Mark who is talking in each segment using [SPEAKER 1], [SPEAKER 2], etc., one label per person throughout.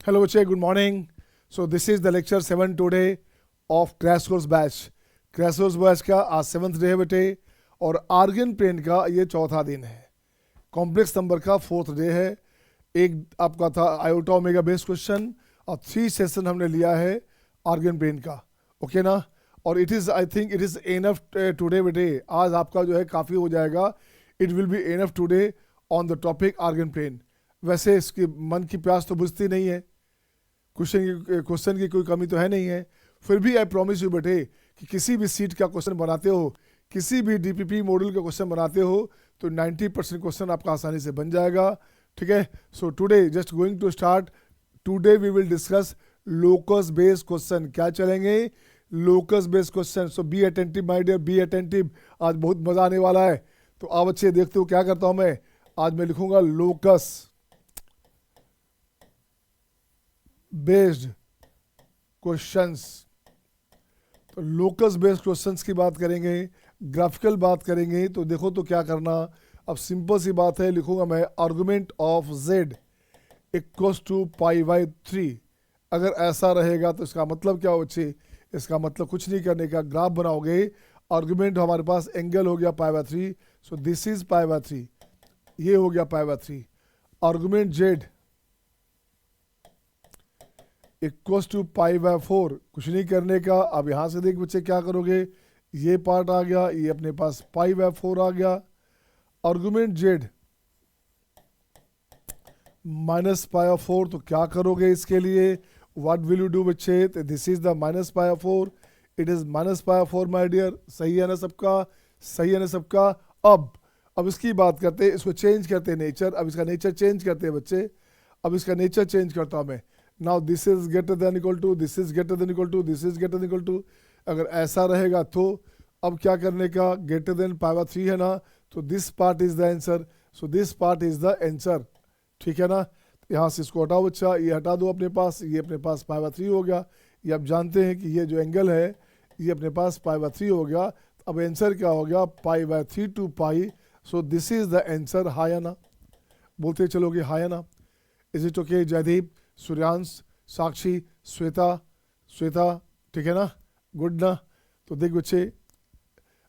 [SPEAKER 1] Hello, Uche. Good morning. So this is the lecture 7 today of Crash Course Batch. Crash Course Batch का आज 7th day है बेटे और argon plane का ये चौथा दिन है. कॉम्प्लेक्स नंबर का 4th डे है. एक आपका था आयोटा ओमेगा बेस्ड क्वेश्चन और 3 सेशन हमने लिया है आर्गन प्लेन का. ओके ना. और it is I think it is enough today बेटे. आज आपका जो है काफ़ी हो जाएगा. It will be enough today on the topic Argand plane. वैसे इसकी मन की प्यास तो बुझती नहीं है. क्वेश्चन की कोई कमी तो है नहीं है. फिर भी आई प्रॉमिस यू बेटे कि किसी भी सीट का क्वेश्चन बनाते हो, किसी भी डीपीपी मॉडल का क्वेश्चन बनाते हो तो 90% क्वेश्चन आपका आसानी से बन जाएगा. ठीक है. So today just going to start. Today we will discuss locus based question. क्या चलेंगे? Locus based question. So be attentive my dear, be attentive. आज बहुत मजा आने वाला है. तो आप अच्छे देखते हो क्या करता हूं मैं. आज मैं लिखूंगा लोकस बेस्ड क्वेश्चंस. तो लोकस बेस्ड क्वेश्चंस की बात करेंगे, ग्राफिकल बात करेंगे. तो देखो तो क्या करना. अब सिंपल सी बात है, लिखूंगा मैं argument of z equals to pi by 3. अगर ऐसा रहेगा तो इसका मतलब क्या हो बच्चे? इसका मतलब कुछ नहीं करने का, ग्राफ बनाओगे. आर्गुमेंट हमारे पास एंगल हो गया pi by 3. So this is pi by 3. ये हो गया pi by 3. Argument z equals to pi by 4. कुछ नहीं करने का. अब यहाँ से देख बच्चे क्या करोगे. ये पार्ट आ गया, ये अपने पास पाई बाय 4 आ गया. Argument z minus pi of 4. तो क्या करोगे इसके लिए? व्हाट विल यू डू बच्चे? This is the minus pi of 4. It is minus pi of 4 my dear. सही है ना सबका? सही है ना सबका? अब इसकी बात करते हैं, इसको चेंज करते हैं नेचर. अब इसका नेचर चेंज करते हैं बच्चे. अब इसका नेचर चेंज करता हूँ मैं. Now this is greater than equal to, this is greater than equal to, this is greater than equal to. अगर ऐसा रहेगा तो अब क्या करने का? ग्रेटर देन पाई बाय 3 है ना. तो this part is the answer. So this part is the answer. ठीक है ना. यहाँ से इसको हटाओ बच्चा, ये हटा दो अपने पास. ये अपने पास पाई बाय 3 हो गया. ये आप जानते हैं कि ये जो एंगल है ये अपने पास पाई बाय 3 हो गया. अब आंसर क्या हो गया? Pi by 3 two pi. So this is the answer. हाय ना. बोलते चलोगे हाय ना. Is it okay? Jaydeep, Suryansh, Sakshi, Shweta. ठीक है ना. गुड ना. तो देख बच्चे,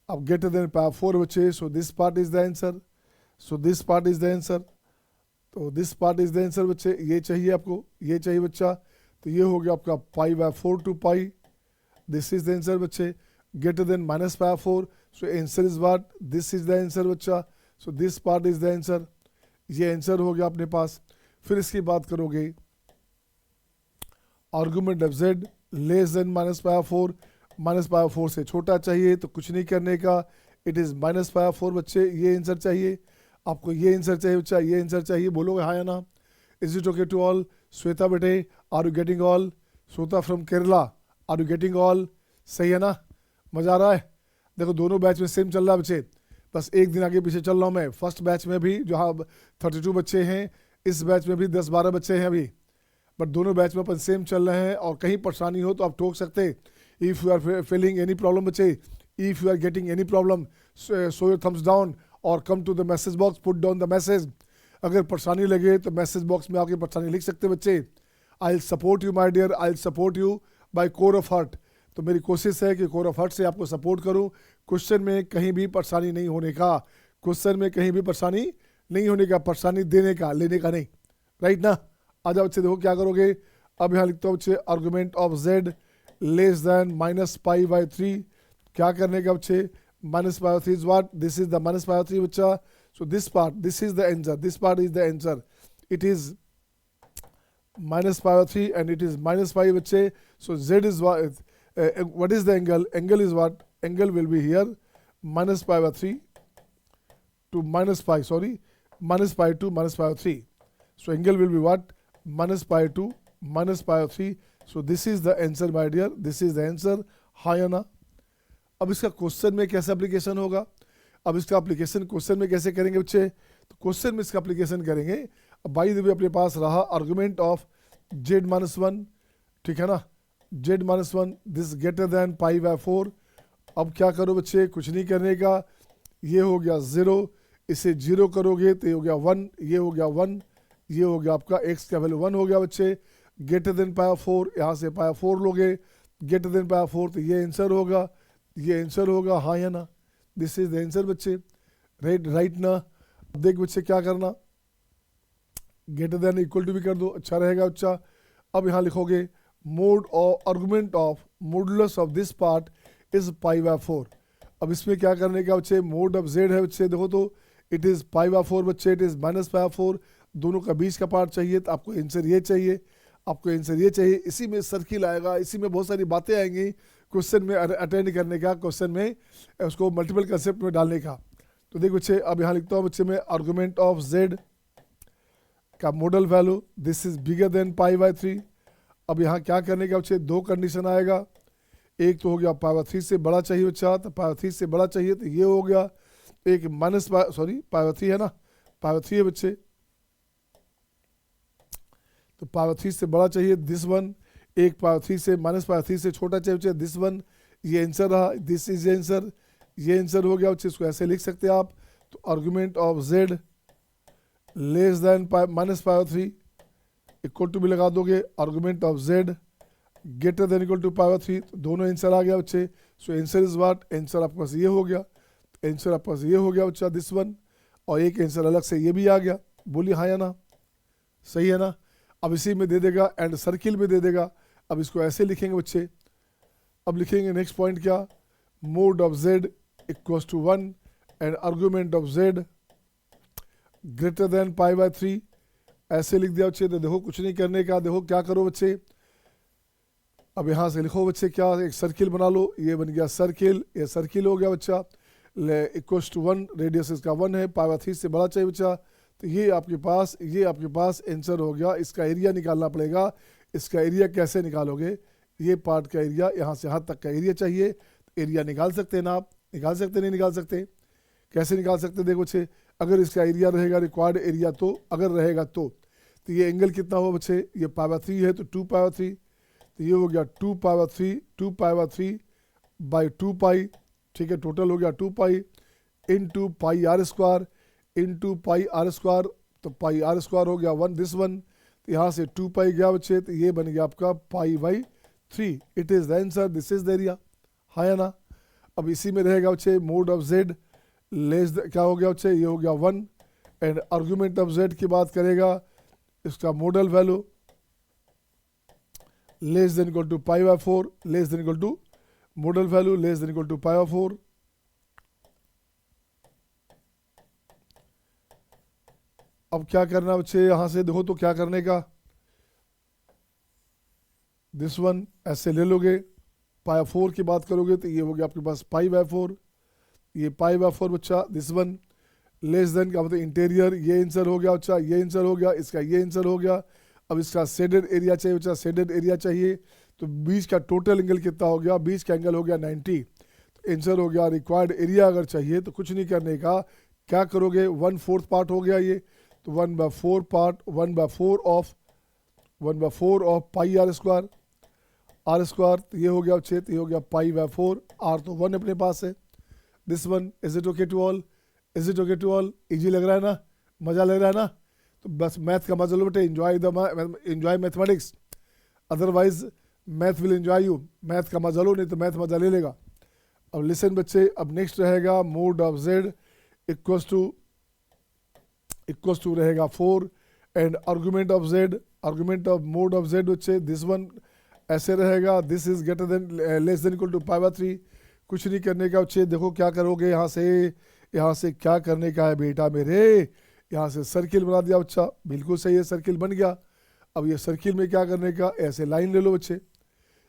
[SPEAKER 1] अब ग्रेटर देन पाई 4 बच्चे. So this part is the answer. So this part is the answer. तो this part is the answer बच्चे. ये चाहिए आपको, ये चाहिए बच्चा. तो ये हो गया आपका pi by 4 two pi. This is the answer बच्चे. Greater than minus pi 4. So answer is what? This is the answer बच्चा. So this part is the answer. ये आंसर हो गया अपने पास. फिर इसकी बात करोगे argument of z less than minus pi 4. Minus pi 4 से छोटा चाहिए तो कुछ नहीं करने का. इट इज माइनस पाई 4 बच्चे. ये आंसर चाहिए आपको, ये आंसर चाहिए बच्चा, ये आंसर चाहिए. बोलोगे हाँ या ना. Is it okay to all? Shweta बेटे, are you getting all? Shweta from Kerala, are you getting all? सही है ना. मजा आ रहा है. देखो दोनों बैच में सेम चल रहा है बच्चे. बस एक दिन आगे पीछे चल रहा हूँ मैं. फर्स्ट बैच में भी जो हाँ 32 बच्चे हैं, इस बैच में भी 10-12 बच्चे हैं अभी. बट दोनों बैच में अपन सेम चल रहे हैं. और कहीं परेशानी हो तो आप टोक सकते. If you are feeling any problem बच्चे, if you are getting any problem, so your thumbs down और come to the message box, put down the message. अगर परेशानी लगे तो मैसेज बॉक्स में आके परेशानी लिख सकते बच्चे. I will support you my dear, I will support you by core of heart. तो मेरी कोशिश है कि कोर ऑफ हार्ट से आपको सपोर्ट करूँ. क्वेश्चन में कहीं भी परेशानी नहीं होने का. क्वेश्चन में कहीं भी परेशानी नहीं होने का. परेशानी देने का, लेने का नहीं. राइट ना. आ जाओ बच्चे. देखो क्या करोगे. अब यहाँ लिखता हूँ बच्चे argument of z less than minus pi by 3. क्या करने का बच्चे? Minus pi by 3 is what? This is the minus pi by 3 बच्चा. So this part, this is the answer. This part is the answer. It is minus pi by 3 and it is minus पाई बच्चे. सो z is what is the angle? Angle is what? Angle will be here minus pi by 3 to minus pi, sorry, minus pi to minus pi by 3. So angle will be what? Minus pi to minus pi by 3. So this is the answer my dear. This is the answer. हाँ या ना. अब इसका question में कैसे application होगा? अब इसका एप्लीकेशन क्वेश्चन में कैसे करेंगे बच्चे? तो क्वेश्चन में इसका एप्लीकेशन करेंगे. अब बाई द वे अपने पास रहा आर्गुमेंट ऑफ z-1. ठीक है ना. z-1 this greater than pi by 4. अब क्या करो बच्चे? कुछ नहीं करने का. ये हो गया 0, इसे 0 करोगे तो ये हो गया 1, ये हो गया 1, ये हो गया आपका x का वैल्यू 1 हो गया बच्चे. ग्रेटर देन पाई 4, यहाँ से पाई 4 लोगे, ग्रेटर देन पाई 4, तो ये आंसर होगा, ये आंसर होगा, हाँ या ना, दिस इज द आंसर बच्चे, राइट ना। देख बच्चे क्या करना, ग्रेटर देन इक्वल टू भी कर दो, अच्छा रहेगा बच्चा। अब यहाँ लिखोगे mode of argument of modulus of this part is pi by 4। अब इसमें क्या करने का बच्चे, मोड ऑफ जेड है बच्चे, देखो तो इट इज़ पाई बाय 4 बच्चे, इट इज़ माइनस पाई 4, दोनों का बीच का पार्ट चाहिए, तो आपको आंसर ये चाहिए, आपको आंसर ये चाहिए। इसी में सर्किल आएगा, इसी में बहुत सारी बातें आएंगी क्वेश्चन में अटेंड करने का, क्वेश्चन में उसको मल्टीपल कंसेप्ट में डालने का। तो देख बच्चे, अब यहाँ लिखता हूँ बच्चे में आर्गुमेंट ऑफ जेड का model value, this is bigger then pi by 3। अब यहाँ क्या करने का बच्चे, दो कंडीशन आएगा, एक तो हो गया पाई बाय 3 से बड़ा चाहिए बच्चा, तो पाई बाय 3 से बड़ा चाहिए तो ये हो गया, एक माइनस पाई बाय 3 है ना, पाई बाय 3 है बच्चे, तो पाई बाय 3 से बड़ा चाहिए दिस वन, एक पाई बाय 3 से माइनस पाई बाय 3 से छोटा चाहिए बच्चे दिस वन, ये आंसर रहा, दिस इज आंसर, ये आंसर हो गया बच्चे। इसको ऐसे लिख सकते हैं आप, तो argument of z less than minus pi by 3 equal to भी लगा दोगे, argument of z greater than equal to pi by 3, तो दोनों आंसर आ गया बच्चे। So answer is what, answer आपके पास ये हो गया, आंसर आपके पास ये हो गया बच्चा दिस वन, और एक आंसर अलग से ये भी आ गया, बोलिए हाँ या ना, सही है ना। अब इसी में दे देगा एंड सर्किल में दे देगा। अब इसको ऐसे लिखेंगे बच्चे, अब लिखेंगे नेक्स्ट पॉइंट क्या, mod of z equals to 1 and argument of z greater than pi by 3, ऐसे लिख दिया बच्चे। तो देखो कुछ नहीं करने का, देखो क्या करो बच्चे, अब यहाँ से लिखो बच्चे क्या, एक सर्किल बना लो, ये बन गया सर्किल, ये सर्किल हो गया बच्चा, इक्वल्स टू 1, रेडियस इसका 1 है, पाई बाय 3 से बड़ा चाहिए बच्चा, तो ये आपके पास आंसर हो गया। इसका एरिया निकालना पड़ेगा, इसका एरिया कैसे निकालोगे, ये पार्ट का एरिया यहाँ से यहाँ तक का एरिया चाहिए, एरिया निकाल सकते हैं ना आप, निकाल सकते नहीं निकाल सकते, कैसे निकाल सकते, देखो बच्चे, अगर इसका एरिया रहेगा रिक्वायर्ड एरिया, तो अगर रहेगा तो ये एंगल कितना हुआ बच्चे, ये पाई बाय 3 है तो 2 पाई बाय 3, तो ये हो गया 2 pi by 3, 2 pi by 3 by 2 pi, ठीक है, टोटल हो गया 2 pi into pi r square into pi r square, तो पाई आर स्क्वायर हो गया 1 दिस वन, तो यहाँ से 2 पाई गया बच्चे, तो ये बन गया आपका पाई by 3, it is the answer, this is the area, हाँ या ना। अब इसी में रहेगा बच्चे मोड ऑफ जेड लेस, क्या हो गया बच्चे, ये हो गया 1 एंड आर्गुमेंट ऑफ जेड की बात करेगा, इसका model value less than equal to pi by 4, less than equal to model value less than equal to pi by 4। अब क्या करना बच्चे, यहां से देखो तो क्या करने का, दिस वन ऐसे ले लोगे, पाई 4 की बात करोगे तो ये हो गया आपके पास पाई बाय 4, ये पाई बाय 4 बच्चा, दिस वन लेस देन का मतलब इंटीरियर, ये आंसर हो गया बच्चा, ये आंसर हो गया, इसका ये आंसर हो गया। अब इसका शेडेड एरिया चाहिए बच्चा, शेडेड एरिया चाहिए, तो बीच का टोटल एंगल कितना हो गया, बीच का एंगल हो गया 90, तो आंसर हो गया रिक्वायर्ड एरिया अगर चाहिए तो कुछ नहीं करने का, क्या करोगे 1/4 पार्ट हो गया ये, तो 1/4 part 1/4 of pi r square, तो ये हो गया बच्चे, तो ये हो गया पाई बाय 4, आर तो 1 अपने पास है, this one is it okay to all, is it okay to all, easy लग रहा है ना, मज़ा लग रहा है ना, तो बस मैथ का मजा लो बेटे, enjoy mathematics, otherwise math will enjoy you, math का मजा लो, नहीं तो मैथ मजा ले लेगा। अब लिसन बच्चे, अब नेक्स्ट रहेगा mod of z equals to रहेगा 4 and argument of z, argument of mod of z बच्चे दिस वन ऐसे रहेगा, this is greater than less than equal to pi by 3, कुछ नहीं करने का बच्चे, देखो क्या करोगे, यहाँ से क्या करने का है बेटा मेरे, यहाँ से सर्किल बना दिया बच्चा, बिल्कुल सही है, सर्किल बन गया। अब ये सर्किल में क्या करने का, ऐसे लाइन ले लो बच्चे,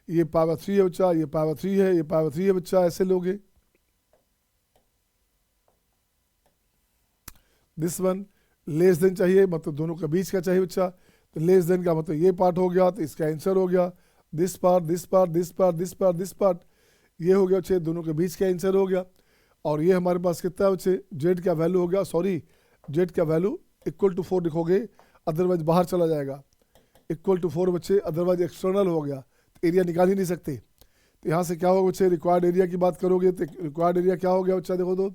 [SPEAKER 1] ये पाई बाय 3 है बच्चा, ये पाई बाय 3 है, ये पाई बाय 3 है बच्चा, ऐसे लोगे, दिस वन लेस देन चाहिए, मतलब दोनों के बीच का चाहिए बच्चा, तो लेस देन का मतलब ये पार्ट हो गया, तो इसका आंसर हो गया this part, this part, this part, this part, this part, ये हो गया बच्चे, दोनों के बीच का आंसर हो गया। और ये हमारे पास कितना है बच्चे, जेड का वैल्यू हो गया, सॉरी जेड का वैल्यू इक्वल टू 4 लिखोगे, अदरवाइज बाहर चला जाएगा, इक्वल टू 4 बच्चे, अदरवाइज एक्सटर्नल हो गया, तो एरिया निकाल ही नहीं सकते। तो यहाँ से क्या होगा बच्चे, रिक्वायर्ड एरिया की बात करोगे तो रिक्वायर्ड एरिया क्या हो गया बच्चा, देखो तो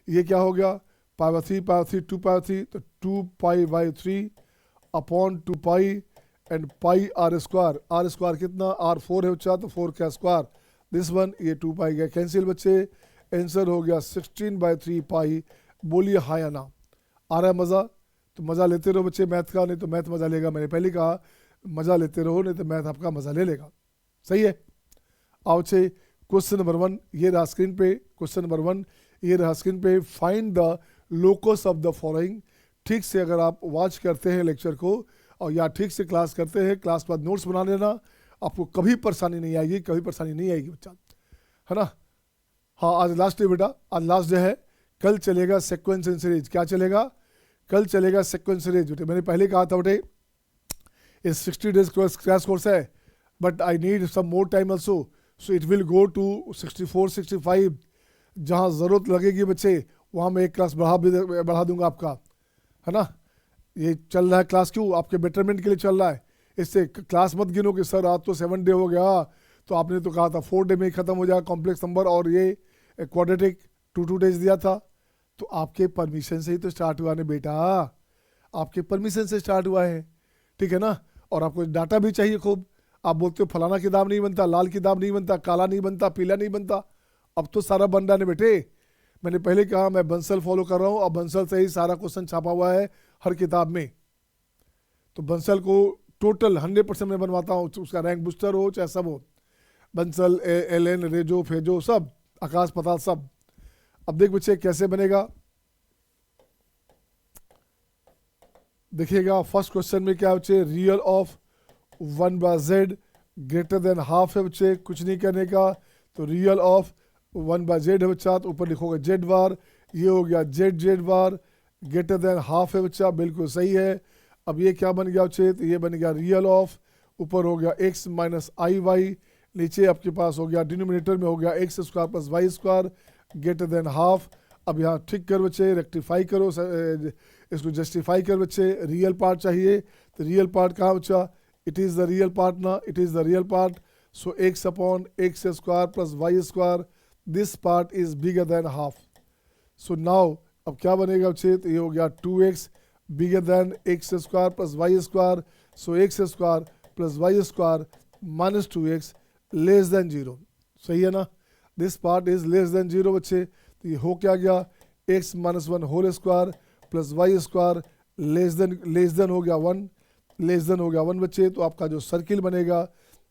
[SPEAKER 1] ये क्या हो गया, पाई बाय 3 2 पाई बाय 3, तो 2 pi by 3 upon 2 pi and pi r square कितना, आर 4 है बच्चा, तो 4 का स्क्वायर, दिस वन, ये 2 पाई गया कैंसिल बच्चे, आंसर हो गया 16/3 पाई। बोलिए हाँ या ना, आ रहा है मज़ा? तो मज़ा लेते रहो बच्चे मैथ का, नहीं तो मैथ मज़ा लेगा। मैंने पहले कहा मज़ा लेते रहो, नहीं तो मैथ आपका मज़ा ले लेगा। सही है। आओ बच्चे क्वेश्चन नंबर 1 ये रहा स्क्रीन पे, क्वेश्चन नंबर 1 ये रहा स्क्रीन पे, find the locus of the following. ठीक से अगर आप वॉच करते हैं लेक्चर को और या ठीक से क्लास करते हैं, क्लास के बाद नोट्स बना लेना, आपको कभी परेशानी नहीं आएगी, कभी परेशानी नहीं आएगी बच्चा, है ना। हाँ आज लास्ट डे बेटा, आज लास्ट डे है, कल चलेगा सीक्वेंस एंड सीरीज। क्या चलेगा? कल चलेगा सीक्वेंस सीरीज बेटे। मैंने पहले कहा था बेटे ये 60 डेज क्रैश कोर्स है, but I need some more time also, so it will go to 64-65। जहाँ ज़रूरत लगेगी बच्चे वहाँ मैं एक क्लास बढ़ा दूंगा आपका, है ना। ये चल रहा है क्लास क्यों? आपके बेटरमेंट के लिए चल रहा है। इससे क्लास मत गिनो कि सर आज तो 7 डे हो गया, तो आपने तो कहा था 4 डे में ही ख़त्म हो जाएगा कॉम्प्लेक्स नंबर, और ये क्वाड्रेटिक 2 डेज दिया था। तो आपके परमिशन से ही तो स्टार्ट हुआ ना बेटा, आपके परमिशन से स्टार्ट हुआ है, ठीक है ना। और आपको डाटा भी चाहिए खूब। आप बोलते हो फलाना किताब नहीं बनता, लाल किताब नहीं बनता, काला नहीं बनता, पीला नहीं बनता, अब तो सारा बन रहा है बेटे। मैंने पहले कहा मैं बंसल फॉलो कर रहा हूँ, और बंसल से ही सारा क्वेश्चन छापा हुआ है हर किताब में। तो बंसल को टोटल 100% में बनवाता हूँ, उसका रैंक बूस्टर हो चाहे सब हो, बंसल एल एन रेजो फेजो सब, आकाश पताल सब। अब देख बच्चे कैसे बनेगा, देखिएगा फर्स्ट क्वेश्चन में क्या बच्चे, real of 1/z greater than half है बच्चे, कुछ नहीं करने का। तो रियल ऑफ 1/z है बच्चा, तो ऊपर लिखोगे जेड बार, ये हो गया जेड बार, ग्रेटर देन हाफ है बच्चा, बिल्कुल सही है। अब ये क्या बन गया बच्चे, तो ये बन गया रियल ऑफ, ऊपर हो गया x माइनस आई वाई, नीचे आपके पास हो गया डिनोमिनेटर में हो गया x square plus Y square greater than half. अब यहाँ ठीक कर बच्चे, रेक्टिफाई करो, इसको जस्टिफाई कर बच्चे, रियल पार्ट चाहिए। तो रियल पार्ट कहाँ बच्चा, it is the real part ना, it is the real part. So x upon x square plus Y square, this part is bigger than half. So now अब क्या बनेगा बच्चे, तो ये हो गया 2x bigger than X square plus Y square. So X square plus Y square minus 2x less than 0। सही है ना, this part is less than 0 बच्चे। तो ये हो क्या गया, x minus 1 whole square plus Y square less than हो गया 1, लेस देन हो गया 1 बच्चे। तो आपका जो सर्किल बनेगा,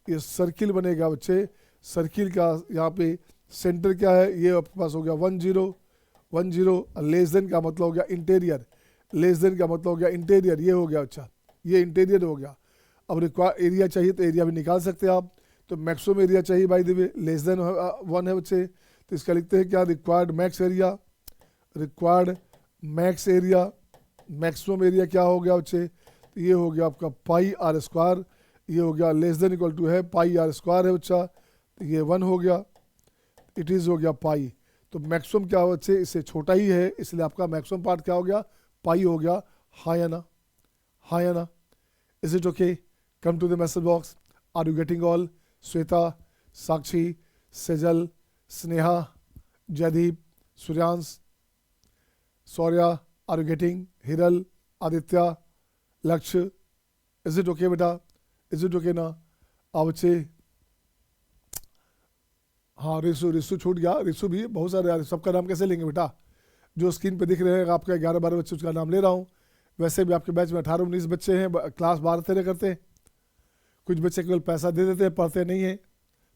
[SPEAKER 1] ये सर्किल बनेगा बच्चे, सर्किल का यहाँ पे सेंटर क्या है, ये आपके पास हो गया 1 0 1 0। लेस देन का मतलब हो गया इंटीरियर, लेस देन का मतलब हो गया इंटीरियर, ये हो गया अच्छा, ये इंटीरियर हो गया। अब रिक्वायर एरिया चाहिए तो एरिया भी निकाल सकते हैं आप। तो मैक्सिमम एरिया चाहिए by the way, less than 1 है बच्चे, तो इसका लिखते हैं क्या, required max area, required max area, maximum area क्या हो गया बच्चे, तो ये हो गया आपका पाई आर स्क्वायर, ये हो गया लेस देन इक्वल टू है पाई आर स्क्वायर है बच्चा, तो ये 1 हो गया, इट इज़ हो गया पाई। तो मैक्सिमम क्या हो बच्चे, इससे छोटा ही है, इसलिए आपका मैक्सिमम पार्ट क्या हो गया, पाई हो गया। हाँ या ना, हाँ या ना, is it okay? Come to the message box, are you getting all? Shweta, Sakshi, Sejal, Sneha, Jaydeep, Suryansh, Saurya, are you getting? Hiral, Aditya, Lakshya, is it okay बेटा? इज इट ओके ना? अब बच्चे हाँ रिसु छूट गया, रिसु भी बहुत सारे, सबका नाम कैसे लेंगे बेटा? जो स्क्रीन पे दिख रहे हैं आपके 11-12 बच्चे, उसका नाम ले रहा हूँ। वैसे भी आपके बैच में 18-19 बच्चे हैं, क्लास 12-13 करते हैं। कुछ बच्चे केवल पैसा दे देते हैं, पढ़ते नहीं हैं,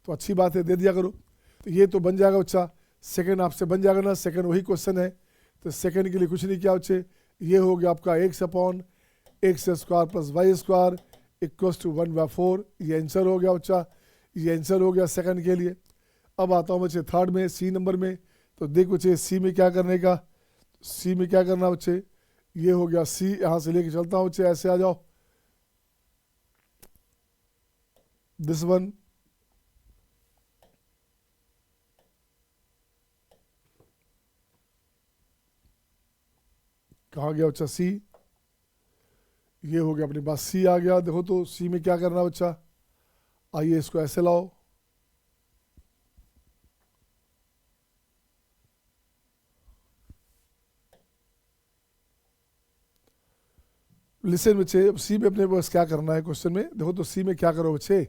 [SPEAKER 1] तो अच्छी बात है, दे दिया करो। तो ये तो बन जाएगा बच्चा, सेकंड आपसे बन जाएगा ना, सेकंड वही क्वेश्चन है। तो सेकंड के लिए कुछ नहीं किया बच्चे, ये हो गया आपका x upon x square plus Y square equals to 1/4, ये आंसर हो गया बच्चा, ये आंसर हो गया सेकंड के लिए। अब आता हूँ बच्चे थर्ड में, सी नंबर में। तो देख बच्चे सी में क्या करने का, सी में क्या करना बच्चे, ये हो गया सी, यहाँ से लेके चलता हूँ बच्चे, ऐसे आ जाओ, दिस वन, कहाँ गया बच्चा सी, ये हो गया अपने पास सी आ गया। देखो तो सी में क्या करना बच्चा, आइए इसको ऐसे लाओ, लिसन बच्चे, अब सी में अपने पास क्या करना है क्वेश्चन में, देखो तो सी में क्या करो बच्चे,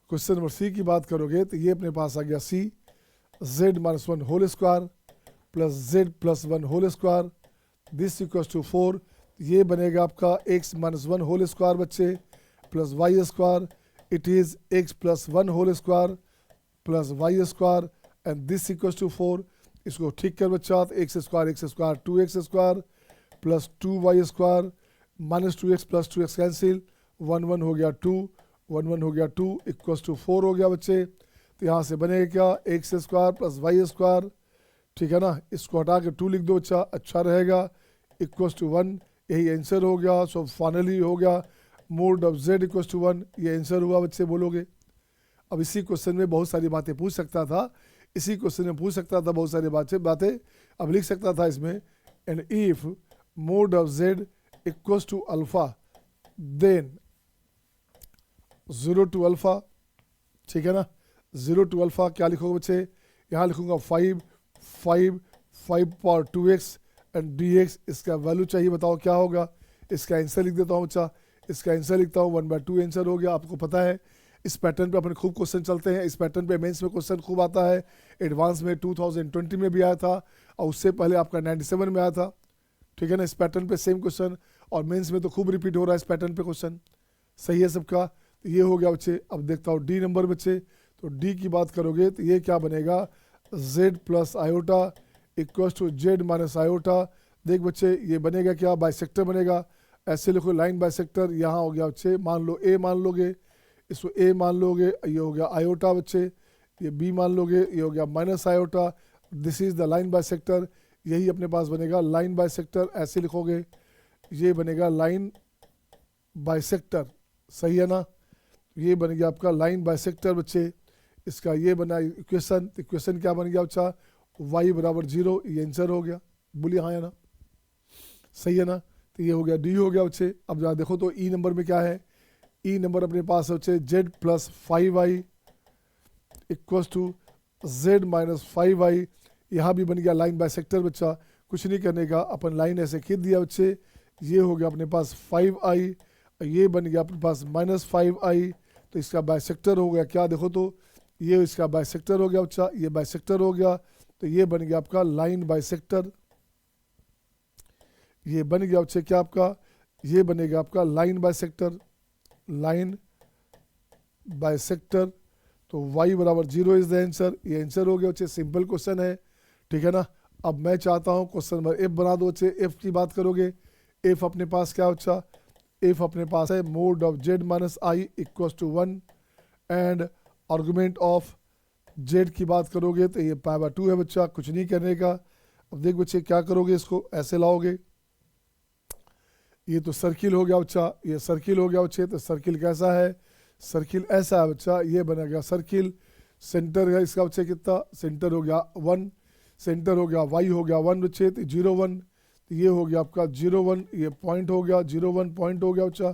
[SPEAKER 1] क्वेश्चन नंबर सी की बात करोगे तो ये अपने पास आ गया सी z minus one whole square plus z plus one whole square this equals to 4, ये बनेगा आपका x minus one whole square बच्चे plus Y square, it is x plus one whole square plus Y square and this equals to 4। इसको ठीक कर बच्चा, तो X square 2x square plus 2y square minus 2x plus 2x cancel, 1 1 हो गया 2, 1 1 हो गया 2 इक्वल्स टू 4 हो गया बच्चे। तो यहाँ से बनेगा क्या, x square plus Y square, ठीक है ना, इसको हटा के 2 लिख दो बच्चा, अच्छा रहेगा, इक्वल्स टू 1, यही आंसर हो गया। सो फाइनली हो गया mod of z equals to 1, ये आंसर हुआ बच्चे बोलोगे। अब इसी क्वेश्चन में बहुत सारी बातें पूछ सकता था, इसी क्वेश्चन में पूछ सकता था बहुत सारी बातें, अब लिख सकता था इसमें, and if mod of z equals to alpha then 0 to alpha, ठीक है ना, 0 टू अल्फा क्या लिखोगे बच्चे, यहाँ लिखूंगा 5 पावर 2x एंड dx, इसका वैल्यू चाहिए, बताओ क्या होगा, इसका आंसर लिख देता हूँ बच्चा, इसका आंसर लिखता हूँ 1/2 आंसर हो गया। आपको पता है इस पैटर्न पे अपने खूब क्वेश्चन चलते हैं, इस पैटर्न पे मेंस में क्वेश्चन खूब आता है, एडवांस में 2020 में भी आया था और उससे पहले आपका 97 में आया था, ठीक है ना, इस पैटर्न पे सेम क्वेश्चन, और मेंस में तो खूब रिपीट हो रहा है इस पैटर्न पे क्वेश्चन, सही है सबका। तो ये हो गया बच्चे। अब देखता हूँ डी नंबर बच्चे, तो डी की बात करोगे तो ये क्या बनेगा, z plus iota equals to z minus iota. देख बच्चे ये बनेगा क्या, बाइसेक्टर बनेगा, ऐसे लिखो लाइन बाइसेक्टर, यहाँ हो गया बच्चे, मान लो a मान लोगे, इसको a मान लोगे, ये हो गया आयोटा बच्चे, ये b मान लोगे, ये हो गया minus iota, this is the line bisector, यही अपने पास बनेगा लाइन बाइसेक्टर, ऐसे लिखोगे, ये बनेगा लाइन बाइसेक्टर, सही है ना, ये बन गया आपका लाइन बाइसेक्टर बच्चे। इसका ये बना इक्वेशन, इक्वेशन क्या बन गया बच्चा, y बराबर 0, ये आंसर हो गया, बोलिए हाँ है ना, सही है ना। तो ये हो गया डी हो गया बच्चे। अब जरा देखो तो ई नंबर में क्या है, ई नंबर अपने पास है बच्चे z plus 5y equals to z minus 5y, यहाँ भी बन गया लाइन बाइसेक्टर बच्चा, कुछ नहीं करने का, अपन लाइन ऐसे खींच दिया बच्चे, ये हो गया अपने पास 5i, ये बन गया अपने पास माइनस 5i, तो इसका बाइसेक्टर हो गया क्या, देखो तो ये इसका बाइसेक्टर हो गया बच्चा, ये बाइसेक्टर हो गया, तो ये बन गया आपका लाइन बाइसेक्टर, ये बन गया बच्चे क्या आपका, ये बनेगा आपका लाइन बाइसेक्टर, लाइन बाइसेक्टर, तो y बराबर 0 इज द आंसर, ये आंसर हो गया बच्चे, सिंपल क्वेश्चन है, ठीक है ना। अब मैं चाहता हूँ क्वेश्चन नंबर एफ बना दो बच्चे, एफ की बात करोगे, एफ अपने पास क्या बच्चा, एफ अपने पास है mod of z minus i equals to 1 and argument of z की बात करोगे तो ये π/2 है बच्चा, कुछ नहीं करने का। अब देख बच्चे क्या करोगे, इसको ऐसे लाओगे, ये तो सर्किल हो गया बच्चा, ये सर्किल हो गया बच्चे, तो सर्किल कैसा है, सर्किल ऐसा है बच्चा, ये बना गया सर्किल, सेंटर है इसका बच्चे कितना, सेंटर हो गया 1, सेंटर हो गया y हो गया 1 बच्चे, तो 0 1, तो ये हो गया आपका 0 1, ये पॉइंट हो गया 0 1 पॉइंट हो गया बच्चा,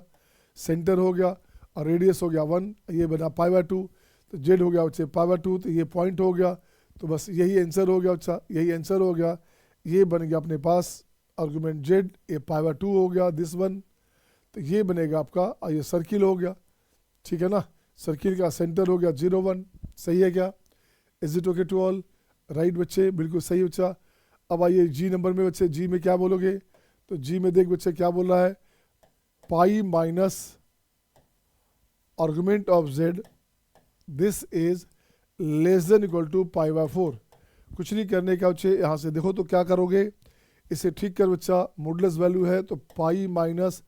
[SPEAKER 1] सेंटर हो गया, और रेडियस हो गया 1, ये बना π/2, तो z हो गया बच्चे π/2, तो ये पॉइंट हो गया, तो बस यही आंसर हो गया बच्चा, यही आंसर हो गया, ये बन गया अपने पास आर्गुमेंट z, ये π/2 हो गया दिस वन, तो ये बनेगा आपका, ये सर्किल हो गया, ठीक है ना, सर्किल का सेंटर हो गया 0 1, सही है क्या, is it okay to all, right बच्चे, बिल्कुल सही बच्चा। अब आइए जी नंबर में बच्चे, जी में क्या बोलोगे, तो जी में देख बच्चे क्या बोल रहा है, pi minus argument of z, this is less than equal to π/4, कुछ नहीं करने का बच्चे, यहाँ से देखो तो क्या करोगे, इसे ठीक कर बच्चा, मॉडुलस वैल्यू है तो pi minus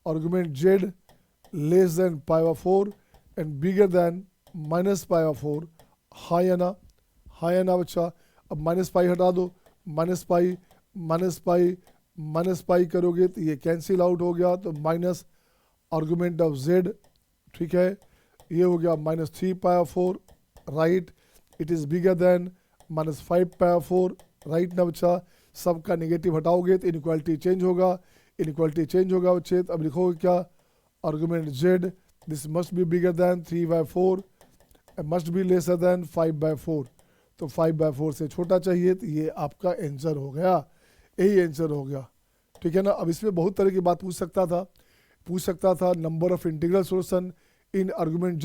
[SPEAKER 1] argument z less than π/4 and bigger than minus π/4, हाई है ना, हाई है ना बच्चा। अब माइनस पाई हटा दो, minus pi minus pi minus pi करोगे तो ये कैंसिल आउट हो गया, तो माइनस आर्गुमेंट ऑफ z, ठीक है, ये हो गया -3 π/4, right, it is bigger than -5 π/4, right ना बच्चा। सबका नेगेटिव हटाओगे तो इनक्वालिटी चेंज होगा, इनक्वालिटी चेंज होगा बच्चे, तो अब लिखोगे क्या, argument z, this must be bigger than 3/4, must be lesser than 5/4, तो 5/4 से छोटा चाहिए, तो ये आपका आंसर हो गया, यही आंसर हो गया, ठीक है ना। अब इसमें बहुत तरह की बात पूछ सकता था, पूछ सकता था number of integral solution in argument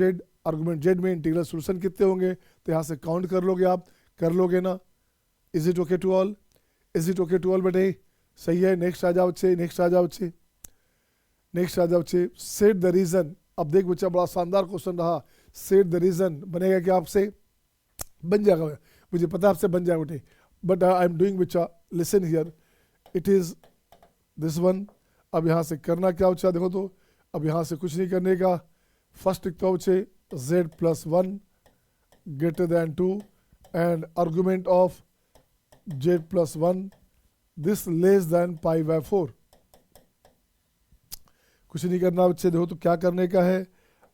[SPEAKER 1] Z में इंटीग्रल सोल्यूशन कितने होंगे, तो यहाँ से काउंट कर लोगे, आप कर लोगे ना। Is it okay to all, is it okay to all बेटे, सही है। नेक्स्ट आ जाओ बच्चे, नेक्स्ट आ जाओ बच्चे, नेक्स्ट आ जाओ बच्चे। Set the region. अब देख बच्चा बड़ा शानदार क्वेश्चन रहा। सेट द रीजन बनेगा क्या आपसे, बन जाएगा, मुझे पता है आपसे बन जाएगा बेटे, बट आई एम डूइंग बच्चा, listen here, it is this one. अब यहाँ से करना क्या बच्चा, देखो तो अब यहाँ से कुछ नहीं करने का। फर्स्ट लिखता हूँ बच्चे z+1 greater than 2 and argument of z+1 this less than π/4। कुछ नहीं करना बच्चे, देखो तो क्या करने का है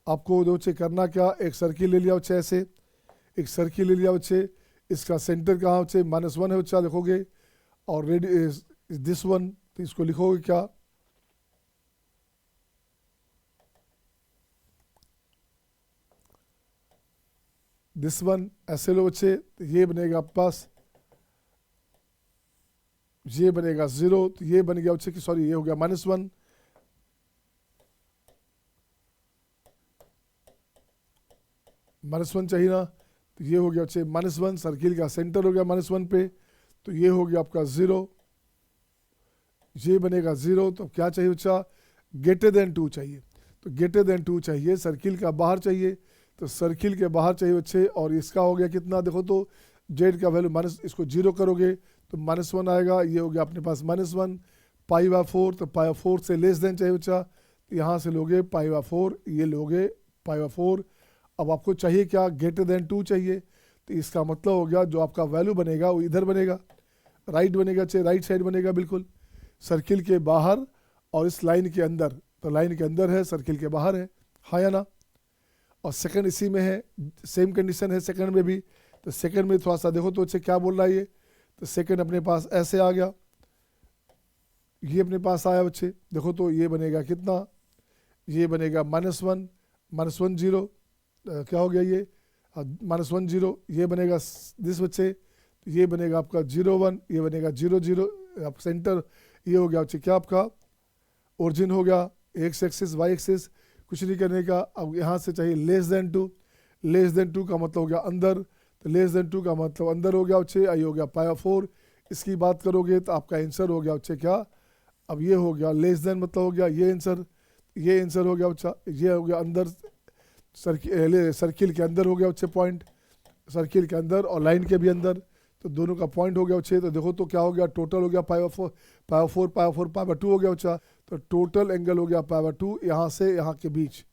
[SPEAKER 1] आपको, देखो बच्चे करना क्या, एक सर्किल ले लिया बच्चे, ऐसे एक सर्किल ले लिया बच्चे, इसका सेंटर कहाँ बच्चे -1 है बच्चा, देखोगे, और रेडी दिस वन, तो इसको लिखोगे क्या, दिस वन, ऐसे लो बच्चे, तो ये बनेगा आपके पास, ये बनेगा 0, तो ये बन गया बच्चे कि सॉरी ये हो गया -1, -1 चाहिए ना, तो ये हो गया बच्चे -1, सर्किल का सेंटर हो गया -1 पे, तो ये हो गया आपका 0, ये बनेगा 0, तो क्या चाहिए बच्चा, ग्रेटर देन 2 चाहिए, तो ग्रेटर देन 2 चाहिए, सर्किल का बाहर चाहिए, तो सर्किल के बाहर चाहिए बच्चे, और इसका हो गया कितना, देखो तो जेड का वैल्यू माइनस, इसको 0 करोगे तो -1 आएगा, ये हो गया अपने पास -1, π/4, तो π/4 से लेस देन चाहिए बच्चा, तो यहाँ से लोगे π/4, ये लोगे π/4। अब आपको चाहिए क्या, ग्रेटर देन 2 चाहिए, तो इसका मतलब हो गया जो आपका वैल्यू बनेगा वो इधर बनेगा, राइट बनेगा, चाहे राइट साइड बनेगा बिल्कुल, सर्किल के बाहर और इस लाइन के अंदर, तो लाइन के अंदर है, सर्किल के बाहर है, हाँ या ना। और सेकंड इसी में है, सेम कंडीशन है सेकंड में भी, तो सेकंड में थोड़ा सा देखो तो अच्छे क्या बोल रहा है ये, तो सेकंड अपने पास ऐसे आ गया, ये अपने पास आया बच्चे, देखो तो ये बनेगा कितना, ये बनेगा -1, -1 0, क्या हो गया ये -1 0, ये बनेगा दिस बच्चे, तो ये बनेगा आपका 0 1, ये बनेगा 0 0, आप सेंटर, ये हो गया बच्चे क्या आपका ओरिजिन हो गया, एक्स एक्सिस वाई एक्सिस, कुछ नहीं करने का। अब यहाँ से चाहिए लेस देन 2, लेस देन 2 का मतलब हो गया अंदर, तो लेस देन 2 का मतलब अंदर हो गया बच्चे, आई हो गया π/4, इसकी बात करोगे तो आपका आंसर हो गया बच्चे क्या, अब ये हो गया लेस देन मतलब हो गया ये आंसर, ये आंसर हो गया बच्चा, ये हो गया अंदर, सर्किल के अंदर हो गया बच्चे पॉइंट, सर्किल के अंदर और लाइन के भी अंदर, तो दोनों का पॉइंट हो गया बच्चे, तो देखो तो क्या हो गया, टोटल हो गया π/4 हो गया बच्चा, तो टोटल एंगल हो गया π/2 यहाँ से यहाँ के बीच।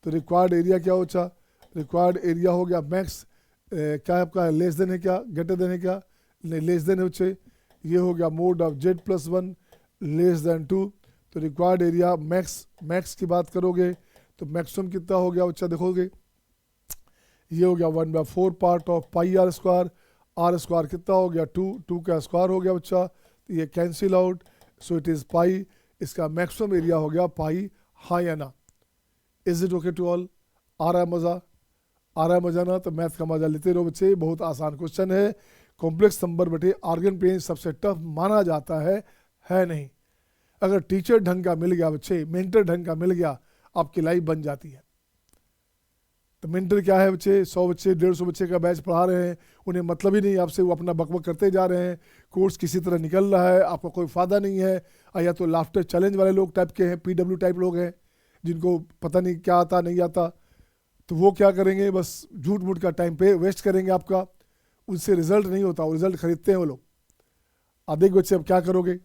[SPEAKER 1] तो रिक्वायर्ड एरिया क्या हो बच्चा, रिक्वायर्ड एरिया हो गया मैक्स, क्या है आपका, लेस देन है क्या, ग्रेटर देन है क्या, नहीं लेस देन है बच्चे, ये हो गया mod of z+1 less than 2, तो रिक्वायर्ड एरिया मैक्स, मैक्स की बात करोगे तो मैक्सिमम कितना हो गया बच्चा, देखोगे ये हो गया 1/4 पार्ट ऑफ πr², r² कितना हो गया 2, 2 का स्क्वायर हो गया बच्चा, तो ये cancel out, so it is pi, इसका मैक्सिमम एरिया हो गया पाई, हाँ या ना। Is it okay to all, आ रहा है मज़ा, आ रहा है मज़ा ना, तो मैथ का मज़ा लेते रहो बच्चे, बहुत आसान क्वेश्चन है, कॉम्प्लेक्स नंबर बेटे आर्गन प्लेन सबसे टफ माना जाता है नहीं। अगर टीचर ढंग का मिल गया बच्चे, मेंटर ढंग का मिल गया, आपकी लाइफ बन जाती है। तो मेंटर क्या है बच्चे, 100 बच्चे 150 बच्चे का बैच पढ़ा रहे हैं, उन्हें मतलब ही नहीं आपसे, वो अपना बकबक करते जा रहे हैं, कोर्स किसी तरह निकल रहा है, आपका कोई फ़ायदा नहीं है, या तो लाफ्टर चैलेंज वाले लोग टाइप के हैं, PW टाइप लोग हैं जिनको पता नहीं क्या आता नहीं आता, तो वो क्या करेंगे, बस झूठ मूठ का टाइम पे वेस्ट करेंगे आपका, उनसे रिजल्ट नहीं होता, वो रिजल्ट खरीदते हैं वो लोग। अब देख बच्चे अब क्या करोगे,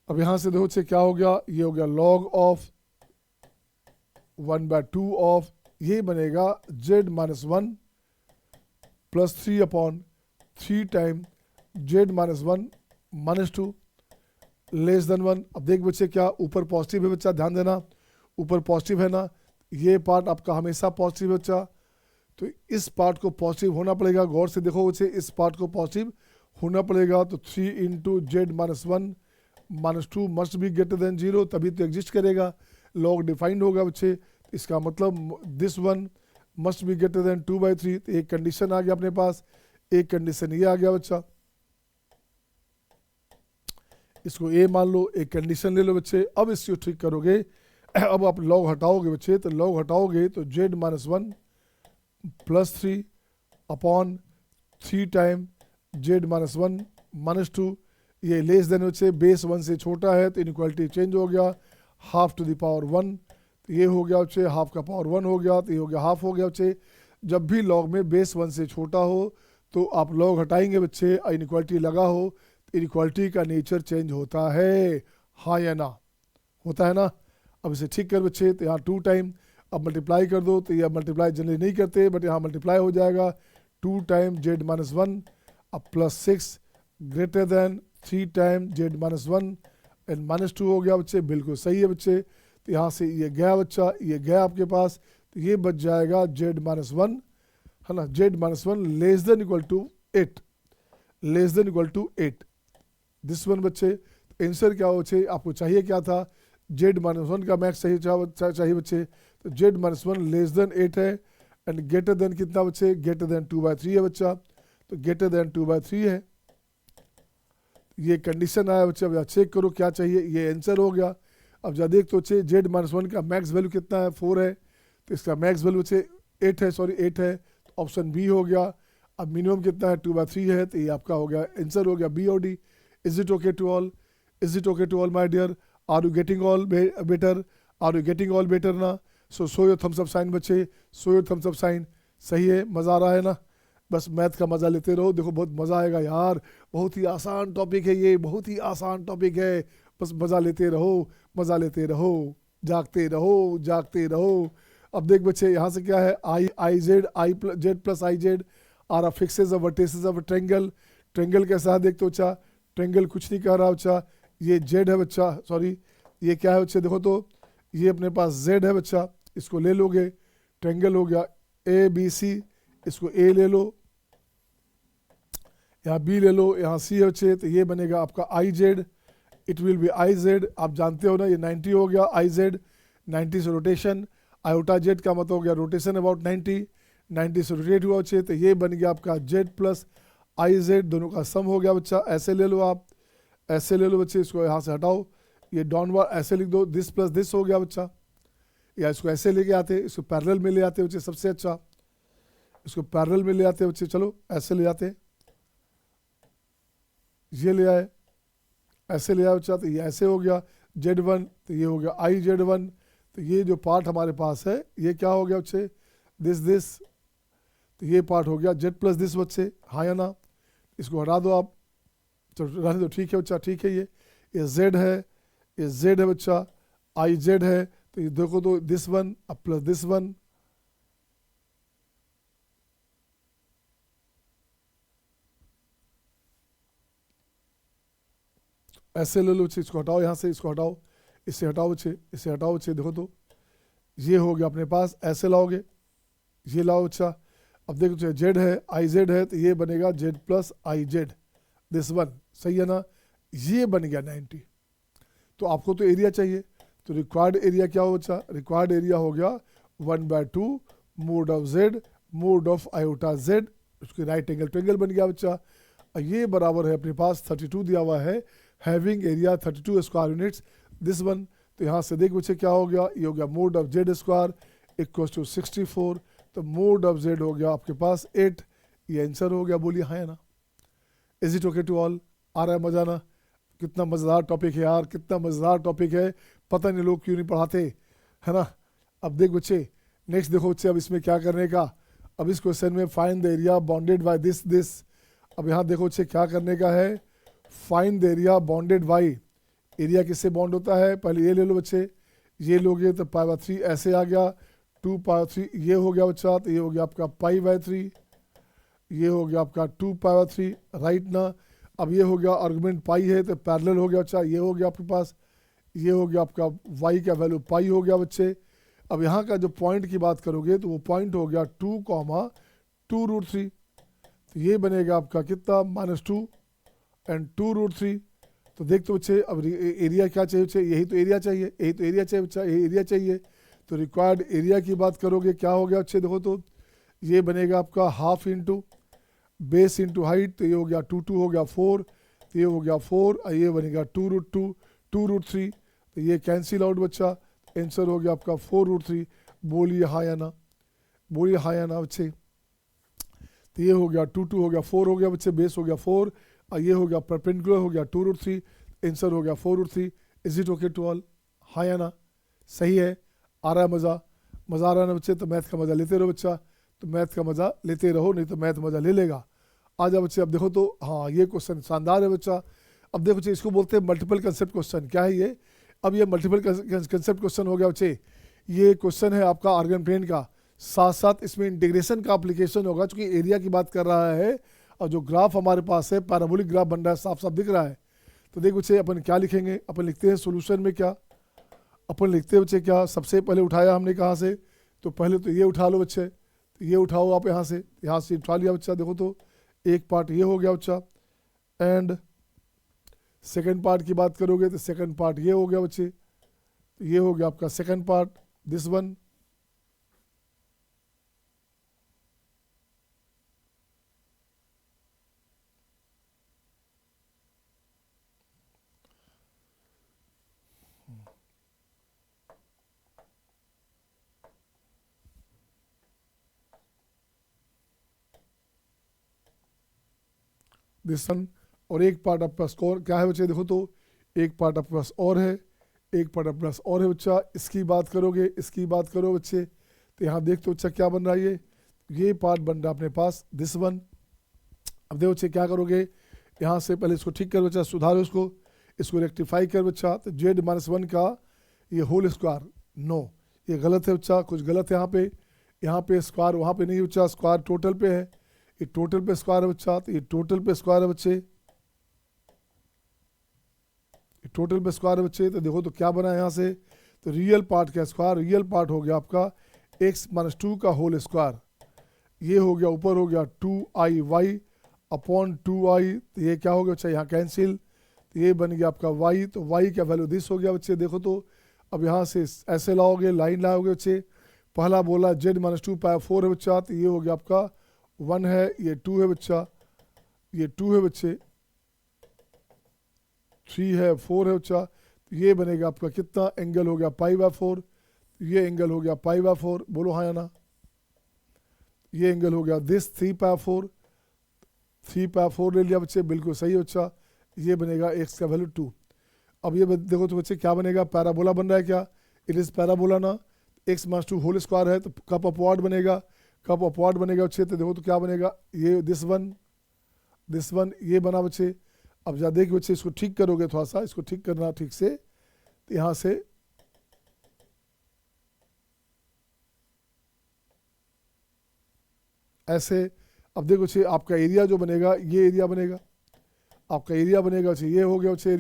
[SPEAKER 1] अब यहाँ से देखो बच्चे क्या हो गया, ये हो गया log ऑफ 1/2 ऑफ, ये बनेगा z-1 plus 3/3 time z-1 -2 less than 1। अब देख बच्चे क्या ऊपर पॉजिटिव है बच्चा, ध्यान देना ऊपर पॉजिटिव है ना, ये पार्ट आपका हमेशा पॉजिटिव है बच्चा, तो इस पार्ट को पॉजिटिव होना पड़ेगा, गौर से देखो बच्चे इस पार्ट को पॉजिटिव होना पड़ेगा, तो 3 × z-1 -2 must be greater then 0, तभी तो एग्जिस्ट करेगा, लॉग डिफाइंड होगा बच्चे, इसका मतलब this one must be greater then 2/3, तो एक कंडीशन आ गया अपने पास, एक कंडीशन ये आ गया बच्चा, इसको ए मान लो, एक कंडीशन ले लो बच्चे। अब इसको ठीक करोगे, अब आप लॉग हटाओगे बच्चे, तो लॉग हटाओगे तो z minus one plus three upon 3 time Z minus one minus two, ये लेस देन बच्चे बेस 1 से छोटा है तो इनक्वालिटी चेंज हो गया, हाफ टू द पावर 1, तो ये हो गया बच्चे हाफ का पावर 1 हो गया, तो ये हो गया हाफ हो गया बच्चे। जब भी लॉग में बेस 1 से छोटा हो तो आप लॉग हटाएंगे बच्चे, इनक्वालिटी लगा हो तो इनक्वालिटी का नेचर चेंज होता है, हाँ या ना, होता है ना। अब इसे ठीक कर बच्चे, तो यहाँ 2 टाइम, अब मल्टीप्लाई कर दो, तो ये मल्टीप्लाई जनरली नहीं करते बट यहाँ मल्टीप्लाई हो जाएगा 2 टाइम जेड माइनस वन अब plus 6 greater than 3 time Z minus one and minus two हो गया बच्चे, बिल्कुल सही है बच्चे। तो यहाँ से ये गया बच्चा, ये गया आपके पास, तो ये बच जाएगा जेड माइनस वन, है ना, z minus one less than equal to 8, less than equal to 8, this one बच्चे। आंसर क्या हो बच्चे, आपको चाहिए क्या था, जेड माइनस वन का मैक्स चाहिए बच्चे, तो z minus one less than 8 है एंड ग्रेटर देन कितना बच्चे, ग्रेटर देन 2/3 है बच्चा, तो ग्रेटर देन 2/3 है, ये कंडीशन आया बच्चे। अब चेक करो क्या चाहिए, ये आंसर हो गया। अब जब देख तो बच्चे जेड माइनस वन का मैक्स वैल्यू कितना है, 4 है, तो इसका मैक्स वैल्यू बच्चे 8 है, सॉरी 8 है, तो ऑप्शन बी हो गया। अब मिनिमम कितना है, 2/3 है, तो ये आपका हो गया आंसर हो गया बी और D. Is it okay to all, is it okay to all my dear, are you getting all better, are you getting all better ना। So your thumbs up sign बच्चे, so your thumbs up sign, सही है, मज़ा आ रहा है ना। बस math का मज़ा लेते रहो, देखो बहुत मज़ा आएगा यार, बहुत ही आसान टॉपिक है ये, बहुत ही आसान टॉपिक है, बस मज़ा लेते रहो, मज़ा लेते रहो, जागते रहो, जागते रहो। अब देख बच्चे यहाँ से क्या है, i z plus i z are a affixes of vertices of triangle. Triangle कैसा है देख तो बच्चा, ट्रेंगल कुछ नहीं कह रहा बच्चा, ये जेड है बच्चा, सॉरी ये क्या है बच्चे, देखो तो ये अपने पास जेड है बच्चा, इसको ले लोगे, ट्रेंगल हो गया ए बी सी, इसको ए ले लो, यहाँ बी ले लो, यहाँ सी है बच्चे, तो ये बनेगा आपका i z, it will be i z. आप जानते हो ना ये 90 हो गया आई जेड, 90 से रोटेशन, आयोटा जेड का मतलब हो गया रोटेशन अबाउट 90, 90 से रोटेट हुआ बच्चे, तो ये बन गया आपका जेड प्लस आई जेड, दोनों का सम हो गया बच्चा। ऐसे ले लो आप, ऐसे ले लो बच्चे, इसको यहाँ से हटाओ, ये डाउनवर्ड ऐसे लिख दो, दिस प्लस दिस हो गया बच्चा, या इसको ऐसे लेके आते, इसको पैरेलल में ले आते बच्चे, सबसे अच्छा इसको पैरेलल में ले आते बच्चे, चलो ऐसे ले आते, ये ले आए, ऐसे ले आए बच्चा, तो ये ऐसे हो गया जेड वन, तो ये हो गया आई जेड वन, तो ये जो पार्ट हमारे पास है ये क्या हो गया बच्चे, दिस, तो ये पार्ट हो गया जेड प्लस दिस बच्चे, हाँ या ना। इसको हटा दो आप, तो रहने दो, ठीक है बच्चा, ठीक है, ये जेड है, ये जेड है बच्चा, आई जेड है, तो ये देखो तो दिस वन अब प्लस दिस वन, ऐसे ले लो बच्चे, इसको हटाओ यहाँ से, इसको हटाओ, इससे हटाओ बच्चे, इससे हटाओ बच्चे, देखो तो ये हो गया अपने पास, ऐसे लाओगे, ये लाओ बच्चा। अब देखो बच्चे जेड है, आई जेड है, तो ये बनेगा Z plus i Z, this one, सही है ना, ये बन गया 90। तो आपको तो एरिया चाहिए, तो रिक्वायर्ड एरिया क्या हो बच्चा, रिक्वायर्ड एरिया हो गया 1/2 mode of Z mode of iota Z, उसके राइट एंगल ट्रेंगल बन गया बच्चा। ये बराबर है अपने पास 32 दिया हुआ है, having area 32 square units, this one. तो यहाँ से देख बच्चे क्या हो गया, ये हो गया mod of z square equal to 64, तो मोड ऑफ जेड हो गया आपके पास 8, ये आंसर हो गया, बोलिए हाँ है ना। Is it okay to all, आ रहा है मजा ना। कितना मज़ेदार टॉपिक है यार, कितना मज़ेदार टॉपिक है, पता नहीं लोग क्यों नहीं पढ़ाते, है ना। अब देख बच्चे नेक्स्ट देखो बच्चे, अब इसमें क्या करने का, अब इस क्वेश्चन में find the area bounded by this. अब यहाँ देखो बच्चे क्या करने का है, find the area bounded by, area किससे बाउंड होता है, पहले ये ले लो बच्चे, ये लोगे तो π/3 ऐसे आ गया, 2π/3 ये हो गया बच्चा, तो ये हो गया आपका π/3, ये हो गया आपका 2π/3, राइट ना। अब ये हो गया आर्गुमेंट पाई है, तो पैरेलल हो गया बच्चा, ये हो गया आपके पास, ये हो गया आपका y का वैल्यू पाई हो गया बच्चे। अब यहाँ का जो पॉइंट की बात करोगे तो वो पॉइंट हो गया 2,2√3, तो ये बनेगा आपका कितना -2 एंड 2√3। तो देख तो बच्चे अब एरिया क्या चाहिए बच्चे, यही तो एरिया चाहिए, यही तो एरिया चाहिए बच्चा, यही एरिया चाहिए। तो रिक्वायर्ड एरिया की बात करोगे क्या हो गया बच्चे, देखो तो ये बनेगा आपका half into base into height, तो ये हो गया 2 हो गया 4, तो ये हो गया 4, ये बनेगा 2√2, 2√3, तो ये कैंसिल आउट बच्चा। आंसर हो गया आपका 4√3। बोलिए हाँ या ना, बोलिए हाँ या ना बच्चे। तो ये हो गया 2 हो गया 4 हो गया बच्चे, बेस हो गया 4 और ये हो गया परपेंडिकुलर हो गया 2√3, आंसर हो गया 4√3। Is it okay to all? हाँ या ना? सही है? आ रहा है मज़ा? मज़ा आ रहा है ना बच्चे? तो मैथ का मज़ा लेते रहो बच्चा, तो मैथ का मज़ा लेते रहो, नहीं तो मैथ मज़ा ले लेगा। आ जाओ बच्चे, अब देखो तो हाँ ये क्वेश्चन शानदार है बच्चा। अब देखो बच्चे, इसको बोलते हैं मल्टीपल कंसेप्ट क्वेश्चन। क्या है ये? अब ये मल्टीपल कंसेप्ट क्वेश्चन हो गया बच्चे। ये क्वेश्चन है आपका आर्गन प्लेन का, साथ साथ इसमें इंटीग्रेशन का एप्लीकेशन होगा, क्योंकि एरिया की बात कर रहा है और जो ग्राफ हमारे पास है पैराबोलिक ग्राफ बन रहा है, साफ साफ दिख रहा है। तो देखो बच्चे, अपन क्या लिखेंगे? अपन लिखते हैं सोल्यूशन में क्या, अपन लिखते हैं बच्चे क्या, सबसे पहले उठाया हमने कहाँ से, तो पहले तो ये उठा लो बच्चे, तो ये उठाओ आप यहाँ से उठा लिया बच्चा। देखो तो एक पार्ट ये हो गया बच्चा, एंड सेकंड पार्ट की बात करोगे तो सेकंड पार्ट ये हो गया बच्चे, तो ये हो गया आपका second part, this one. This one, और एक पार्ट आपके पास और क्या है बच्चे? देखो तो एक पार्ट आपके पास और है, एक पार्ट आपके पास और है बच्चा। इसकी बात करोगे, इसकी बात करो बच्चे, तो यहाँ देख तो बच्चा क्या बन रहा है, ये पार्ट बन रहा है अपने पास, दिस वन। अब देखो बच्चे क्या करोगे, यहाँ से पहले इसको ठीक कर बच्चा, सुधारो इसको रेक्टिफाई कर बच्चा। तो z-1 का ये होल स्क्वायर, नो ये गलत है बच्चा, कुछ गलत है यहाँ पे स्क्वायर वहाँ पे नहीं बच्चा, स्क्वायर टोटल पे है, ये टोटल पे स्क्वायर है बच्चा, तो ये टोटल पे स्क्वायर है बच्चे, ये टोटल पे स्क्वायर है बच्चे। तो देखो तो क्या बना है यहाँ से, तो रियल पार्ट का स्क्वायर, रियल पार्ट हो गया आपका x-2 का होल स्क्वायर, ये हो गया ऊपर हो गया 2i अपॉन 2i, तो ये क्या हो गया बच्चा, यहाँ कैंसिल, तो ये बन गया आपका y, तो y का वैल्यू दिस हो गया बच्चे। देखो तो अब यहाँ से ऐसे लाओगे, लाइन लाओगे बच्चे, पहला बोला z-2 पावर 4 है बच्चा, तो ये हो गया आपका 1 है, ये 2 है बच्चा, ये 2 है बच्चे, 3 है, 4 है बच्चा, तो ये बनेगा आपका कितना, एंगल हो गया π/4, ये एंगल हो गया π/4, बोलो हाँ या ना? ये एंगल हो गया दिस 3π/4, 3π/4 ले लिया बच्चे, बिल्कुल सही है बच्चा। ये बनेगा x का वैल्यू 2। अब ये देखो तो बच्चे क्या बनेगा, पैराबोला बन रहा है क्या, इट इज़ पैराबोला ना, x-2 होल स्क्वायर है, तो कप अपवार्ड बनेगा, कप अपवार्ड बनेगा बच्चे। तो देखो तो क्या बनेगा, ये दिस वन ये बना बच्चे। अब जा देखिए बच्चे, इसको ठीक करोगे, थोड़ा सा इसको ठीक करना ठीक से, तो यहाँ से ऐसे। अब देखो बच्चे, आपका एरिया जो बनेगा, ये एरिया बनेगा, आपका एरिया बनेगा बच्चे, ये हो गया बच्चे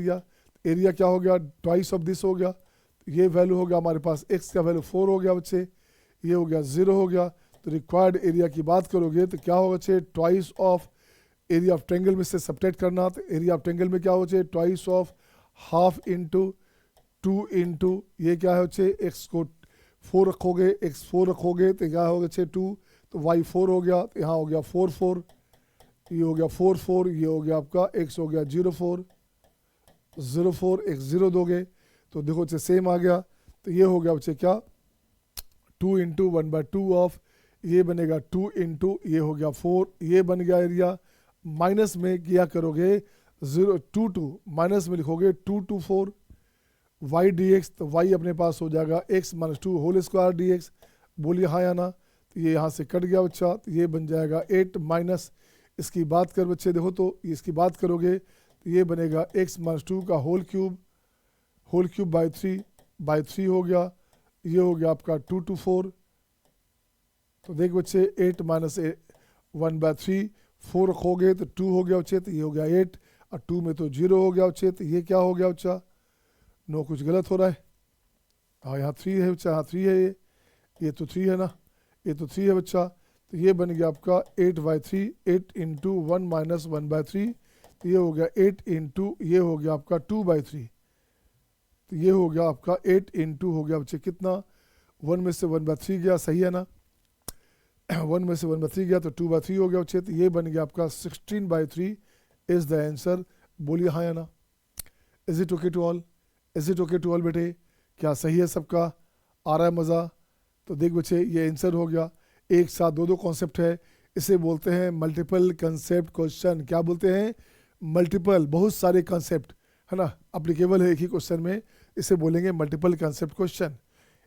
[SPEAKER 1] एरिया क्या हो गया, ट्वाइस ऑफ दिस हो गया, ये वैल्यू हो गया हमारे पास, x का वैल्यू 4 हो गया बच्चे, ये हो गया 0 हो गया। तो रिक्वायर्ड एरिया की बात करोगे तो क्या होगा बच्चे, twice of area of triangle में से सब्ट्रैक्ट करना, तो एरिया ऑफ ट्रेंगल में क्या हो बच्चे, twice of half into 2 into ये क्या है बच्चे, x को 4 रखोगे, x4 रखोगे तो क्या होगा बच्चे 2, तो y4 हो गया, तो यहाँ हो गया 4 ये हो गया 4 ये हो गया आपका x हो गया 0 4 x 0 दोगे तो देखो बच्चे सेम आ गया। तो ये हो गया बच्चे क्या, 2 इंटू 1/2 ऑफ, ये बनेगा 2 इंटू ये हो गया 4, ये बन गया एरिया। माइनस में क्या करोगे, 0 2 माइनस में लिखोगे 2 to 4 y dx, तो y अपने पास हो जाएगा x-2 होल स्क्वायर dx। बोलिए हाँ या ना? तो ये यहाँ से कट गया बच्चा, तो ये बन जाएगा 8 माइनस, इसकी बात कर बच्चे देखो तो इसकी बात करोगे तो ये बनेगा x-2 का होल क्यूब बाई 3 हो गया, ये हो गया आपका 2 to 4। तो देख बच्चे 8 माइनस 1/3, 4 रखोगे तो 2 हो गया बच्चे, तो ये हो गया 8 और 2 में तो 0 हो गया बच्चे, तो ये क्या हो गया बच्चा, नो कुछ गलत हो रहा है। हाँ यहाँ 3 है बच्चा, हाँ 3 है, ये तो 3 है ना, ये तो 3 है बच्चा। तो ये बन गया आपका 8/3, 8 इंटू 1 माइनस 1/3, तो ये हो गया 8 इंटू ये हो गया आपका 2/3, तो ये हो गया आपका 8 इंटू हो गया बच्चे कितना, 1 में से 1/3 गया, सही है ना, 1 में से 1/3 गया तो 2/3 हो गया बच्चे। तो ये बन गया आपका 16/3 इज द आंसर, बोलिए हाँ या ना। Is it okay to all? Is it okay to all बेटे? क्या सही है सबका? आ रहा है मज़ा? तो देख बच्चे ये आंसर हो गया। एक साथ दो दो कॉन्सेप्ट है, इसे बोलते हैं मल्टीपल कंसेप्ट क्वेश्चन। क्या बोलते हैं? मल्टीपल, बहुत सारे कंसेप्ट, है ना, अप्लीकेबल है एक ही क्वेश्चन में, इसे बोलेंगे multiple concept question.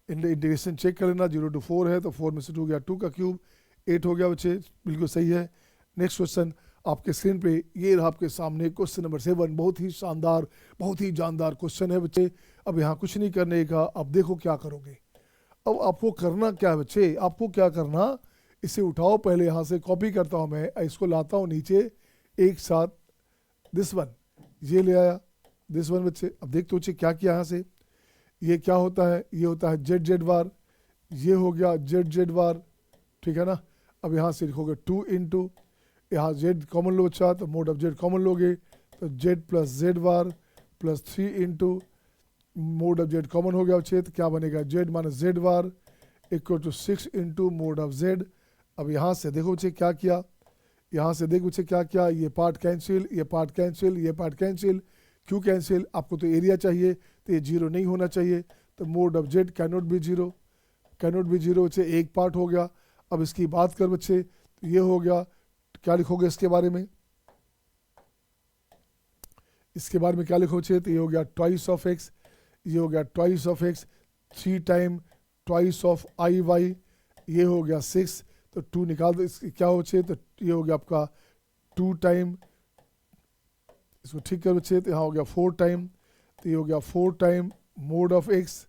[SPEAKER 1] Integration check कर लेना, 0 to 4 है तो 4 में से 2 गया 2 का क्यूब, 8 हो गया बच्चे, बिल्कुल सही है। नेक्स्ट क्वेश्चन आपके स्क्रीन पे ये रहा आपके सामने, क्वेश्चन नंबर 7। बहुत ही शानदार, बहुत ही जानदार क्वेश्चन है बच्चे। अब यहाँ कुछ नहीं करने का, अब देखो क्या करोगे। अब आपको करना क्या है बच्चे, आपको क्या करना, इसे उठाओ पहले, यहाँ से कॉपी करता हूँ मैं, इसको लाता हूँ नीचे एक साथ, दिस वन, ये ले आया, दिस वन बच्चे। अब देखते बच्चे क्या किया यहाँ से, ये क्या होता है, ये होता है जेड जेड बार, ये हो गया जेड जेड बार, ठीक है ना। अब यहाँ से लिखोगे 2 इंटू, यहाँ जेड कॉमन लो बच्चा, तो मोड ऑफ जेड कॉमन लोगे, तो z plus z bar plus 3 into mod of z common हो गया बच्चे, तो क्या बनेगा, z minus Z bar equal to 6 into mod of z. अब यहाँ से देखो बच्चे क्या किया, यहाँ से देखो बच्चे क्या किया, ये पार्ट कैंसिल, ये पार्ट कैंसिल, ये पार्ट कैंसिल। क्यों कैंसिल? आपको तो एरिया चाहिए, तो ये 0 नहीं होना चाहिए, तो mod of Z cannot be 0, cannot be 0 बच्चे, एक पार्ट हो गया। अब इसकी बात कर बच्चे, तो ये हो गया, क्या लिखोगे इसके बारे में, इसके बारे में क्या लिखो बच्चे, तो ये हो गया ट्वाइस ऑफ एक्स, ये हो गया twice of x, 3 time twice of i y, ये हो गया 6, तो 2 निकाल दो, इसकी क्या हो बच्चे, तो ये हो गया आपका 2 टाइम, इसको ठीक कर बच्चे, तो यहाँ हो गया 4 टाइम, तो ये हो गया 4 time mod of x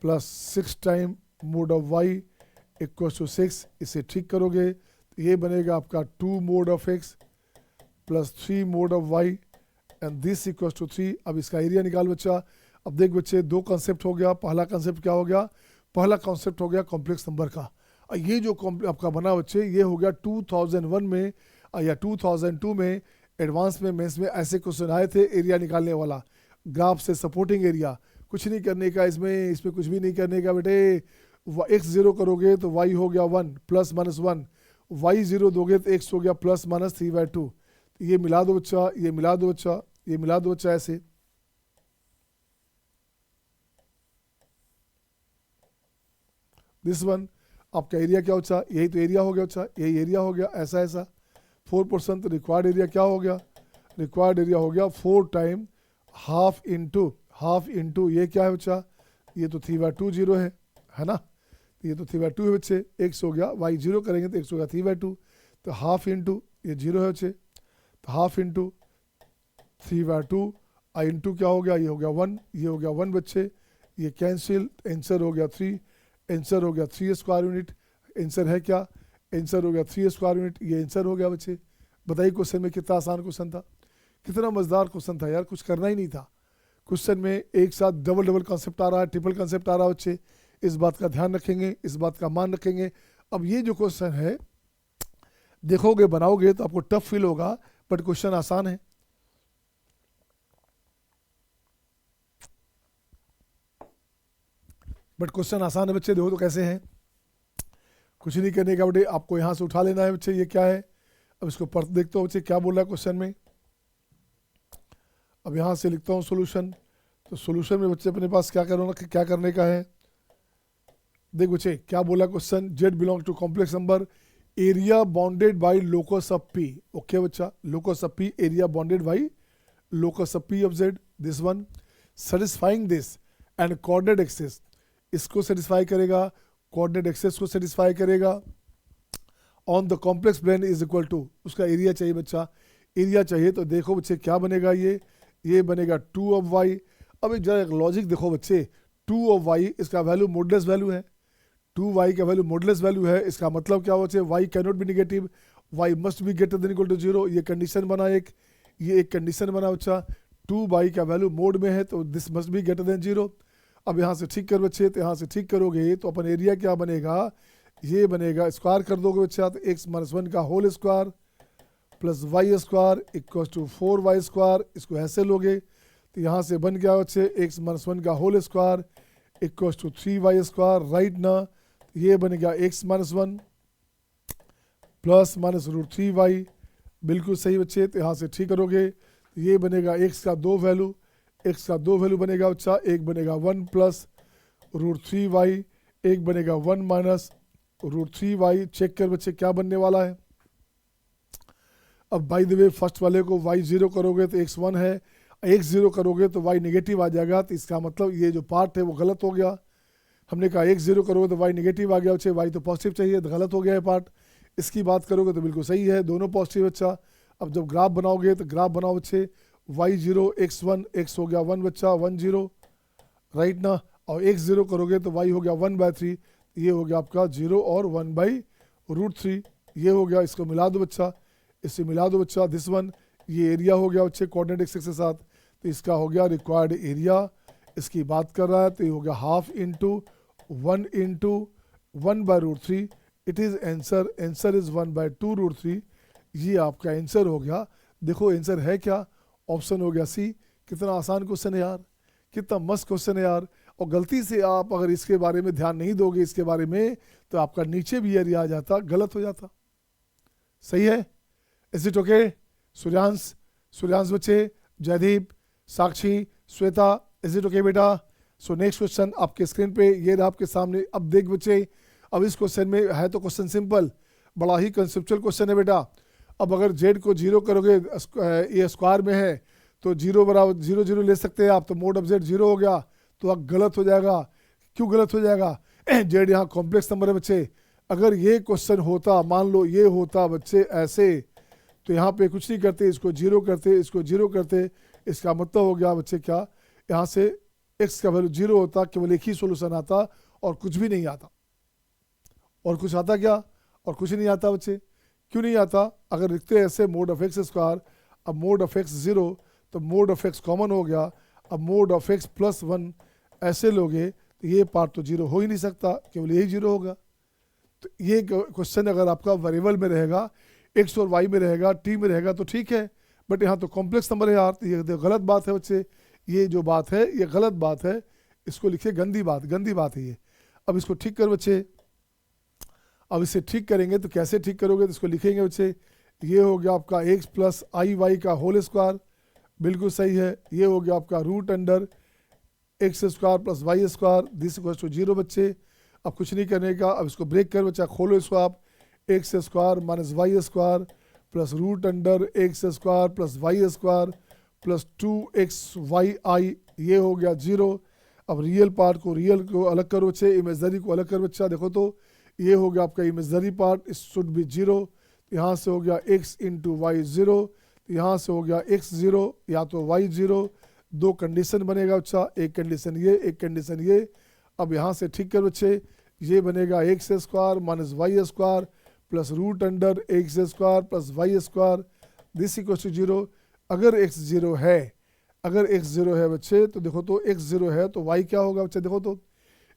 [SPEAKER 1] plus 6 time mod of y equal to 6। इसे ठीक करोगे तो ये बनेगा आपका 2 mod of x plus 3 mod of y and this equal to 3। अब इसका एरिया निकाल बच्चा। अब देख बच्चे दो कॉन्सेप्ट हो गया, पहला कॉन्सेप्ट क्या हो गया, पहला कॉन्सेप्ट हो गया कॉम्प्लेक्स नंबर का। और ये जो आपका बना बच्चे, ये हो गया 2001 में या 2002 में एडवांस में मेंस में ऐसे क्वेश्चन आए थे, एरिया निकालने वाला, ग्राफ से सपोर्टिंग एरिया। कुछ नहीं करने का इसमें कुछ भी नहीं करने का बेटे। एक्स 0 करोगे तो वाई हो गया 1 प्लस माइनस 1, वाई 0 दोगे तो एक्स हो गया प्लस माइनस 3/2। ये मिला दो बच्चा, ये मिला दो बच्चा, ये मिला दो बच्चा ऐसे। दिस वन आपका एरिया क्या बच्चा, यही तो एरिया हो गया बच्चा, यही एरिया हो गया, ऐसा ऐसा 4%। तो रिक्वायर्ड एरिया क्या हो गया, रिक्वायर्ड एरिया हो गया 4 टाइम हाफ इंटू ये क्या है बच्चा, ये तो 3/2 0 है ना, तो ये तो 3/2 है बच्चे, एक्स हो गया, वाई 0 करेंगे तो एक्स हो गया 3/2, तो हाफ इंटू ये 0 है बच्चे, तो हाफ इंटू 3/2 आई इंटू क्या हो गया, ये हो गया 1, ये हो गया 1 बच्चे, ये कैंसिल, आंसर हो गया 3, आंसर हो गया 3 स्क्वायर यूनिट। आंसर है क्या, आंसर हो गया 3 स्क्वायर यूनिट, ये आंसर हो गया बच्चे। बताइए क्वेश्चन में कितना आसान क्वेश्चन था, कितना मजेदार क्वेश्चन था यार, कुछ करना ही नहीं था। क्वेश्चन में एक साथ डबल डबल कॉन्सेप्ट आ रहा है, ट्रिपल कॉन्सेप्ट आ रहा है बच्चे, इस बात का ध्यान रखेंगे, इस बात का मान रखेंगे। अब ये जो क्वेश्चन है देखोगे बनाओगे तो आपको टफ फील होगा, बट क्वेश्चन आसान है। बट क्वेश्चन आसान है बच्चे, देखो तो कैसे हैं। कुछ नहीं करने का बेटे, आपको यहाँ से उठा लेना है बच्चे, ये क्या है। अब इसको पढ़ देखते हो बच्चे क्या बोल रहा है क्वेश्चन में। अब यहाँ से लिखता हूँ सोल्यूशन, तो सोल्यूशन में बच्चे अपने पास क्या करने का है। देख बच्चे क्या बोला question, z belong to complex number, area bounded by locus of P. Okay बच्चा, locus of P, area bounded by locus of P of z, this one satisfying this and coordinate axes, इसको satisfy करेगा, coordinate axes को satisfy करेगा, on the complex plane is equal to, उसका area चाहिए बच्चा, area चाहिए। तो देखो बच्चे क्या बनेगा, ये बनेगा 2 ऑफ वाई। अब एक जरा लॉजिक देखो बच्चे, 2 ऑफ वाई इसका वैल्यू मॉडुलस वैल्यू है, 2y का वैल्यू मॉडुलस वैल्यू है, इसका मतलब क्या बच्चे, y cannot be negative, y must be greater than equal to 0। ये कंडीशन बना एक, ये एक कंडीशन बना बच्चा, 2y का वैल्यू मोड में है तो this must be greater then 0। अब यहाँ से ठीक कर बच्चे, तो यहाँ से ठीक करोगे तो अपन एरिया क्या बनेगा, ये बनेगा, स्क्वायर कर दोगे बच्चा तो x माइनस 1 का whole square plus Y square equal to 4y square, इसको ऐसे लोगे तो यहाँ से बन गया बच्चे x माइनस 1 का whole square equal to 3y square, right ना। ये बन गया x minus 1 plus minus √3y, बिल्कुल सही बच्चे। तो यहाँ से ठीक करोगे ये बनेगा x का दो वैल्यू बनेगा बच्चा, एक बनेगा 1 प्लस रूट 3y, एक बनेगा 1 माइनस रूट 3y। चेक कर बच्चे क्या बनने वाला है। अब बाय द वे फर्स्ट वाले को y 0 करोगे तो x 1 है, x 0 करोगे तो y नेगेटिव आ जाएगा, तो इसका मतलब ये जो पार्ट है वो गलत हो गया। हमने कहा x 0 करोगे तो y नेगेटिव आ गया बच्चे, y तो पॉजिटिव चाहिए, तो गलत हो गया है पार्ट। इसकी बात करोगे तो बिल्कुल सही है, दोनों पॉजिटिव बच्चा। अब जब ग्राफ बनाओगे तो ग्राफ बनाओ बच्चे, y 0 x 1, x हो गया 1 बच्चा 1 0 राइट ना, और x 0 करोगे तो y हो गया 1/3, ये हो गया आपका 0 और 1/√3, ये हो गया। इसको मिला दो बच्चा, इससे मिला दो बच्चा, दिस वन, ये एरिया हो गया बच्चे कोऑर्डिनेट एक्सिस के साथ, तो इसका हो गया रिक्वायर्ड एरिया। इसकी बात कर रहा है तो ये हो गया half into 1/√3, it is answer, answer is 1/2√3, ये आपका आंसर हो गया। देखो आंसर है क्या, ऑप्शन हो गया सी। कितना आसान क्वेश्चन है यार, कितना मस्त क्वेश्चन है यार। और गलती से आप अगर इसके बारे में ध्यान नहीं दोगे इसके बारे में, तो आपका नीचे भी एरिया आ जाता, गलत हो जाता। सही है, इज इट ओके? सूर्यांश बच्चे, Jaideep, Sakshi, Shweta, is it okay बेटा? सो नेक्स्ट क्वेश्चन आपके स्क्रीन पे ये रहा आपके सामने। अब देख बच्चे, अब इस क्वेश्चन में है तो क्वेश्चन सिंपल, बड़ा ही कंसेप्चुअल क्वेश्चन है बेटा। अब अगर जेड को 0 करोगे, ये स्क्वायर में है तो 0 बराबर 0 0 ले सकते हैं आप, तो मोड ऑफ जेड 0 हो गया, तो अब गलत हो जाएगा। क्यों गलत हो जाएगा? जेड यहाँ कॉम्प्लेक्स नंबर है बच्चे। अगर ये क्वेश्चन होता, मान लो ये होता बच्चे ऐसे, तो यहाँ पे कुछ नहीं करते, इसको 0 करते, इसको 0 करते, इसका मतलब हो गया बच्चे क्या, यहाँ से x का वैल्यू 0 होता, केवल एक ही सोल्यूशन आता और कुछ भी नहीं आता। और कुछ आता क्या? और कुछ नहीं आता बच्चे। क्यों नहीं आता? अगर लिखते हैं ऐसे मोड ऑफ एक्स स्क्वायर, अब मोड ऑफ एक्स 0, तो मोड ऑफ एक्स कॉमन हो गया, अब मोड ऑफ एक्स प्लस 1 ऐसे लोगे तो ये पार्ट तो 0 हो ही नहीं सकता, केवल यही 0 होगा। तो ये क्वेश्चन अगर आपका वेरिएबल में रहेगा, एक्स और वाई में रहेगा, टी में रहेगा तो ठीक है, बट यहाँ तो कॉम्प्लेक्स नंबर है यार, तो ये गलत बात है बच्चे। ये जो बात है ये गलत बात है, इसको लिखिए गंदी बात है ये। अब इसको ठीक कर बच्चे, अब इसे ठीक करेंगे तो कैसे ठीक करोगे, तो इसको लिखेंगे बच्चे, ये हो गया आपका x प्लस आई वाई का होल स्क्वायर, बिल्कुल सही है। ये हो गया आपका root under x square plus Y square, this equals to 0 बच्चे। अब कुछ नहीं करने का, अब इसको ब्रेक कर बच्चा, खोलो इसको आप, x square minus y square plus root under x square plus Y square plus 2xy, ये हो गया 0। अब रियल पार्ट को अलग करो बच्चे, इमेजनरी को अलग कर बच्चा। देखो तो ये हो गया आपका इमेजनरी पार्ट, इस शुड बी 0, यहाँ से हो गया x इंटू वाई 0, यहाँ से हो गया x 0 या तो y 0। दो कंडीशन बनेगा बच्चा, एक कंडीशन ये, एक कंडीशन ये। अब यहाँ से ठीक कर बच्चे, ये बनेगा x square minus y square plus root under x square plus Y square, this equal to 0। अगर x 0 है, अगर x 0 है बच्चे, तो देखो तो x 0 है तो y क्या होगा बच्चे, देखो तो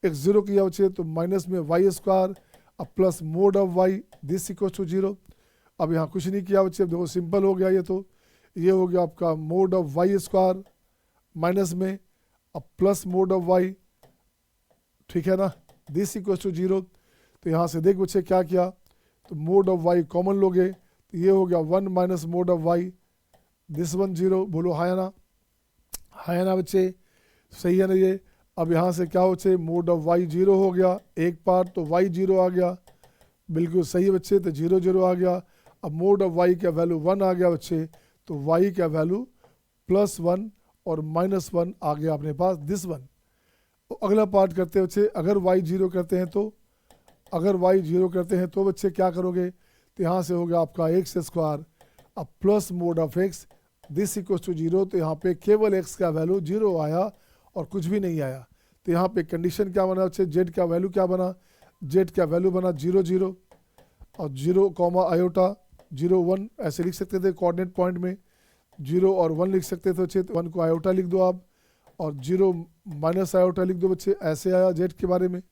[SPEAKER 1] x 0 किया बच्चे तो माइनस में वाई स्क्वायर, अब plus mod of y, this equal to 0। अब यहाँ कुछ नहीं किया बच्चे, देखो सिंपल हो गया ये, तो ये हो गया आपका mod of y square minus में, अब प्लस मोड ऑफ y, ठीक है ना, दिस इक्वल टू 0। तो यहाँ से देख बच्चे क्या किया, तो मोड ऑफ y कॉमन लोगे, तो ये हो गया 1 minus mode of y, this 1 0। बोलो हाय ना, हाय ना बच्चे, सही है ना ये। अब यहाँ से क्या हो बच्चे, मोड ऑफ y 0 हो गया एक पार्ट, तो y 0 आ गया, बिल्कुल सही है बच्चे, तो 0 0 आ गया। अब मोड ऑफ y का वैल्यू 1 आ गया बच्चे, तो y का वैल्यू प्लस 1 और माइनस 1 आ गया अपने पास, दिस 1। तो अगला पार्ट करते हैं बच्चे, अगर y 0 करते हैं तो, अगर y 0 करते हैं तो बच्चे क्या करोगे, तो यहाँ से हो गया आपका एक्स स्क्वायर, अब plus mod of x, this equal to 0। तो यहाँ पे केवल x का वैल्यू 0 आया और कुछ भी नहीं आया। तो यहाँ पे कंडीशन क्या बना बच्चे, z का वैल्यू क्या बना, z का वैल्यू बना 0 0 और 0 कॉमा आयोटा 0 1 ऐसे लिख सकते थे कोऑर्डिनेट पॉइंट में, 0 और 1 लिख सकते थे बच्चे, 1 को आयोटा लिख दो आप और 0 माइनस आयोटा लिख दो बच्चे, ऐसे आया z के बारे में,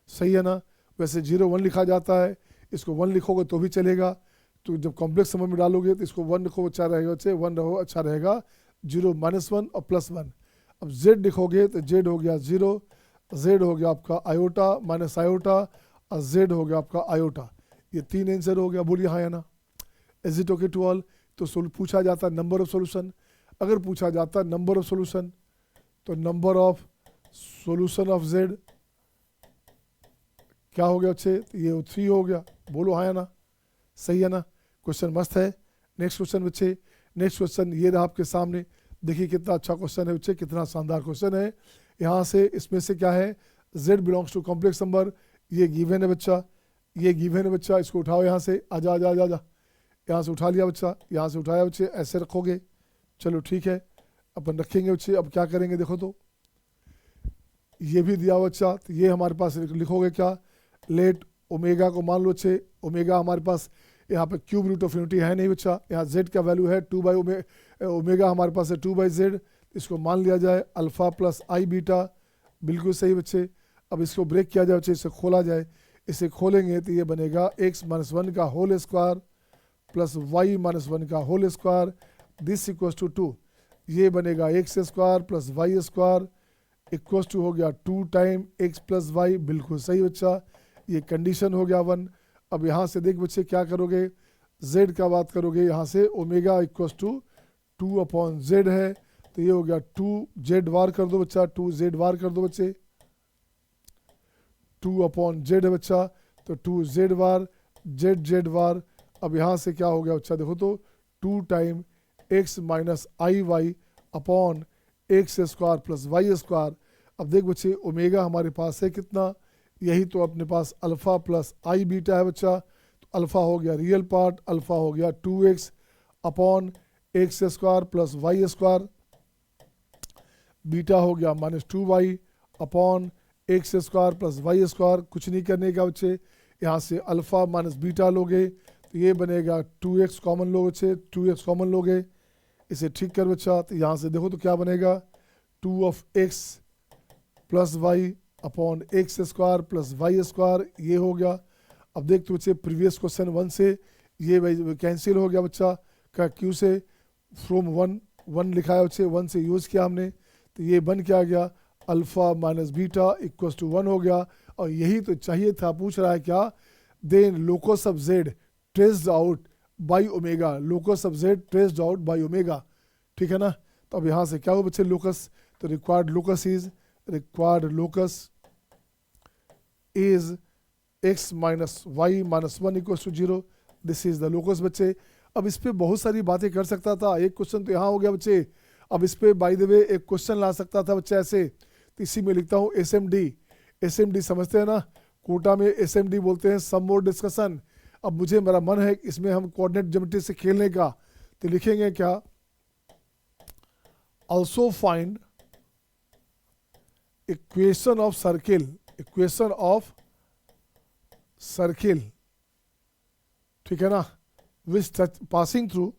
[SPEAKER 1] सही है ना। वैसे 0 1 लिखा जाता है, इसको 1 लिखोगे तो भी चलेगा, तो जब कॉम्प्लेक्स समझ में डालोगे तो इसको 1 लिखो अच्छा रहेगा बच्चे, 1 रहो अच्छा रहेगा, 0 माइनस 1 और प्लस 1। अब z लिखोगे तो z हो गया 0, z हो गया आपका आयोटा माइनस आयोटा और z हो गया आपका आयोटा, ये 3 आंसर हो गया। बोलिए हाँ या ना, is it okay to all. तो पूछा जाता है नंबर ऑफ सॉल्यूशन। अगर पूछा जाता नंबर ऑफ सॉल्यूशन, तो number of solution of Z क्या हो गया बच्चे, ये 3 हो गया। बोलो हाँ या ना, सही है ना। क्वेश्चन मस्त है। नेक्स्ट क्वेश्चन बच्चे, नेक्स्ट क्वेश्चन ये रहा आपके सामने। देखिए कितना अच्छा क्वेश्चन है बच्चे, कितना शानदार क्वेश्चन है। यहाँ से इसमें से क्या है, z belongs to complex number, ये गिवन है बच्चा, ये गिवन है बच्चा। इसको उठाओ यहाँ से, आजा आजा आजा आजा, यहाँ से उठा लिया बच्चा, यहाँ से उठाया बच्चे, ऐसे रखोगे। चलो ठीक है, अपन रखेंगे बच्चे। अब क्या करेंगे देखो तो, ये भी दिया हुआ बच्चा, तो ये हमारे पास लिखोगे क्या, लेट ओमेगा को मान लो बच्चे, ओमेगा हमारे पास यहाँ पे क्यूब रूट ऑफ यूनिटी है नहीं बच्चा, यहाँ z का वैल्यू है 2 ओमेगा हमारे पास है 2/z, इसको मान लिया जाए अल्फा प्लस आई बीटा। बिल्कुल सही बच्चे। अब इसको ब्रेक किया जाए बच्चे, इसे खोला जाए। इसे खोलेंगे तो ये बनेगा x-1 का होल स्क्वायर प्लस y-1 का whole square, this equals to 2। ये बनेगा x square plus Y square equals to हो गया 2 टाइम x प्लस वाई। बिल्कुल सही बच्चा, ये कंडीशन हो गया 1। अब यहाँ से देख बच्चे क्या करोगे, z का बात करोगे, यहाँ से ओमेगा इक्वल्स टू 2/z है, तो ये हो गया 2z वार कर दो बच्चा, 2z वार कर दो बच्चे, 2/z है बच्चा, तो 2z वार z वार। अब यहाँ से क्या हो गया बच्चा देखो तो, 2 time x minus i y upon x square plus Y square. अब देख बच्चे ओमेगा हमारे पास है कितना, यही तो अपने पास अल्फा प्लस आई बीटा है बच्चा। तो अल्फा हो गया रियल पार्ट, अल्फा हो गया 2x upon x square plus Y square, beta हो गया -2y upon x square plus Y square. कुछ नहीं करने का बच्चे, यहाँ से अल्फा माइनस बीटा लोगे तो ये बनेगा 2x कॉमन लो बच्चे, 2x कॉमन लोगे, इसे ठीक कर बच्चा। तो यहाँ से देखो तो क्या बनेगा, 2x plus y upon x square plus Y square, ये हो गया। अब देख तो बच्चे प्रीवियस क्वेश्चन 1 से ये कैंसिल हो गया बच्चा, क्या क्यू से फ्रॉम 1 लिखा है बच्चे, 1 से यूज़ किया हमने, तो ये बन क्या गया, alpha minus beta equals to 1 हो गया। और यही तो चाहिए था, पूछ रहा है क्या, then locus of z traced out by omega, locus of z traced out by omega, ठीक है ना। तो अब यहाँ से क्या हो बच्चे लोकस, तो required locus is x minus y minus 1 equals to 0, this is the locus बच्चे। अब इस पे बहुत सारी बातें कर सकता था, एक क्वेश्चन तो यहाँ हो गया बच्चे। अब इस पे बाय द वे एक क्वेश्चन ला सकता था बच्चा ऐसे, तो इसी में लिखता हूँ SMD समझते हैं ना, कोटा में SMD बोलते हैं सम मोर डिस्कशन। अब मुझे मेरा मन है इसमें हम कोऑर्डिनेट ज्योमेट्री से खेलने का, तो लिखेंगे क्या, also find equation of circle, ठीक है ना, which passing through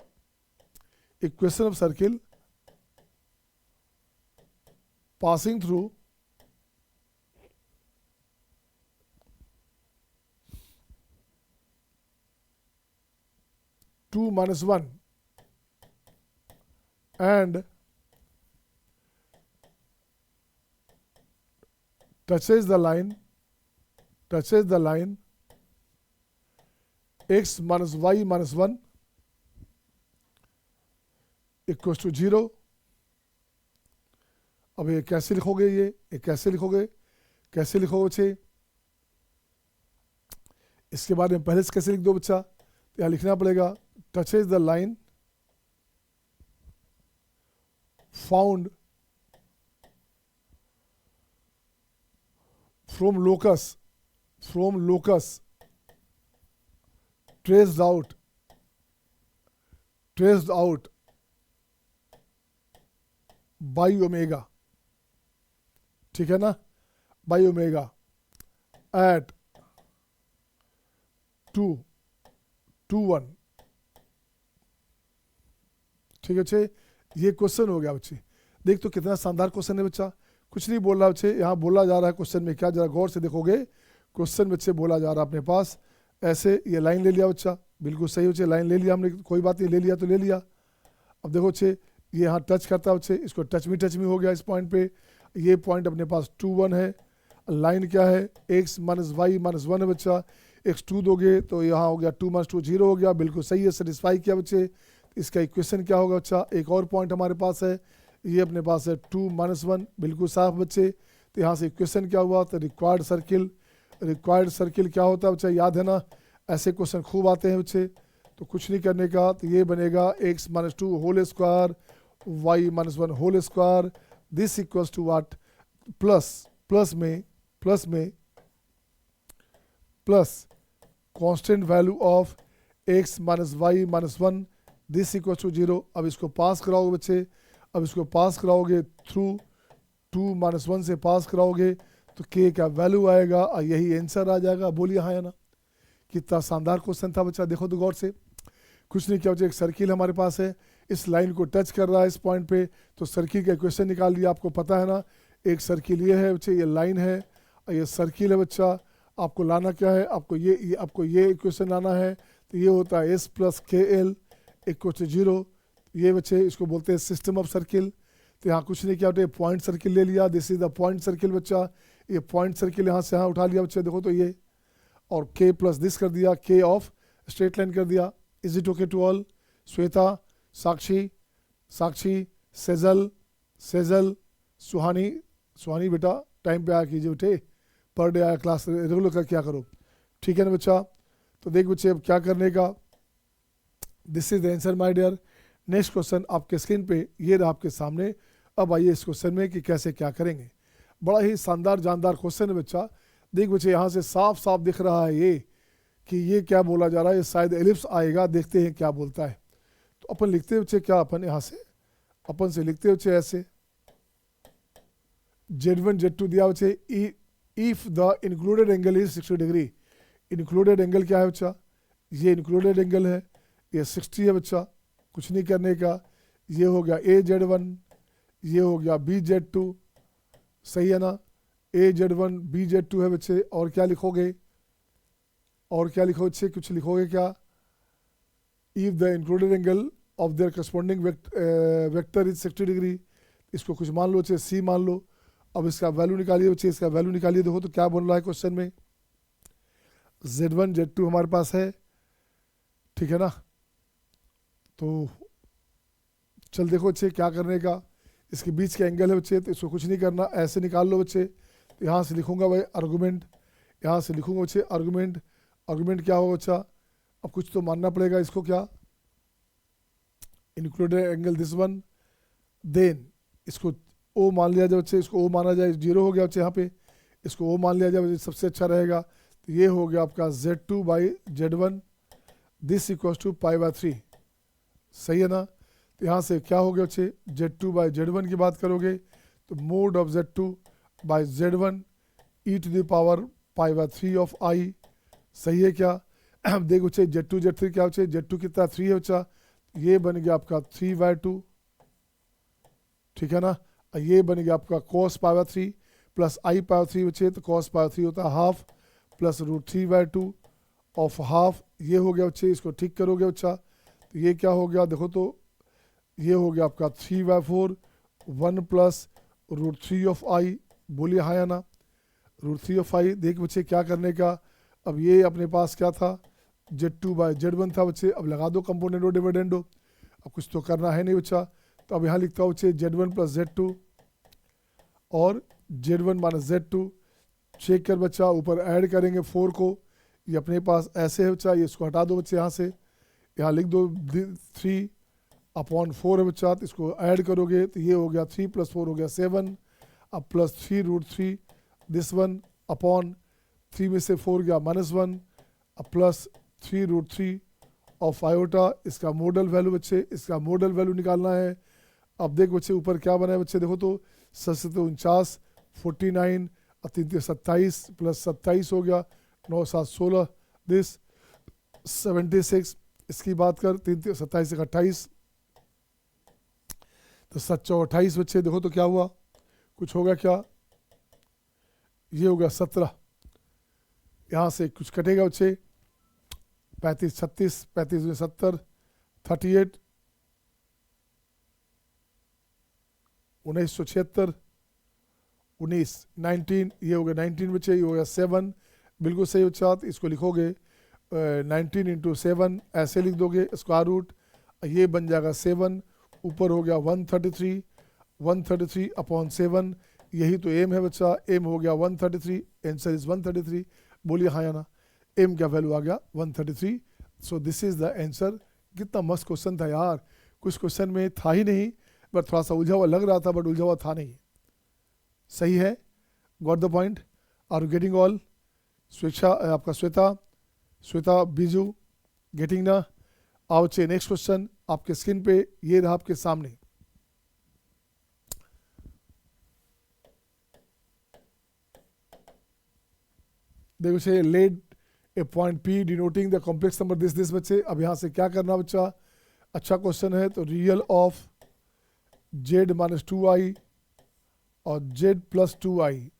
[SPEAKER 1] equation of circle passing through two minus 1 and touches the line x minus y minus 1 equals to 0। अब ये कैसे लिखोगे, ये कैसे लिखोगे बच्चे, इसके बारे में पहले से कैसे लिख दो बच्चा, तो यहाँ लिखना पड़ेगा touches the line found from locus traced out by omega, ठीक है ना, बाई ओमेगा एट 2 1, ठीक है बच्चे। ये क्वेश्चन हो गया बच्चे, देख तो कितना शानदार क्वेश्चन है बच्चा। कुछ नहीं बोल रहा बच्चे, यहाँ बोला जा रहा है क्वेश्चन में क्या, जरा गौर से देखोगे क्वेश्चन बच्चे बोला जा रहा है अपने पास ऐसे, ये लाइन ले लिया बच्चा, बिल्कुल सही बच्चे, लाइन ले लिया हमने, कोई बात नहीं, ले लिया तो ले लिया। अब देखो बच्चे ये यहाँ टच करता है बच्चे, इसको टच में हो गया इस पॉइंट पे, ये पॉइंट अपने पास 2 1 है, लाइन क्या है x माइनस वाई माइनस 1 है बच्चा, x 2 दोगे तो यहाँ हो गया 2 - 2 0 हो गया, बिल्कुल सही है, सेटिस्फाई किया बच्चे। इसका इक्वेशन क्या होगा बच्चा, एक और पॉइंट हमारे पास है, ये अपने पास है 2 - 1, बिल्कुल साफ बच्चे। तो यहाँ से इक्वेशन क्या हुआ, तो रिक्वायर्ड सर्किल क्या होता है बच्चा, याद है ना, ऐसे क्वेश्चन खूब आते हैं बच्चे। तो कुछ नहीं करने का, तो ये बनेगा x - 2 whole square y - 1 whole square, this equals to what, plus constant value of x - y - 1, this equals to 0। अब इसको पास कराओगे बच्चे, अब इसको पास कराओगे थ्रू 2 - 1 से पास कराओगे तो k का वैल्यू आएगा और यही आंसर आ जाएगा। बोलिए हाँ या ना। कितना शानदार क्वेश्चन था बच्चा, देखो तो गौर से। कुछ नहीं किया बच्चा, एक सर्किल हमारे पास है, इस लाइन को टच कर रहा है इस पॉइंट पे, तो सर्किल का इक्वेशन निकाल लिया। आपको पता है ना, एक सर्किल ये है बच्चे, ये लाइन है और ये सर्किल है बच्चा। आपको लाना क्या है, आपको ये इक्वेशन लाना है। तो ये होता है s + kl = 0। ये बच्चे इसको बोलते हैं सिस्टम ऑफ सर्किल। तो यहाँ कुछ नहीं किया बच्चे, पॉइंट सर्किल ले लिया, this is the point circle बच्चा। ये पॉइंट सर्किल यहाँ से यहाँ उठा लिया बच्चे, देखो तो ये, और k + दिस कर दिया, k ऑफ स्ट्रेट लाइन कर दिया। Is it okay to all? Shweta, Sakshi, Sejal, Suhani बेटा टाइम पे आया कीजिए बेटे, पर डे आया क्लास रेगुलर कर क्या करो, ठीक है ना बच्चा। तो देख बच्चे अब क्या करने का, this is the answer my dear. Next question आपके स्क्रीन पे ये रहा आपके सामने। अब आइए इस क्वेश्चन में कि कैसे क्या करेंगे। बड़ा ही शानदार जानदार क्वेश्चन है बच्चा। देख बच्चे यहाँ से साफ साफ दिख रहा है ये कि ये क्या बोला जा रहा है, ये शायद एलिप्स आएगा, देखते हैं क्या बोलता है। तो अपन लिखते हैं बच्चे क्या, अपन यहाँ से अपन से लिखते हैं बच्चे ऐसे, Z1 Z2 दिया बच्चे, if the included angle is 60 degree. Included angle क्या है बच्चा, ये इंक्लूडेड एंगल है, ये 60 है बच्चा। कुछ नहीं करने का, ये हो गया AZ1, ये हो गया BZ2, सही है ना। AZ1 BZ2 है बच्चे। और क्या लिखोगे, बच्चे, कुछ लिखोगे क्या, if the included angle of their corresponding vector is 60 degree. इसको कुछ मान लो बच्चे, C मान लो। अब इसका वैल्यू निकालिए बच्चे, इसका वैल्यू निकालिए। देखो तो क्या बोल रहा है क्वेश्चन में, Z1 Z2 हमारे पास है, ठीक है ना। तो चल देखो बच्चे क्या करने का, इसके बीच का एंगल है बच्चे, तो इसको कुछ नहीं करना, ऐसे निकाल लो बच्चे। तो यहाँ से लिखूंगा भाई आर्गूमेंट, यहाँ से लिखूंगा बच्चे आर्गूमेंट क्या होगा बच्चा, अब कुछ तो मानना पड़ेगा इसको, क्या, included angle this one, then इसको O मान लिया जाए बच्चे, इसको O माना जाए, 0 हो गया बच्चे यहाँ पे, इसको O मान लिया जाए, सबसे अच्छा रहेगा। तो ये हो गया आपका Z2/Z1, दिस इक्वल्स टू π/3, सही है ना। तो यहाँ से क्या हो गया बच्चे, Z2/Z1 की बात करोगे तो mod of Z2/Z1 e⁻ π/3 of I, सही है क्या। देख बच्चे Z2 Z3 क्या बच्चे, Z2 कितना 3 है बच्चा, ये बन गया आपका 3/2, ठीक है ना। ये बन गया आपका cos π/3 प्लस I/3 बच्चे, तो cos π/3 होता है हाफ प्लस √3/2 ऑफ हाफ। ये हो गया बच्चे, इसको ठीक करोगे बच्चा तो ये क्या हो गया, देखो तो ये हो गया आपका 3/4 1 प्लस √3 ऑफ I। बोलिए हाँ या ना, √3 ऑफ I। देख बच्चे क्या करने का, अब ये अपने पास क्या था, Z2/Z1 था बच्चे। अब लगा दो कंपोनेंट डिविडेंडो, अब कुछ तो करना है नहीं बच्चा। तो अब यहाँ लिखता हूँ बच्चे Z1 + Z2 और Z1 - Z2, चेक कर बच्चा, ऊपर ऐड करेंगे 4 को, ये अपने पास ऐसे है बच्चा, ये इसको हटा दो बच्चे यहाँ से, यहाँ लिख दो 3/4 है बच्चा। तो इसको ऐड करोगे तो ये हो गया 3 + 4 हो गया 7, अब प्लस 3√3 दिस वन अपॉन 3 में से 4 गया -1, अब प्लस 3√3 ऑफ आयोटा। इसका मॉडल वैल्यू बच्चे, इसका मॉडल वैल्यू निकालना है। अब देख बच्चे ऊपर क्या बना है बच्चे, देखो तो 749 49 और 3 27 प्लस 27 हो गया 9 7 16, दिस 76। इसकी बात कर 3 27 से 28, तो 7 28 बच्चे। देखो तो क्या हुआ, कुछ होगा क्या, ये हो गया 17, यहाँ से कुछ कटेगा बच्चे, 35 36 35 में 70 38 1976 19 19, ये हो गया 19 बच्चे, ये हो गया 7, बिल्कुल सही बच्चा। इसको लिखोगे 19 × 7 ऐसे लिख दोगे स्क्वायर रूट, ये बन जाएगा 7, ऊपर हो गया 133, 133 अपॉन 7, यही तो एम है बच्चा, एम हो गया 133, आंसर इज 133। बोलिए हाँ या ना, एम का वैल्यू आ गया 133। सो दिस इज द आंसर। कितना मस्त क्वेश्चन था यार, कुछ क्वेश्चन में था ही नहीं, बट थोड़ा सा उलझा हुआ लग रहा था, बट उलझा हुआ था नहीं। सही है, got the point, are you getting all? Swechha आपका श्वेता बीजू गेटिंग ना? आओ चे नेक्स्ट क्वेश्चन आपके स्क्रीन पे ये रहा आपके सामने। देखो से let a point P denoting the complex number this बच्चे। अब यहाँ से क्या करना बच्चा, अच्छा क्वेश्चन है, तो real of Z minus 2i और जेड प्लस 2i,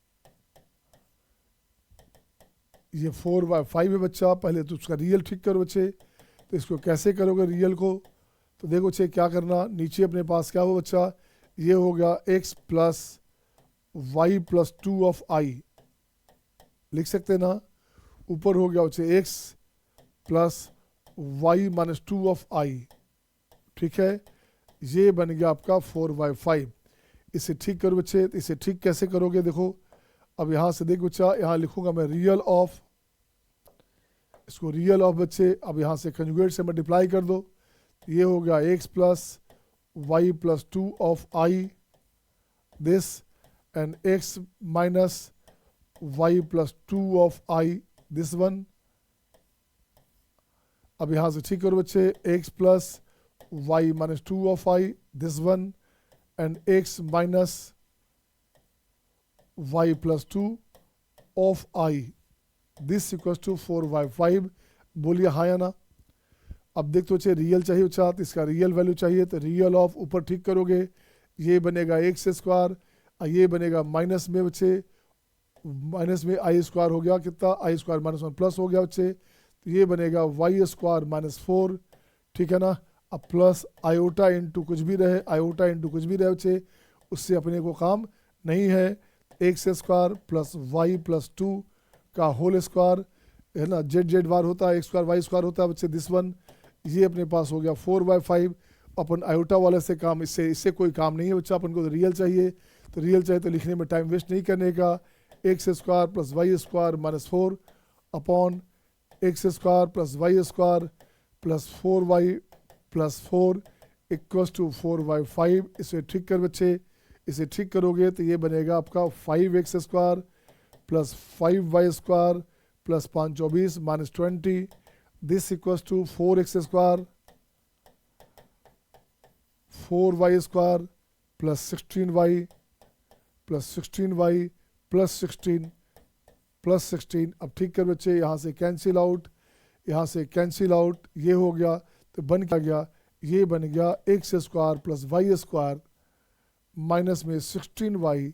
[SPEAKER 1] ये 4/5 है बच्चा। पहले तो उसका रियल ठीक करो बच्चे। तो इसको कैसे करोगे रियल को, तो देखो बच्चे क्या करना, नीचे अपने पास क्या हो बच्चा, ये हो गया x plus y plus 2 of i, लिख सकते ना। ऊपर हो गया बच्चे x plus y minus 2 of i, ठीक है। ये बन गया आपका 4/5। इसे ठीक करो बच्चे, इसे ठीक कैसे करोगे देखो। अब यहाँ से देख बच्चा, यहाँ लिखूंगा मैं रियल ऑफ, इसको रियल ऑफ बच्चे, अब यहाँ से कंजुगेट से मल्टीप्लाई कर दो, ये हो गया x plus y plus 2 of i this, and x minus y plus 2 of i this one. अब यहाँ से ठीक करो बच्चे, x plus y minus 2 of i this one, and x minus y plus 2 of i this equals to 4/5। बोलिए हाँ या ना। अब देख तो बच्चे रियल चाहिए बच्चा, तो इसका रियल वैल्यू चाहिए, तो रियल ऑफ ऊपर ठीक करोगे, ये बनेगा x स्क्वायर, ये बनेगा माइनस में बच्चे, माइनस में आई स्क्वायर हो गया, कितना आई स्क्वायर माइनस 1 प्लस हो गया बच्चे, तो ये बनेगा वाई स्क्वायर माइनस 4, ठीक है ना। अब प्लस आयोटा इंटू कुछ भी रहे, आयोटा इंटू कुछ भी रहे बच्चे, उससे अपने को काम नहीं है। X square plus y plus 2 का होल स्क्वायर है ना, जेड जेड बार होता है, एक्स स्क्वायर वाई स्क्वायर होता है बच्चे दिस वन। ये अपने पास हो गया 4/5। अपन आयोटा वाले से काम, इससे कोई काम नहीं है बच्चा, अपन को तो रियल चाहिए, तो रियल चाहिए तो लिखने में टाइम वेस्ट नहीं करने का। X square plus Y square minus 4 upon x square plus Y square plus 4y plus 4 equals to 4/5। इसे ठीक कर बच्चे, इसे ठीक करोगे तो ये बनेगा आपका 5x square plus 5y square plus 5 24 minus 20 this equals to 4x square 4y square plus 16y plus 16y plus 16 plus 16। अब ठीक कर बच्चे, यहाँ से कैंसिल आउट, यहाँ से कैंसिल आउट, ये हो गया तो बन क्या गया, ये बन गया x square plus Y square minus में 16y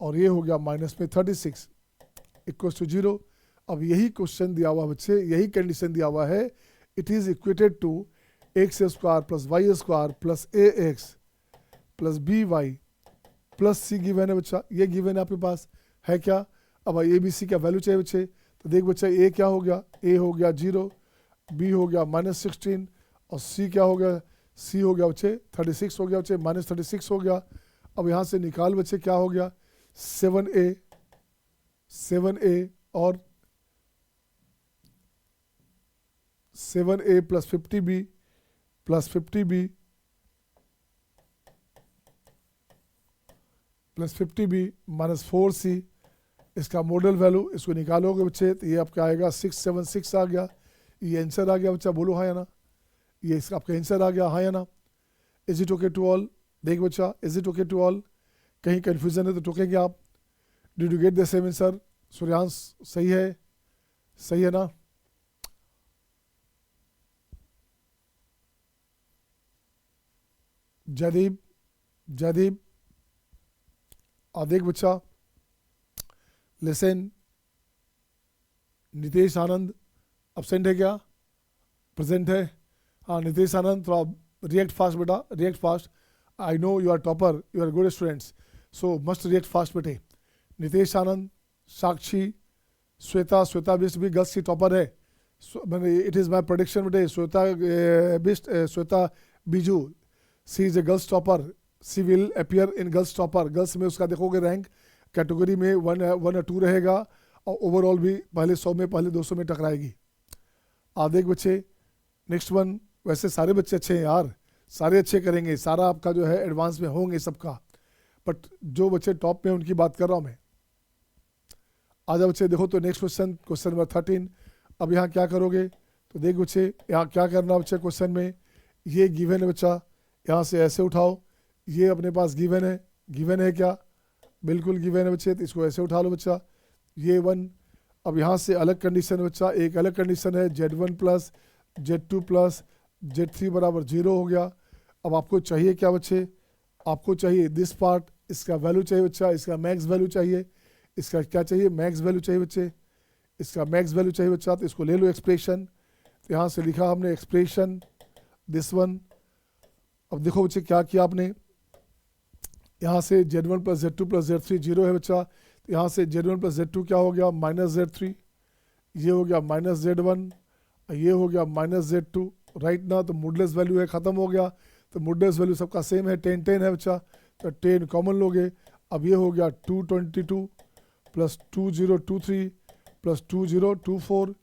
[SPEAKER 1] और ये हो गया माइनस में 36 इक्वल्स टू 0। अब यही क्वेश्चन दिया हुआ बच्चे, यही कंडीशन दिया हुआ है, it is equated to x square plus Y square plus a x plus b y plus c given है बच्चा, ये गिवन है आपके पास है क्या। अब ए बी सी का वैल्यू चाहिए बच्चे, तो देख बच्चा ए क्या हो गया, ए हो गया 0, बी हो गया माइनस 16 और सी क्या हो गया, सी हो गया बच्चे 36 हो गया बच्चे, माइनस 36 हो गया। अब यहाँ से निकाल बच्चे क्या हो गया 7a और 7a plus 50b plus 50b plus 50b minus 4c, इसका मॉडल वैल्यू इसको निकालोगे बच्चे तो ये आपका आएगा 676 आ गया। ये आंसर आ गया बच्चा, बोलो हाँ या ना, ये इसका आपका आंसर आ गया हाँ या ना। Is it okay to all? देख बच्चा, is it okay to all? कहीं कन्फ्यूजन है तो टोकेंगे आप। Did you get the same answer? Suryansh सही है, सही है ना? जयदीप और देख बच्चा, लिसन, नितेश आनंद एब्सेंट है क्या, प्रेजेंट है? हाँ नितेश आनंद, थोड़ा रिएक्ट फास्ट बेटा, react fast. I know you are topper, you are good students, so must react fast बेटे। नितेश आनंद, साक्षी, श्वेता भी गर्ल्स की टॉपर है, मैंने इट इज़ माई प्रोडिक्शन बेटे, Shweta Biju, she is a girls topper, she will appear in girls topper. Girls में उसका देखोगे rank category में 1 और 2 रहेगा, और ओवरऑल भी पहले 100 में, पहले 200 में टकराएगी। आप देख बच्चे, नेक्स्ट वन। वैसे सारे बच्चे अच्छे हैं यार, सारे अच्छे करेंगे, सारा आपका जो है एडवांस में होंगे सबका, बट जो बच्चे टॉप में उनकी बात कर रहा हूँ मैं। आजा बच्चे देखो तो नेक्स्ट क्वेश्चन, क्वेश्चन नंबर 13। अब यहाँ क्या करोगे, तो देख बच्चे यहाँ क्या करना बच्चे, क्वेश्चन में ये गिवन है बच्चा, यहाँ से ऐसे उठाओ, ये अपने पास गिवन है, गिवन है क्या, बिल्कुल गिवन है बच्चे, तो इसको ऐसे उठा लो बच्चा, ये 1। अब यहाँ से अलग कंडीशन है बच्चा, एक अलग कंडीशन है Z1 plus Z2 plus Z3 बराबर 0 हो गया। अब आपको चाहिए क्या बच्चे, आपको चाहिए दिस पार्ट, इसका वैल्यू चाहिए बच्चा, इसका मैक्स वैल्यू चाहिए, इसका क्या चाहिए, मैक्स वैल्यू चाहिए बच्चे, इसका मैक्स वैल्यू चाहिए बच्चा। तो इसको ले लो एक्सप्रेशन, तो यहाँ से लिखा हमने एक्सप्रेशन दिस वन। अब देखो बच्चे क्या किया आपने, यहाँ से Z1 plus Z2 plus Z3 0 है बच्चा, तो यहाँ से Z1 प्लस Z2 क्या हो गया, माइनस Z3, ये हो गया माइनस Z1, ये हो गया माइनस Z2, राइट ना। तो मोडलेस वैल्यू है, ख़त्म हो गया, तो मोडलेस वैल्यू सबका सेम है, 10 10 है बच्चा, तो 10 कॉमन लोगे। अब ये हो गया 222 प्लस 2023 प्लस 2024,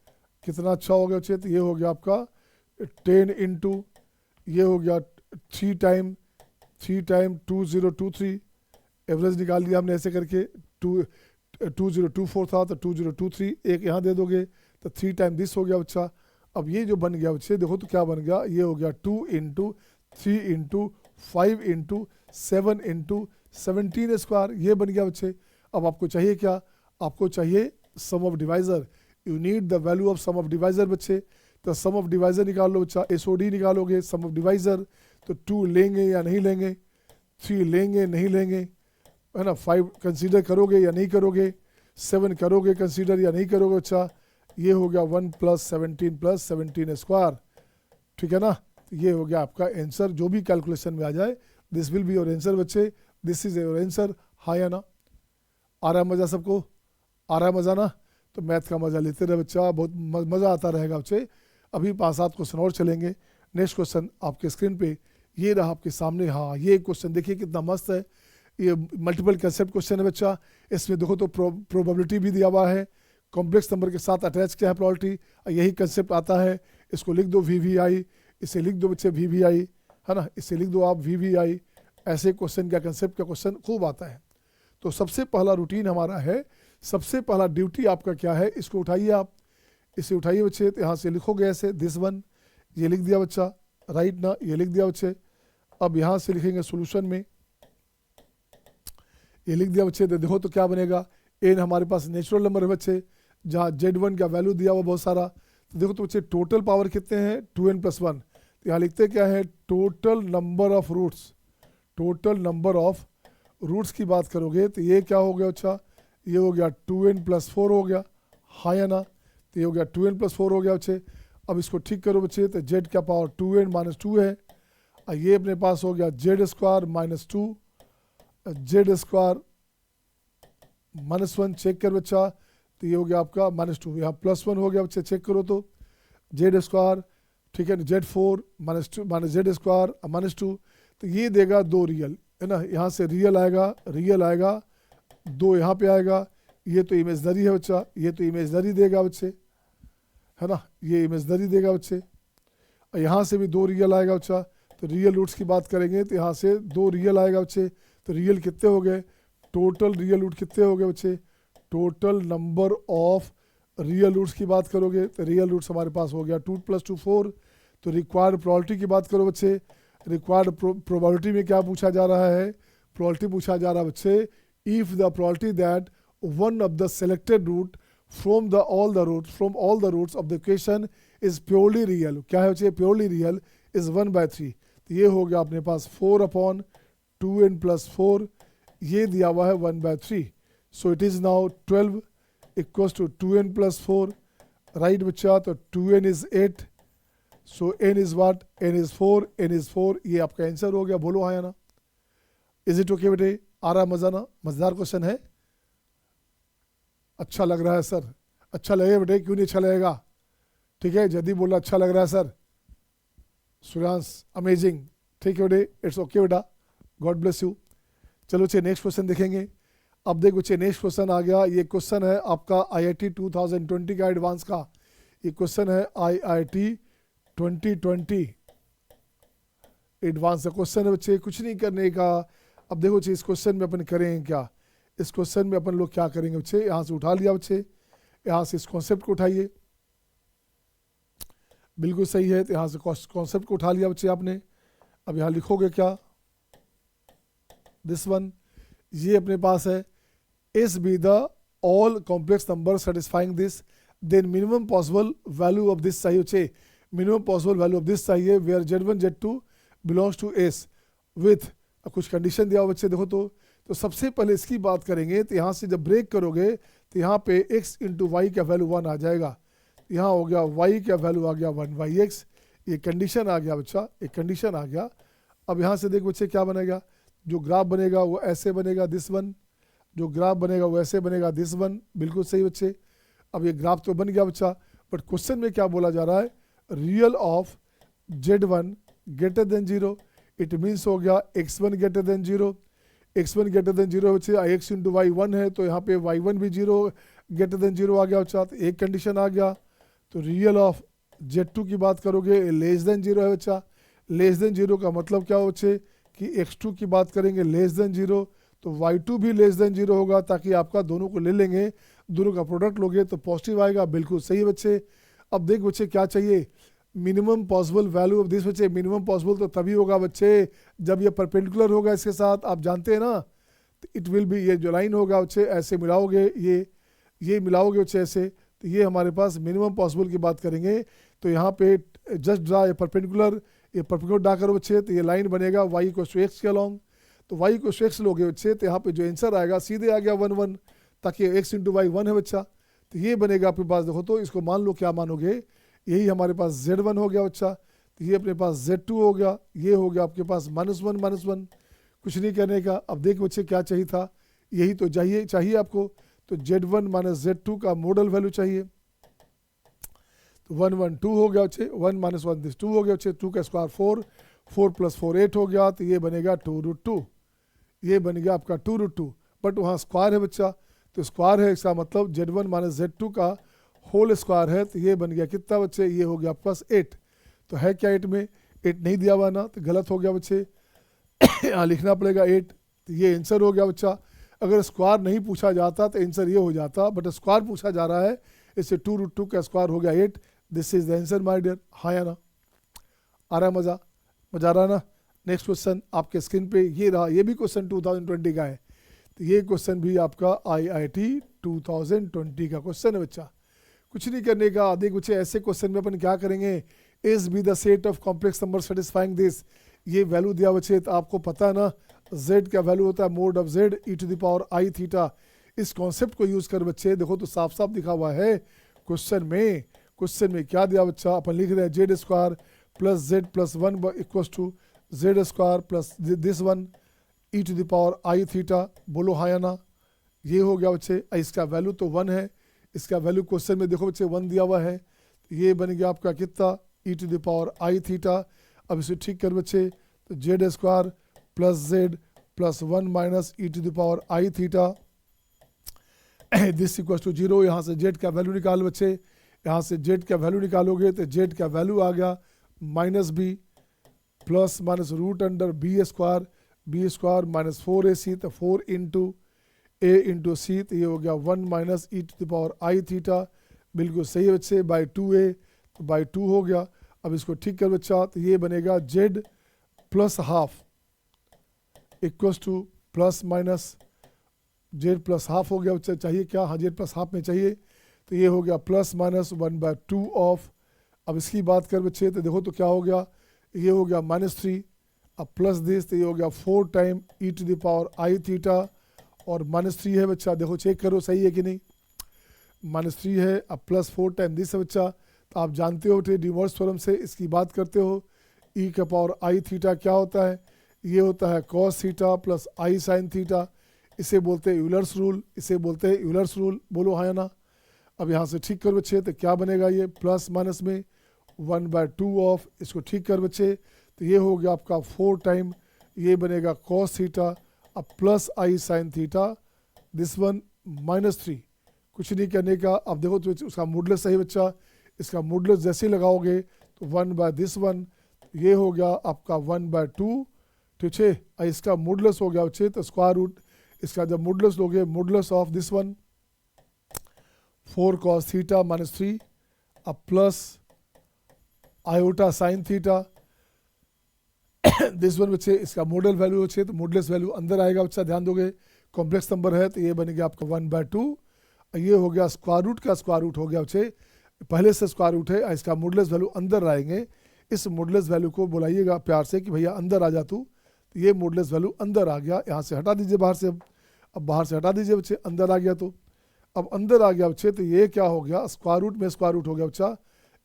[SPEAKER 1] कितना अच्छा हो गया बच्चे, तो ये हो गया आपका 10 इंटू, ये हो गया 3 टाइम 2023, एवरेज निकाल दिया हमने ऐसे करके, 2024 था तो 2023, एक यहाँ दे दोगे तो 3 टाइम दिस हो गया बच्चा। अब ये जो बन गया बच्चे देखो तो क्या बन गया, ये हो गया 2 into 3 into 5 into 7 into 17 square, ये बन गया बच्चे। अब आपको चाहिए क्या, आपको चाहिए sum of divisor, you need the value of sum of divisor बच्चे। तो सम ऑफ डिवाइजर निकाल लो बच्चा, SOD निकालोगे सम ऑफ डिवाइजर, तो 2 लेंगे या नहीं लेंगे, 3 लेंगे नहीं लेंगे, है ना, 5 कंसीडर करोगे या नहीं करोगे, 7 करोगे कंसीडर या नहीं करोगे बच्चा। ये हो गया 1 प्लस 17 स्क्वायर, ठीक है ना। तो ये हो गया आपका आंसर, जो भी कैलकुलेशन में आ जाए this will be your answer बच्चे, दिस इज योर आंसर। हाँ या ना, आ रहा है मज़ा सबको, आ रहा है मज़ा ना, तो मैथ का मज़ा लेते रहे बच्चा, बहुत मज़ा आता रहेगा बच्चे। अभी 5-7 क्वेश्चन और चलेंगे। नेक्स्ट क्वेश्चन आपके स्क्रीन पे ये रहा आपके सामने। हाँ, ये क्वेश्चन देखिए कितना मस्त है, ये मल्टीपल कंसेप्ट क्वेश्चन है बच्चा। इसमें देखो तो प्रोबेबिलिटी भी दिया हुआ है, कॉम्प्लेक्स नंबर के साथ अटैच क्या है प्रोबेबिलिटी, यही कंसेप्ट आता है। इसको लिख दो VVI, इसे लिख दो बच्चे VVI, है ना, इसे लिख दो आप VVI। ऐसे क्वेश्चन का कंसेप्ट का क्वेश्चन खूब आता है। तो सबसे पहला रूटीन हमारा है, सबसे पहला ड्यूटी आपका क्या है, इसको उठाइए आप, इसे उठाइए बच्चे, तो यहाँ से लिखोगे ऐसे दिस वन, ये लिख दिया बच्चा, राइट ना, ये लिख दिया बच्चे। अब यहाँ से लिखेंगे सोल्यूशन में, ये लिख दिया बच्चे, तो देखो तो क्या बनेगा, n हमारे पास नेचुरल नंबर है बच्चे, जहाँ Z1 का वैल्यू दिया हुआ बहुत सारा। तो देखो तो बच्चे टोटल पावर कितने हैं, 2n + 1। तो यहाँ लिखते क्या है, total number of roots, total number of roots की बात करोगे तो ये क्या हो गया अच्छा, ये हो गया 2n + 4 हो गया, हाँ या ना। तो ये हो गया 2n + 4 हो गया बच्चे। अब इसको ठीक करो बच्चे, तो z का पावर 2n - 2 है, और ये अपने पास हो गया z² - 2, z² -1, चेक कर बच्चा, तो ये हो गया आपका -2, यहाँ +1 हो गया बच्चे, चेक करो तो z², ठीक है, z4 - 2 z² -2, तो ये देगा 2 रियल, है ना, यहाँ से रियल आएगा 2 यहाँ पे आएगा, ये तो इमेजनरी है बच्चा, ये तो इमेजनरी देगा बच्चे, है ना, ये इमेजनरी देगा बच्चे। और यहाँ से भी 2 रियल आएगा बच्चा, तो रियल रूट्स की बात करेंगे तो यहाँ से 2 रियल आएगा बच्चे। तो रियल कितने हो गए, टोटल रियल रूट कितने हो गए बच्चे, total number of real roots की बात करोगे तो रियल रूट्स हमारे पास हो गया 2 + 2 4। तो रिक्वायर्ड प्रोबेबिलिटी की बात करो बच्चे, रिक्वायर्ड प्रोबेबिलिटी में क्या पूछा जा रहा है, प्रोबेबिलिटी पूछा जा रहा है बच्चे, if the probability that one of the selected root from all the roots of the equation is purely real, क्या है बच्चे, purely real is 1/3। तो ये हो गया अपने पास 4/2n + 4, ये दिया हुआ है 1/3। So it is now 12 = 2n + 4, right बच्चा। तो 2n is 8, so n is what, n is 4, ये आपका आंसर हो गया। बोलो हाँ या ना, इज इट ओके बेटे, आ रहा मजा ना, मजेदार क्वेश्चन है, अच्छा लग रहा है सर, अच्छा लगेगा बेटे, क्यों नहीं अच्छा लगेगा, ठीक है, जल्दी बोलना, अच्छा लग रहा है सर। सूर्यांश अमेजिंग, ठीक है बेटे, इट्स ओके बेटा, गॉड ब्लेस यू। चलो बच्चे नेक्स्ट क्वेश्चन देखेंगे। अब देखो बच्चे नेक्स्ट क्वेश्चन आ गया, ये क्वेश्चन है आपका IIT 2020 का एडवांस का। ये क्वेश्चन है IIT 2020 एडवांस का क्वेश्चन है बच्चे, कुछ नहीं करने का। अब देखो बच्चे इस क्वेश्चन में अपन करेंगे क्या, इस क्वेश्चन में अपन लोग क्या करेंगे बच्चे, यहाँ से उठा लिया बच्चे, यहाँ से इस कॉन्सेप्ट को उठाइए, बिल्कुल सही है, तो यहाँ से कॉन्सेप्ट को उठा लिया बच्चे आपने। अब यहाँ लिखोगे क्या, दिस वन, ये अपने पास है, S be the all complex number satisfying this, then minimum possible value of this चाहिए बच्चे, minimum possible value of this चाहिए where Z1 Z2 belongs to S with, कुछ कंडीशन दिया हो बच्चे। देखो तो सबसे पहले इसकी बात करेंगे, तो यहाँ से जब ब्रेक करोगे तो यहाँ पे x इंटू वाई का वैल्यू 1 आ जाएगा, यहाँ हो गया y का वैल्यू आ गया 1/x, ये कंडीशन आ गया बच्चा, एक कंडीशन आ गया। अब यहाँ से देखो बच्चे क्या बनेगा, जो ग्राफ बनेगा वो ऐसे बनेगा दिस वन, जो ग्राफ बनेगा वो ऐसे बनेगा दिस वन, बिल्कुल सही बच्चे। अब ये ग्राफ तो बन गया बच्चा, बट क्वेश्चन में क्या बोला जा रहा है, real of Z1 greater than 0, it means हो गया x1 greater than 0, x1 greater than 0 बच्चे, x इंटू वाई 1 है तो यहाँ पे y1 भी 0 ग्रेटर देन 0 आ गया बच्चा, तो एक कंडीशन आ गया। तो रियल ऑफ Z2 की बात करोगे लेस देन 0 है बच्चा, लेस देन 0 का मतलब क्या हो बच्चे कि x2 की बात करेंगे लेस देन 0, तो y2 भी लेस देन 0 होगा, ताकि आपका दोनों को ले लेंगे, दोनों का प्रोडक्ट लोगे तो पॉजिटिव आएगा, बिल्कुल सही है बच्चे। अब देख बच्चे क्या चाहिए, minimum possible value of this बच्चे, मिनिमम पॉसिबल तो तभी होगा बच्चे जब ये परपेंडिकुलर होगा इसके साथ, आप जानते हैं ना, इट विल बी, ये जो लाइन होगा बच्चे ऐसे मिलाओगे, ये मिलाओगे बच्चे ऐसे, तो ये हमारे पास मिनिमम पॉसिबल की बात करेंगे। तो यहाँ पे जस्ट ड्रा ये परपेंडिकुलर ड्रा करो बच्चे, तो ये लाइन बनेगा y = x के अलॉन्ग, तो y = x लोगे बच्चे, तो यहाँ पे जो आंसर आएगा सीधे आ गया 1 1, ताकि x इंटू वाई 1 है बच्चा, तो ये बनेगा आपके पास। देखो तो इसको मान लो, क्या मानोगे, यही हमारे पास Z1 हो गया बच्चा, तो ये अपने पास Z2 हो गया, ये हो गया आपके पास -1, कुछ नहीं करने का। अब देख बच्चे क्या चाहिए था, यही तो चाहिए आपको, तो Z1 - Z2 का मॉडल वैल्यू चाहिए, तो 1 1 2 हो गया बच्चे, 1 - 1 दिस 2 हो गया बच्चे, 2 का स्क्वायर 4, 4 + 4 8 हो गया, तो ये बनेगा 2√2, ये बन गया आपका 2√2, बट वहाँ स्क्वायर है बच्चा, तो स्क्वायर है, इसका मतलब Z1 - Z2 का होल स्क्वायर है, तो ये बन गया कितना बच्चे, ये हो गया आपके पास 8, तो है क्या 8 में, 8 नहीं दिया हुआ ना, तो गलत हो गया बच्चे, यहाँ लिखना पड़ेगा 8, तो ये आंसर हो गया बच्चा। अगर स्क्वायर नहीं पूछा जाता तो आंसर ये हो जाता, बट स्क्वायर पूछा जा रहा है, इससे 2√2 का स्क्वायर हो गया 8, this is the answer my dear. हाँ या ना, आ रहा है मज़ा आ रहा है ना। नेक्स्ट क्वेश्चन आपके स्क्रीन पे ये रहा, ये भी क्वेश्चन 2020 का है, तो ये क्वेश्चन भी आपका IIT 2020 का क्वेश्चन है बच्चा, कुछ नहीं करने का। देख बच्चे ऐसे क्वेश्चन में अपन क्या करेंगे, is be the set of complex number satisfying this, ये वैल्यू दिया बच्चे, तो आपको पता है ना z का वैल्यू होता है mod of z e⁻i theta, इस कॉन्सेप्ट को यूज कर बच्चे, देखो तो साफ साफ लिखा हुआ है क्वेश्चन में क्या दिया बच्चा, अपन लिख रहे हैं z² + z + 1 = z² plus this 1 e⁻i theta, बोलो हाँ या ना, ये हो गया बच्चे। इसका वैल्यू तो 1 है, इसका वैल्यू क्वेश्चन में देखो बच्चे 1 दिया हुआ है, ये बन गया आपका कितना e⁻i थीटा। अब इसे ठीक कर बच्चे, तो z² + z + 1 - e⁻i theta this = 0। यहाँ से z का वैल्यू निकाल बच्चे, यहाँ से z का वैल्यू निकालोगे तो z का वैल्यू आ गया -b plus minus √b² - 4ac, तो 4 × a × c, तो ये हो गया 1 - e⁻i थीटा, बिल्कुल सही है बच्चे, बाई 2a, तो बाई 2 हो गया। अब इसको ठीक कर बच्चा, तो ये बनेगा z + half = plus z + half हो गया बच्चा, चाहिए क्या, हाँ z + हाफ में चाहिए, तो ये हो गया +-1/2 ऑफ। अब इसकी बात कर बच्चे, तो देखो तो क्या हो गया, ये हो गया -3, अब प्लस दिस, तो ये हो गया 4 टाइम e⁻i थीटा, और -3 है बच्चा, देखो चेक करो सही है कि नहीं, -3 है, अब +4 टाइम दिस है बच्चा, तो आप जानते हो डिमॉर्स थ्योरम से इसकी बात करते हो, e⁻i थीटा क्या होता है, ये होता है cos theta + i sin theta, इसे बोलते हैं यूलर्स रूल, बोलो हाँ या ना। अब यहाँ से ठीक कर बच्चे, तो क्या बनेगा ये प्लस माइनस में 1/2 ऑफ, इसको ठीक कर बच्चे, तो ये हो गया आपका 4 टाइम, ये बनेगा कॉस थीटा, अब plus I sine theta, this one -3, कुछ नहीं करने का। अब देखो तो उसका मॉडुलस सही बच्चा, इसका मॉडुलस जैसे ही लगाओगे तो 1/this1, ये हो गया आपका 1/2, ठीक है। और इसका मॉडुलस हो गया बच्चे, तो स्क्वायर रूट, इसका जब मॉडुलस लोगे, modulus of this one 4 cos theta -3, अब plus iota sine theta, this one बच्चे, इसका मॉडल वैल्यू बच्चे, तो मॉडुलस वैल्यू अंदर आएगा बच्चा, ध्यान दोगे, कॉम्प्लेक्स नंबर है तो ये बन गया आपका 1/2, ये हो गया स्क्वायर रूट का स्क्वायर रूट हो गया बच्चे, पहले से स्क्वायर रूट है, इसका मॉडुलस वैल्यू अंदर आएंगे, इस मॉडुलस वैल्यू को बुलाइएगा प्यार से कि भैया अंदर आ जा तू, तो ये मॉडुलस वैल्यू अंदर आ गया, यहाँ से हटा दीजिए बाहर से, अब बाहर से हटा दीजिए बच्चे, अंदर आ गया, तो अब अंदर आ गया बच्चे, तो ये क्या हो गया, स्क्वायर रूट में स्क्वायर रूट हो गया बच्चा,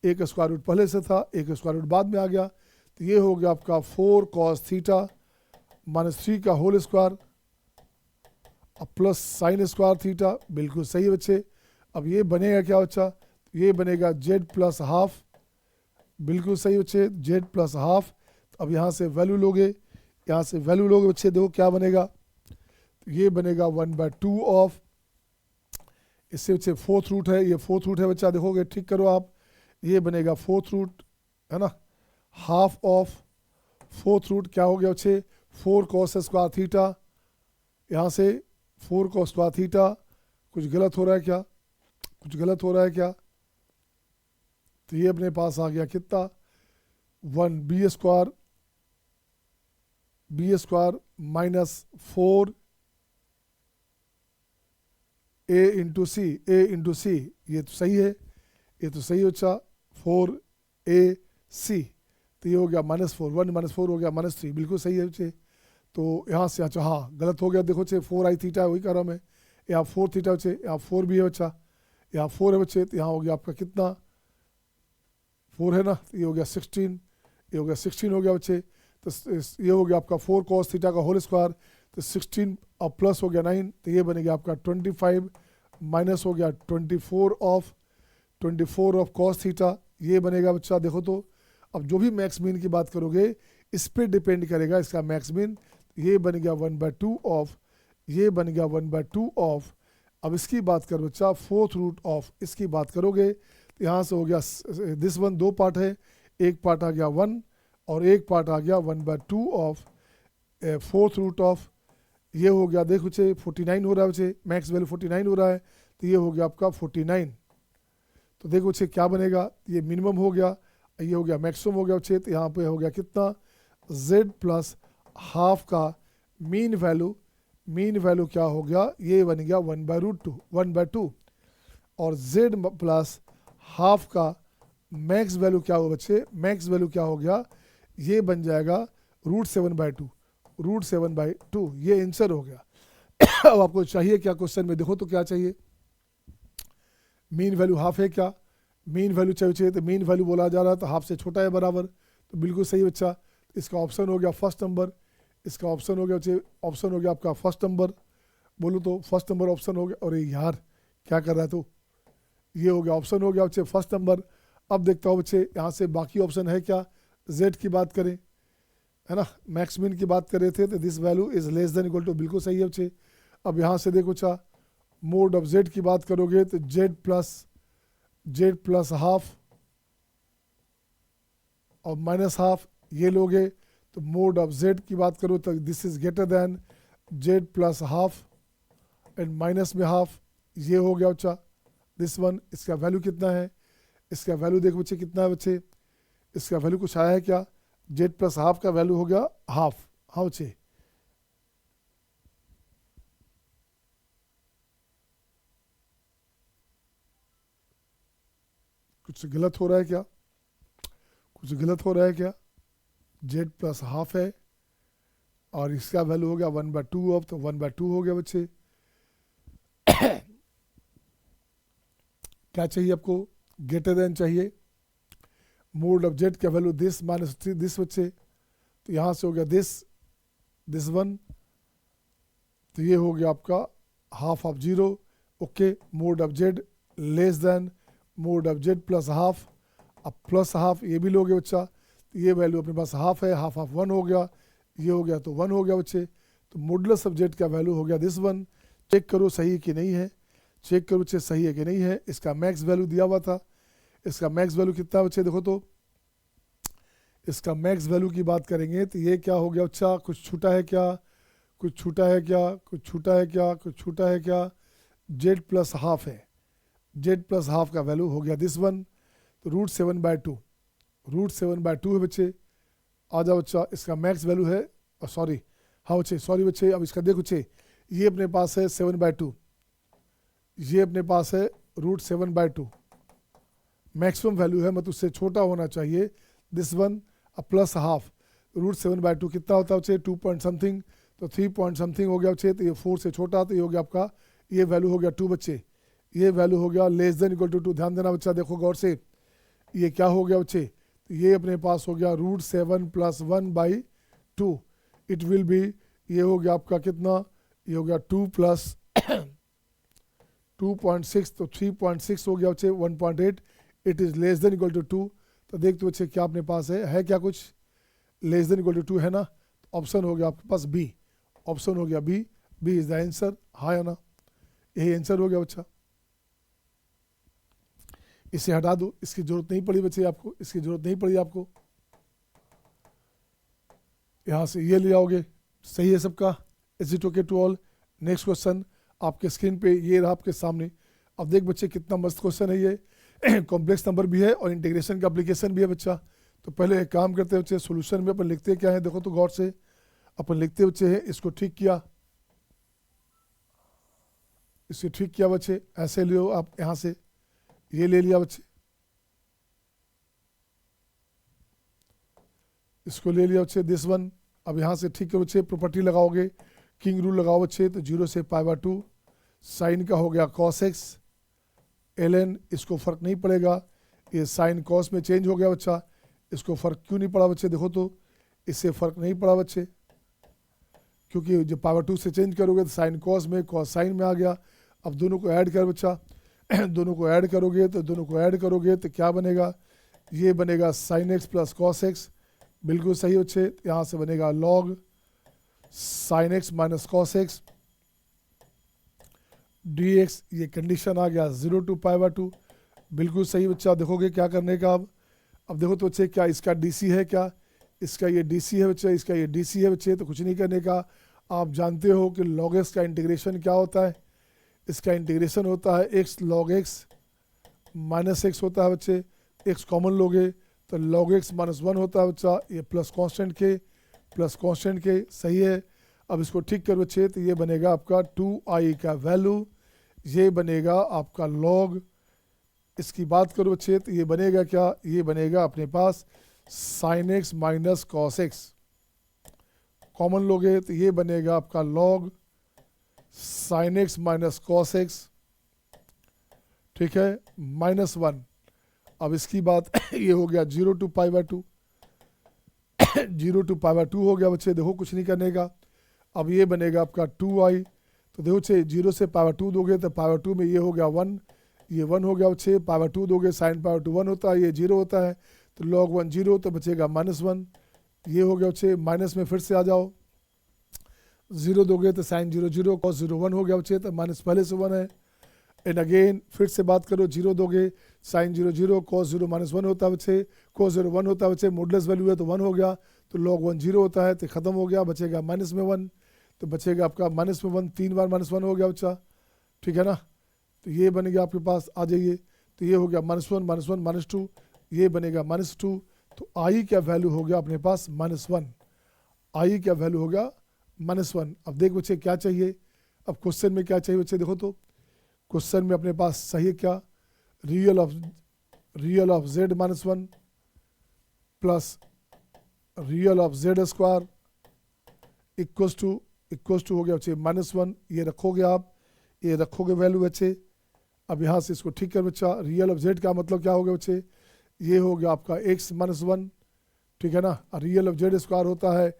[SPEAKER 1] एक स्क्वायर रूट पहले से था, एक स्क्वायर रूट बाद में आ गया, तो ये हो गया आपका 4 cos थीटा -3 का होल स्क्वायर, अब प्लस साइन स्क्वायर थीटा, बिल्कुल सही है बच्चे। अब ये बनेगा क्या बच्चा, ये बनेगा z प्लस हाफ, बिल्कुल सही बच्चे, z प्लस हाफ। अब यहाँ से वैल्यू लोगे, यहाँ से वैल्यू लोगे बच्चे, देखो क्या बनेगा, तो ये बनेगा 1/2 ऑफ, इससे बच्चे 4th रूट है, ये 4th रूट है बच्चा, देखोगे ठीक करो आप, ये बनेगा 4th रूट है ना, हाफ ऑफ 4th रूट क्या हो गया बच्चे, 4 cos स्क्वायर थीटा, यहाँ से 4 cos स्क्वायर थीटा, कुछ गलत हो रहा है क्या, कुछ गलत हो रहा है क्या, तो ये अपने पास आ गया कितना 1b square, b square -4 a into c, ये तो सही है, ये तो सही बच्चा, 4ac, तो ये हो गया -4, 1 -4 हो गया -3, बिल्कुल सही है बच्चे। तो यहाँ से अच्छा हाँ गलत हो गया, देखो बच्चे 4i थीटा वही कर रहा हूँ मैं, यहाँ 4 थीटा बच्चे, यहाँ 4 भी है बच्चा, यहाँ 4 है बच्चे, तो यहाँ हो गया आपका कितना 4 है ना, तो ये हो गया 16, ये हो गया 16 हो गया बच्चे, तो ये हो गया आपका 4 cos थीटा का होल स्क्वायर, तो 16 और प्लस हो गया 9, तो ये बनेगा आपका 25 माइनस हो गया 24 ऑफ cos थीटा, ये बनेगा बच्चा। देखो तो अब जो भी मैक्स मीन की बात करोगे इस पे डिपेंड करेगा इसका मैक्स मीन, ये बन गया 1/2 ऑफ, ये बन गया 1/2 ऑफ। अब इसकी बात करो बच्चा 4th रूट ऑफ, इसकी बात करोगे तो यहाँ से हो गया दिस वन, 2 पार्ट है, एक पार्ट आ गया 1 और एक पार्ट आ गया 1/2 ऑफ 4th रूट ऑफ, ये हो गया देखो बच्चे 49 हो रहा है बच्चे, मैक्स वैल्यू 49 हो रहा है, तो ये हो गया आपका 49। तो देखो बच्चे क्या बनेगा, ये मिनिमम हो गया, ये हो गया मैक्सिमम हो गया बच्चे, तो यहाँ पे हो गया कितना z प्लस हाफ का मीन वैल्यू क्या हो गया, ये बन गया 1/2 और z प्लस हाफ का मैक्स वैल्यू क्या होगा बच्चे, मैक्स वैल्यू क्या हो गया, ये बन जाएगा √7/2, ये आंसर हो गया। अब आपको चाहिए क्या क्वेश्चन में, देखो तो क्या चाहिए, मीन वैल्यू हाफ है क्या, मीन वैल्यू चाहिए, तो मीन वैल्यू बोला जा रहा है तो हाफ से छोटा है बराबर, तो बिल्कुल सही बच्चा, इसका ऑप्शन हो गया फर्स्ट नंबर, इसका ऑप्शन हो गया बच्चे, ऑप्शन हो गया आपका फर्स्ट नंबर, बोलो तो फर्स्ट नंबर ऑप्शन हो गया। अरे यार क्या कर रहा है तो, ये हो गया ऑप्शन हो गया बच्चे फर्स्ट नंबर। अब देखता हूँ बच्चे यहाँ से बाकी ऑप्शन है क्या, जेड की बात करें है ना, मैक्स मीन की बात कर रहे थे, तो this value is less than equal to, बिल्कुल सही है बच्चे। अब यहाँ से देखो अच्छा मोड ऑफ जेड की बात करोगे तो जेड प्लस हाफ और माइनस हाफ, ये लोगे तो मोड ऑफ जेड की बात करो तो this is greater then Z plus half and minus में हाफ, ये हो गया बच्चा दिस वन। इसका वैल्यू कितना है, इसका वैल्यू देखो बच्चे कितना है बच्चे, इसका वैल्यू कुछ आया है क्या, जेड प्लस हाफ का वैल्यू हो गया हाफ, हाँ बच्चे कुछ गलत हो रहा है क्या, कुछ गलत हो रहा है क्या, जेड प्लस हाफ है और इसका वैल्यू हो गया 1/2 ऑफ, तो 1/2 हो गया बच्चे। क्या चाहिए आपको, ग्रेटर देन चाहिए, मोड ऑफ जेड का वैल्यू दिस माइनस दिस बच्चे, तो यहाँ से हो गया दिस वन, तो ये हो गया आपका half of 0, okay. Mode of z less then mode of Z plus half. अब प्लस हाफ ये भी लोगे बच्चा, तो ये वैल्यू अपने पास हाफ है, हाफ हाफ 1 हो गया, ये हो गया तो 1 हो गया बच्चे। तो मॉडुलस ऑफ जेड का वैल्यू हो गया दिस वन। चेक करो सही कि नहीं है, चेक करो बच्चे सही है कि नहीं है। इसका मैक्स वैल्यू दिया हुआ था, इसका मैक्स वैल्यू कितना बच्चे देखो तो, इसका मैक्स वैल्यू की बात करेंगे तो ये क्या हो गया बच्चा, कुछ छूटा है क्या, कुछ छूटा है क्या, कुछ छूटा है क्या, कुछ छूटा है क्या, जेड प्लस हाफ है, जेड प्लस हाफ का वैल्यू हो गया दिस वन। तो √7/2, √7/2 है बच्चे। आ जाओ बच्चा, इसका मैक्स वैल्यू है, सॉरी हाँ बच्चे, सॉरी बच्चे, अब इसका देखो बच्चे, ये अपने पास है 7/2, ये अपने पास है √7/2, मैक्सिमम वैल्यू है, मतलब उससे छोटा होना चाहिए दिस वन। अब प्लस हाफ, √7/2 कितना होता है बच्चे, 2 पॉइंट समथिंग, तो 3 पॉइंट समथिंग हो गया बच्चे। तो ये 4 से छोटा, तो ये हो गया आपका, ये वैल्यू हो गया 2 बच्चे, ये वैल्यू हो गया लेस देन इक्वल टू 2। ध्यान देना बच्चा, देखो गौर से, ये क्या हो गया बच्चे, तो ये अपने पास हो गया √7 + 1/2, इट विल बी, ये हो गया आपका कितना, ये हो गया 2 + 2.6, तो 3.6 हो गया बच्चे 1.8, it is less than equal to 2। तो देख तो बच्चे क्या अपने पास है क्या कुछ लेस देन इक्वल टू 2 है ना, ऑप्शन हो गया आपके पास बी, ऑप्शन हो गया B, B is the answer, हाँ या ना, यही आंसर हो गया बच्चा। इसे हटा दो, इसकी जरूरत नहीं पड़ी बच्चे आपको, इसकी जरूरत नहीं पड़ी आपको, यहाँ से ये ले आओगे, सही है सबका, is it okay to all. Next question आपके स्क्रीन पे ये रहा आपके सामने। अब देख बच्चे कितना मस्त क्वेश्चन है ये, कॉम्प्लेक्स नंबर भी है और इंटीग्रेशन का एप्लीकेशन भी है बच्चा। तो पहले एक काम करते हैं बच्चे, सोल्यूशन में अपन लिखते क्या है, देखो तो गौर से, अपन लिखते बच्चे हैं, इसको ठीक किया, इसे ठीक किया बच्चे, ऐसे लियो आप, यहाँ से ये ले लिया बच्चे, इसको ले लिया बच्चे दिस वन। अब यहाँ से ठीक करो बच्चे, प्रॉपर्टी लगाओगे, किंग रूल लगाओ बच्चे, तो 0 से π/2, साइन का हो गया cos x ln, इसको फर्क नहीं पड़ेगा, ये साइन cos में चेंज हो गया बच्चा, इसको फर्क क्यों नहीं पड़ा बच्चे, देखो तो इससे फर्क नहीं पड़ा बच्चे, क्योंकि जब π/2 से चेंज करोगे तो साइन cos में cos साइन में आ गया। अब दोनों को ऐड कर बच्चा, दोनों को ऐड करोगे तो दोनों को ऐड करोगे तो क्या बनेगा, ये बनेगा sin x + cos x, बिल्कुल सही बच्चे। यहाँ से बनेगा log sin x - cos x dx, ये कंडीशन आ गया 0 to π/2, बिल्कुल सही बच्चा। देखोगे क्या करने का, अब देखो तो बच्चे क्या इसका DC है क्या, इसका ये DC है बच्चे, इसका ये DC है बच्चे, तो कुछ नहीं करने का। आप जानते हो कि log x का इंटीग्रेशन क्या होता है, इसका इंटीग्रेशन होता है x log x - x होता है बच्चे, x कॉमन लोगे तो log x - 1 होता है बच्चा, ये प्लस कांस्टेंट के, सही है। अब इसको ठीक कर बच्चे, तो ये बनेगा आपका 2i का वैल्यू, ये बनेगा आपका log, इसकी बात करो बच्चे तो ये बनेगा क्या, ये बनेगा अपने पास sin x - cos x, common लोगे तो ये बनेगा आपका log sin x - cos x, ठीक है, -1। अब इसकी बात ये हो गया 0 to π/2, 0 to π/2 हो गया बच्चे, देखो कुछ नहीं करने का। अब ये बनेगा आपका 2i, तो देखो बच्चे 0 से π/2 दोगे तो π/2 में ये हो गया 1, ये 1 हो गया बच्चे, π/2 दोगे sin π/2 1 होता है, ये 0 होता है, तो log 1 0, तो बचेगा -1, ये हो गया बच्चे। माइनस में फिर से आ जाओ, 0 दोगे तो sin 0 0, cos 0 1 हो गया बच्चे, तो माइनस पहले से 1 है। एंड अगेन फिर से बात करो, 0 दोगे sin 0 0, cos 0 -1 होता है बच्चे, cos 0 1 होता है बच्चे, मॉडुलस वैल्यू है तो 1 हो गया, तो log 1 0 होता है, तो खत्म हो गया, बचेगा माइनस में 1, तो बचेगा आपका माइनस में 1, 3 बार -1 हो गया बच्चा, ठीक है ना। तो ये बन गया आपके पास, आ जाइए, तो ये हो गया -1 -2, ये बनेगा -2, तो i का वैल्यू हो गया अपने पास -1, i का वैल्यू हो गया -1। अब देख बच्चे क्या चाहिए, अब क्वेश्चन में क्या चाहिए बच्चे, देखो तो क्वेश्चन में अपने पास सही है क्या, real of z -1 plus real of z² equals to हो गया बच्चे -1, ये रखोगे आप, ये रखोगे वैल्यू बच्चे। अब यहाँ से इसको ठीक कर बच्चा, रियल ऑफ z का मतलब क्या हो गया बच्चे, ये हो गया आपका x - 1, ठीक है ना। रियल ऑफ z² होता है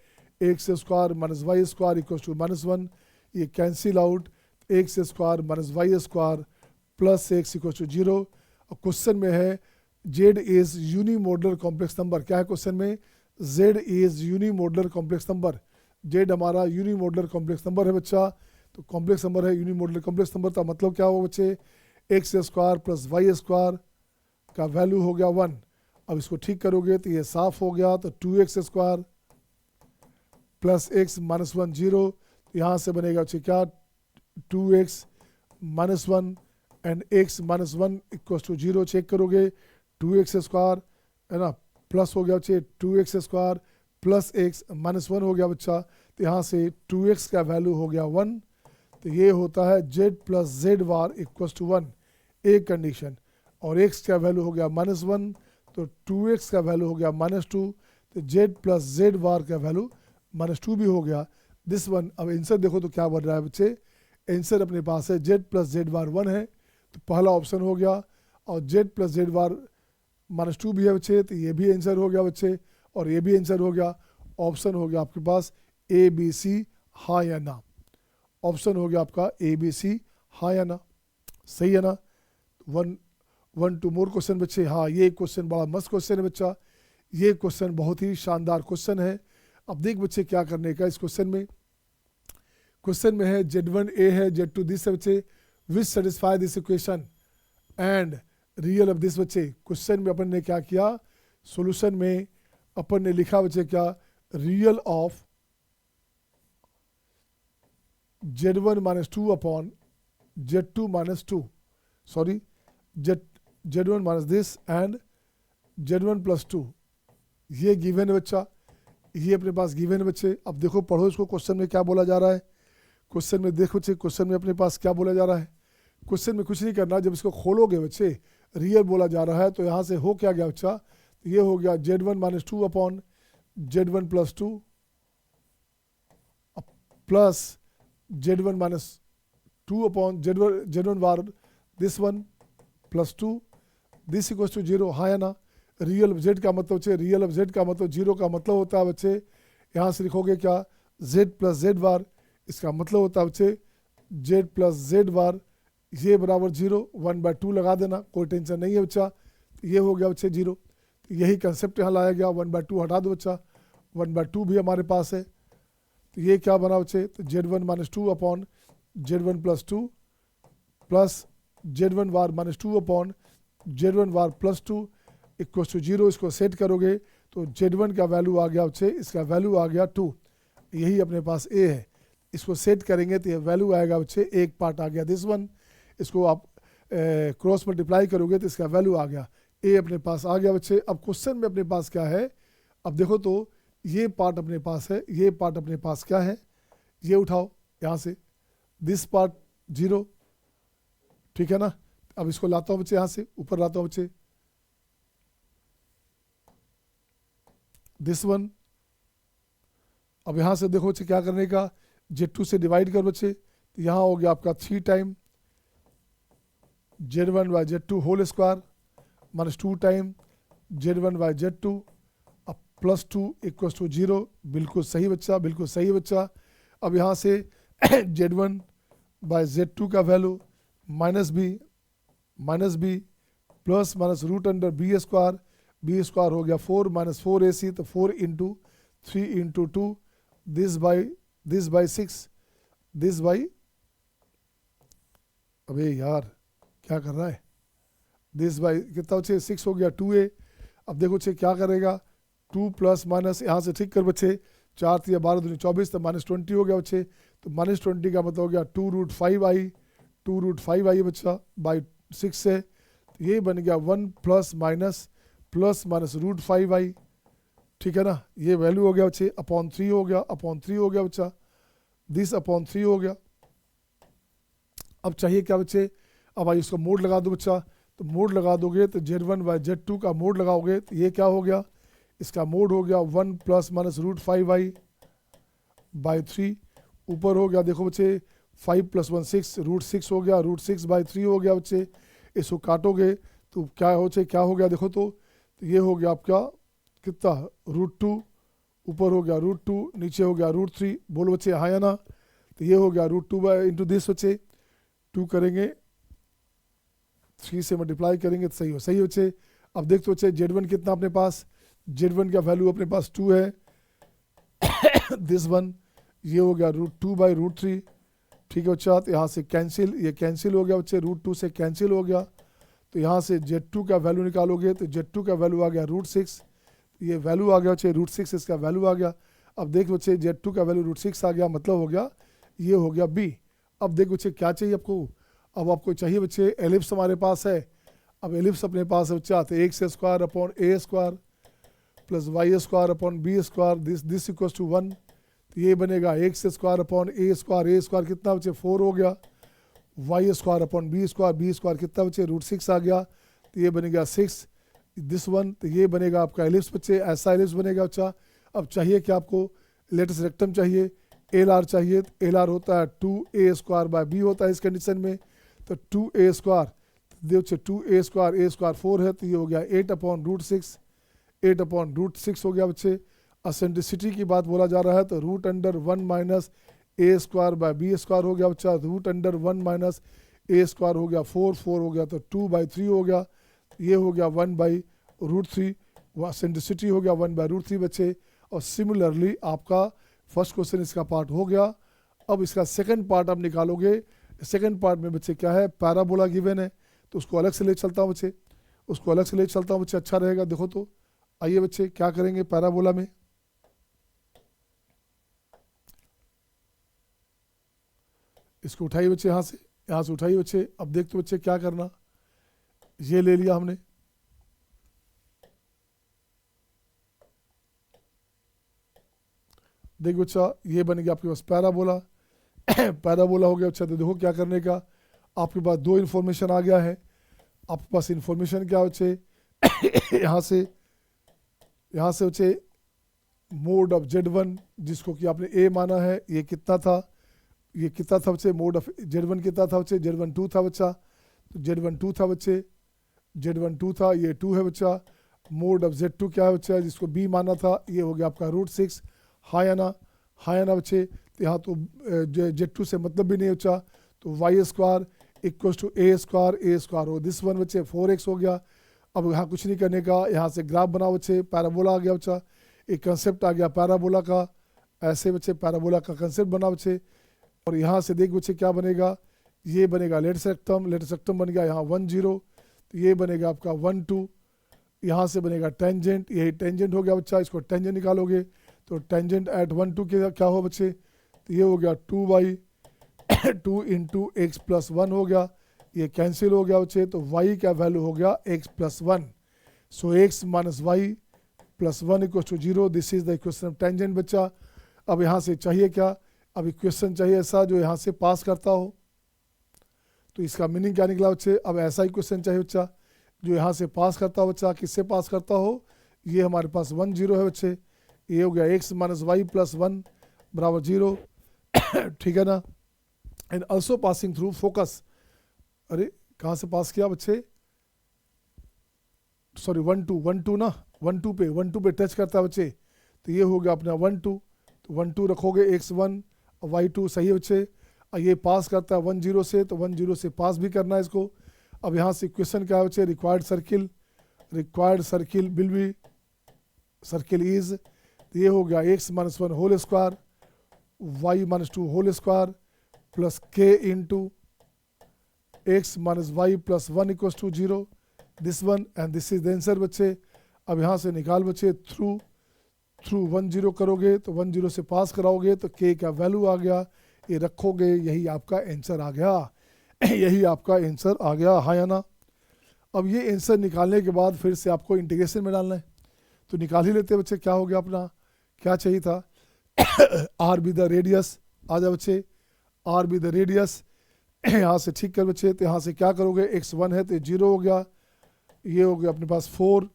[SPEAKER 1] x² - y² इक्वल्स टू -1, ये cancel out, x² - y² plus x equal to 0। और क्वेश्चन में है z is unimodular complex number. क्या है क्वेश्चन में? Z is unimodular complex number. Z हमारा यूनिमोडुलर कॉम्प्लेक्स नंबर है बच्चा। तो कॉम्प्लेक्स नंबर है, यूनिमोडुलर कॉम्प्लेक्स नंबर का मतलब क्या होगा बच्चे? X square plus Y square का वैल्यू हो गया 1। अब इसको ठीक करोगे तो ये साफ हो गया, तो 2x square plus x minus 1 0। यहाँ से बनेगा बच्चे क्या? 2x minus 1 and x minus 1 equal to 0। Check करोगे 2x स्क्वायर है ना, प्लस हो गया बच्चे 2x square plus x minus 1 हो गया बच्चा। तो यहाँ से 2x का वैल्यू हो गया 1। तो ये होता है z plus z bar equal to 1, एक कंडीशन। और x का वैल्यू हो गया माइनस 1, तो 2x का वैल्यू हो गया माइनस 2। तो z प्लस जेड वार का वैल्यू माइनस 2 भी हो गया। This one. अब आंसर देखो तो क्या बन रहा है बच्चे? आंसर अपने पास है z प्लस जेड वार 1 है, तो पहला ऑप्शन हो गया। और z प्लस जेड वार माइनस 2 भी है बच्चे, तो ये भी आंसर हो गया बच्चे। और ये भी आंसर हो गया। ऑप्शन हो गया आपके पास ए बी सी, हाँ या ना। ऑप्शन हो गया आपका ए बी सी, हाँ या ना। सही है ना? वन टू मोर क्वेश्चन बच्चे। हाँ, ये क्वेश्चन बड़ा मस्त क्वेश्चन है बच्चा। ये क्वेश्चन बहुत ही शानदार क्वेश्चन है। अब देख बच्चे क्या करने का इस क्वेश्चन में। क्वेश्चन में है z1 a है, z2 दिस है बच्चे, विच satisfy this equation and real of this बच्चे। क्वेश्चन में अपन ने क्या किया? सॉल्यूशन में अपन ने लिखा बच्चे क्या? Real of z1 minus 2 upon z2 minus 2, sorry z1 minus this and z1 plus 2। ये गिवन है बच्चा, ये अपने पास गिवन है बच्चे। अब देखो पढ़ो इसको, क्वेश्चन में क्या बोला जा रहा है। क्वेश्चन में देखो बच्चे, क्वेश्चन में अपने पास क्या बोला जा रहा है। क्वेश्चन में कुछ नहीं करना, जब इसको खोलोगे बच्चे रियल बोला जा रहा है, तो यहाँ से हो क्या गया बच्चा? तो ये हो गया z1 minus 2 upon z1 plus 2 plus z1 minus 2 upon z1 bar this one plus 2 this equal to 0, हाँ या ना। रियल ऑफ जेड का मतलब बच्चे, रियल ऑफ जेड का मतलब 0 का मतलब होता है बच्चे, यहाँ से लिखोगे क्या? z प्लस जेड वार। इसका मतलब होता है बच्चे z प्लस जेड वार, ये बराबर 0, 1/2 लगा देना, कोई टेंशन नहीं है बच्चा। ये हो गया बच्चे 0। यही कंसेप्ट यहाँ लाया गया, 1/2 हटा दो बच्चा, 1/2 भी हमारे पास है। तो ये क्या बना बच्चे? तो z1 minus 2 upon z1 plus 2 plus z1 bar minus 2 upon z1 bar plus 2 equal to 0। इसको सेट करोगे तो z1 का वैल्यू आ गया बच्चे, इसका वैल्यू आ गया 2। यही अपने पास a है। इसको सेट करेंगे तो ये वैल्यू आएगा बच्चे, एक पार्ट आ गया दिस वन। इसको आप क्रॉस मल्टीप्लाई करोगे तो इसका वैल्यू आ गया, a अपने पास आ गया बच्चे। अब क्वेश्चन में अपने पास क्या है? अब देखो तो ये पार्ट अपने पास है, ये पार्ट अपने पास क्या है? ये उठाओ यहाँ से, दिस पार्ट 0, ठीक है ना। अब इसको लाता हूँ बच्चे, यहाँ से ऊपर लाता हूँ बच्चे, दिस वन। अब यहाँ से देखो बच्चे क्या करने का? z2 से डिवाइड कर बच्चे, तो यहाँ हो गया आपका 3 time z1 by z2 whole square minus 2 time z1 by z2 अब प्लस 2 इक्वल टू 0। बिल्कुल सही बच्चा, बिल्कुल सही बच्चा। अब यहाँ से z1 बाई z2 का value minus B plus minus root under b square हो गया 4 माइनस 4ac, तो 4 into 3 into 2 this by 6 this by, अबे यार क्या कर रहा है? दिस बाई कितना बच्चे? 6 हो गया 2a। अब देखो बच्चे क्या करेगा? 2 प्लस माइनस यहाँ से ठीक कर बच्चे, 4 3 12 दूनी 24, तो माइनस 20 हो गया बच्चे। तो माइनस 20 का मतलब हो गया 2√5i बच्चा बाई 6 से। तो ये बन गया 1 प्लस माइनस रूट 5i, ठीक है ना। ये वैल्यू हो गया बच्चे अपॉन 3 हो गया बच्चा, दिस अपॉन 3 हो गया। अब चाहिए क्या बच्चे? अब भाई इसको मोड लगा दो बच्चा, तो मोड लगा दोगे तो z1 बाई z2 का मोड लगाओगे तो ये क्या हो गया? इसका मोड हो गया 1 plus minus root 5i by 3। ऊपर हो गया देखो बच्चे 5 प्लस 1 6, रूट 6 हो गया, रूट 6 बाई 3 हो गया बच्चे। इसको काटोगे तो क्या हो गया देखो तो ये हो गया आपका कितना? √2, ऊपर हो गया √2, नीचे हो गया √3। बोलो बच्चे हाँ या ना। तो ये हो गया √2 बाई इंटू दिस बच्चे, 2 करेंगे 3 से मल्टीप्लाई करेंगे तो सही हो बच्चे। अब देखते बच्चे Z1 कितना अपने पास, Z1 का वैल्यू अपने पास 2 है, दिस वन ये हो गया √2/√3, ठीक है बच्चा। तो यहाँ से कैंसिल, ये कैंसिल हो गया बच्चे, √2 से कैंसिल हो गया। तो यहाँ से Z2 का वैल्यू निकालोगे तो Z2 का वैल्यू आ गया √6, ये वैल्यू आ गया बच्चे √6, इसका वैल्यू आ गया। अब देख बच्चे Z2 का वैल्यू √6 आ गया, मतलब हो गया ये हो गया B। अब देख बच्चे क्या चाहिए आपको, अब आपको चाहिए बच्चे एलिप्स हमारे पास है। अब एलिप्स अपने पास है बच्चा, तो x² plus y² this equals to 1। तो ये बनेगा x² कितना बच्चे 4 हो गया, y² कितना बच्चे √6 आ गया, तो ये बनेगा 6 दिस वन। तो ये बनेगा आपका एलिप्स बच्चे, ऐसा एलिप्स बनेगा बच्चा। अब चाहिए क्या आपको, लेटस रेक्टम चाहिए, LR चाहिए। तो LR होता है 2a²/b होता है इस कंडीशन में। तो 2a², देखो 2a² 4 है, तो ये हो गया 8/√6, 8/√6 हो गया बच्चे। असेंट्रिसिटी की बात बोला जा रहा है, तो √1 - a²/b² हो गया बच्चा, √1 - a² हो गया 4 हो गया, तो 2/3 हो गया, ये हो गया 1/√3, असेंट्रिसिटी हो गया 1/√3 बच्चे। और सिमिलरली आपका फर्स्ट क्वेश्चन इसका पार्ट हो गया। अब इसका सेकंड पार्ट आप निकालोगे। सेकंड पार्ट में बच्चे क्या है, पैराबोला गिवन है, तो उसको अलग से ले चलता हूँ बच्चे, उसको अलग से ले चलता हूँ बच्चे, अच्छा रहेगा। देखो तो आइए बच्चे क्या करेंगे पैराबोला में, इसको उठाइए बच्चे, यहाँ से उठाइए बच्चे। अब देखते बच्चे क्या करना, ये ले लिया हमने, देख बच्चा ये बन गया आपके पास पैराबोला। पैराबोला हो गया बच्चा। तो देखो क्या करने का, आपके पास दो इन्फॉर्मेशन आ गया है। आपके पास इन्फॉर्मेशन क्या बच्चे, यहाँ से बच्चे मोड ऑफ Z1 जिसको कि आपने A माना है, ये कितना था, बच्चे मोड ऑफ Z1 कितना था बच्चे, Z1 2 था बच्चा। तो Z1 2 था बच्चे, Z1 2 था, ये 2 है बच्चा। मोड ऑफ Z2 क्या है बच्चा, जिसको B माना था, ये हो गया आपका √6, हाँ या ना बच्चे। तो यहाँ तो Z2 से मतलब भी नहीं बच्चा, तो y² = a² हो, दिस वन बच्चे 4x हो गया। अब यहाँ कुछ नहीं करने का, यहाँ से ग्राफ बनाओ बच्चे, पैराबोला आ गया बच्चा, एक कंसेप्ट आ गया पैराबोला का, ऐसे बच्चे पैराबोला का कंसेप्ट बना बच्चे। और यहाँ से देख बच्चे क्या बनेगा, ये बनेगा लेटस रेक्टम बन गया यहाँ 1 0, तो ये बनेगा आपका 1 2, यहाँ से बनेगा टेंजेंट, यही टेंजेंट हो गया बच्चा। इसको टेंजेंट निकालोगे तो टेंजेंट एट 1 2 के क्या हो बच्चे, तो ये हो गया 2y 2 × x + 1 हो गया, ये कैंसिल हो गया बच्चे। तो y का वैल्यू हो गया x + 1, so x - y + 1 = 0, this is the equation of tangent बच्चा। अब यहाँ से चाहिए क्या, अब इक्वेशन चाहिए ऐसा जो यहाँ से पास करता हो। तो इसका मीनिंग क्या निकला बच्चे, अब ऐसा इक्वेशन चाहिए बच्चा जो यहाँ से पास करता हो बच्चा, किससे पास करता हो, ये हमारे पास 1 0 है बच्चे, ये हो गया x - y + 1 = 0, ठीक है ना। And also passing through focus, अरे कहाँ से पास किया बच्चे, सॉरी 1 2 ना, 1 2 पे टच करता है बच्चे, तो ये हो गया अपना 1 2, तो 1 2 रखोगे x1 और y2 सही है बच्चे। और ये पास करता है 1 0 से, तो 1 0 से पास भी करना है इसको। अब यहाँ से इक्वेशन क्या है बच्चे, required circle will be circle is, तो ये हो गया x - 1 whole square y - 2 whole square plus k × x - y + 1 = 0, this one and this is the answer बच्चे। अब यहाँ से निकाल बच्चे, थ्रू 1 0 करोगे तो 1 0 से पास कराओगे तो k का वैल्यू आ गया, ये रखोगे, यही आपका आंसर आ गया, यही आपका आंसर आ गया, हाँ या ना। अब ये आंसर निकालने के बाद फिर से आपको इंटीग्रेशन में डालना है, तो निकाल ही लेते बच्चे। क्या हो गया अपना, क्या चाहिए था, r बी द रेडियस, आ जा बच्चे, r बी द रेडियस। यहाँ से ठीक कर बच्चे, तो यहाँ से क्या करोगे, x1 है तो 0 हो गया, ये हो गया अपने पास 4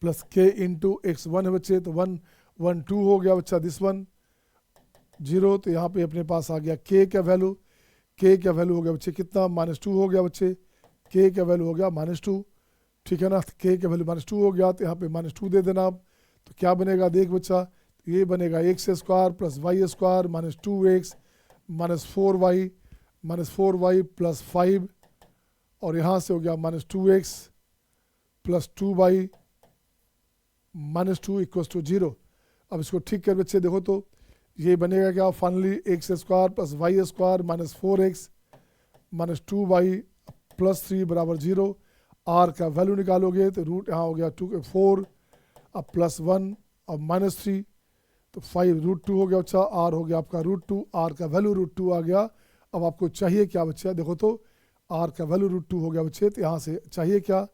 [SPEAKER 1] प्लस k × x1 है बच्चे, तो 1 1 2 हो गया बच्चा, दिस वन 0, तो यहाँ पे अपने पास आ गया k का वैल्यू, हो गया बच्चे कितना, -2 हो गया बच्चे, k का वैल्यू हो गया -2, ठीक है ना। k का वैल्यू -2 हो गया, तो यहाँ पे -2 दे देना आप, तो क्या बनेगा देख बच्चा, ये बनेगा x² + y² -2x -4y + 5 और यहाँ से हो गया -2x plus 2y -2 equals to 0। अब इसको ठीक कर बच्चे देखो तो ये बनेगा क्या, finally x square plus y square minus 4x minus 2y plus 3 बराबर 0। r का वैल्यू निकालोगे तो रूट यहाँ हो गया 4 अब प्लस 1 और -3 तो 5√2 हो गया। अच्छा r हो गया आपका √2, r का वैल्यू √2 आ गया। अब आपको चाहिए क्या बच्चा, देखो तो r का वैल्यू √2 हो गया बच्चे, तो यहाँ से चाहिए क्या,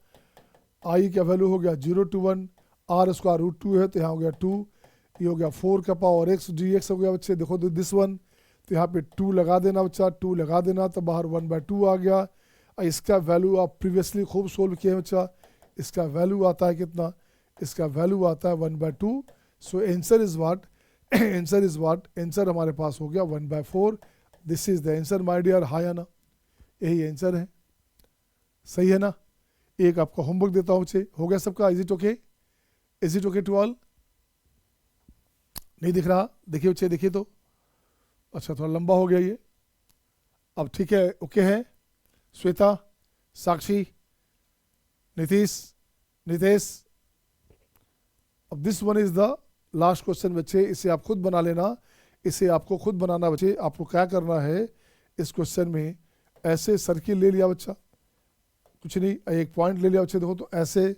[SPEAKER 1] i का वैल्यू हो गया 0 to 1, r स्क्वायर √2 है तो यहाँ हो गया 2, ये हो गया 4 का पावर x dx हो गया बच्चे। देखो तो दिस वन, तो यहाँ पे 2 लगा देना बच्चा, 2 लगा देना तो बाहर 1/2 आ गया। इसका वैल्यू आप प्रीवियसली खूब सोल्व किए हैं बच्चा, इसका वैल्यू आता है कितना, इसका वैल्यू आता है 1/2। So answer is what, answer is what, answer हमारे पास हो गया 1/4। This is the answer my dear, हाँ या ना, यही आंसर है, सही है ना। एक आपका होमवर्क देता हूँ बच्चे, हो गया सबका, is it okay, is it okay to all, नहीं दिख रहा, देखिए बच्चे देखिए तो, अच्छा थोड़ा लंबा हो गया ये, अब ठीक है, ओके है। श्वेता, साक्षी, नीतीश, नितेश, अब this one is the last question बच्चे, इसे आप खुद बना लेना, इसे आपको खुद बनाना बच्चे। आपको क्या करना है, इस क्वेश्चन में ऐसे सर्किल ले लिया बच्चा, कुछ नहीं, एक पॉइंट ले लिया बच्चे, देखो तो ऐसे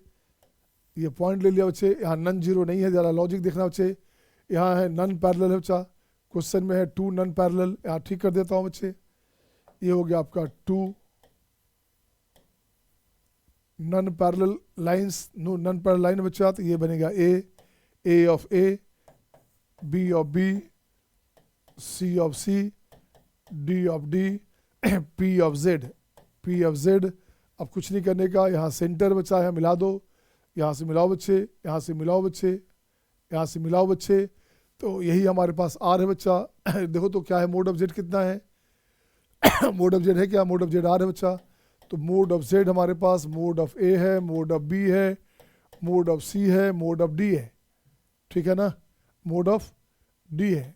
[SPEAKER 1] ये पॉइंट ले लिया बच्चे, यहाँ नन जीरो नहीं है, ज़रा लॉजिक देखना बच्चे, यहाँ है नन पैरेलल है बच्चा, क्वेश्चन में है 2 नन पैरेलल, यहाँ ठीक कर देता हूँ बच्चे, ये हो गया आपका 2 non parallel lines, no non parallel line बच्चा, तो ये बनेगा A of A, B of B, C of C, D of D, P of z, P of z. अब कुछ नहीं करने का, यहाँ सेंटर बच्चा है, मिला दो, यहाँ से मिलाओ बच्चे, यहाँ से मिलाओ बच्चे, यहाँ से मिलाओ बच्चे, तो यही हमारे पास आर है बच्चा। देखो तो क्या है, मोड ऑफ जेड कितना है, मोड ऑफ जेड है क्या, मोड ऑफ जेड आर है बच्चा, तो मोड ऑफ जेड हमारे पास मोड ऑफ ए है, मोड ऑफ बी है, मोड ऑफ सी है, मोड ऑफ डी है, ठीक है ना, मोड ऑफ डी है।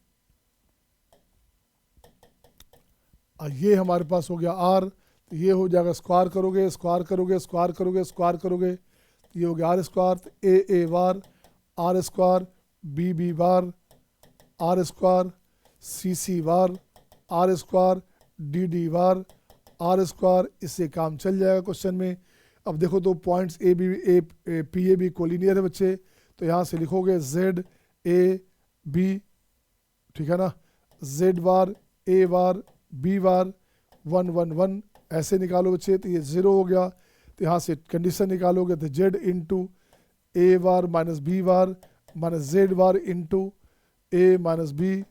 [SPEAKER 1] और ये हमारे पास हो गया आर, तो ये हो जाएगा स्क्वायर करोगे, स्क्वायर करोगे, स्क्वायर करोगे, स्क्वायर करोगे, ये हो गया आर स्क्वायर, तो A bar R square, B bar R square, C bar R square, D bar R square. इससे काम चल जाएगा क्वेश्चन में। अब देखो तो points A P A B collinear है बच्चे, तो यहाँ से लिखोगे जेड ए बी, ठीक है ना, जेड बार ए बार बी बार 1 1 1 ऐसे निकालो बच्चे, तो ये 0 हो गया, तो यहाँ से कंडीशन निकालोगे तो Z into A bar minus B bar minus Z bar into A minus B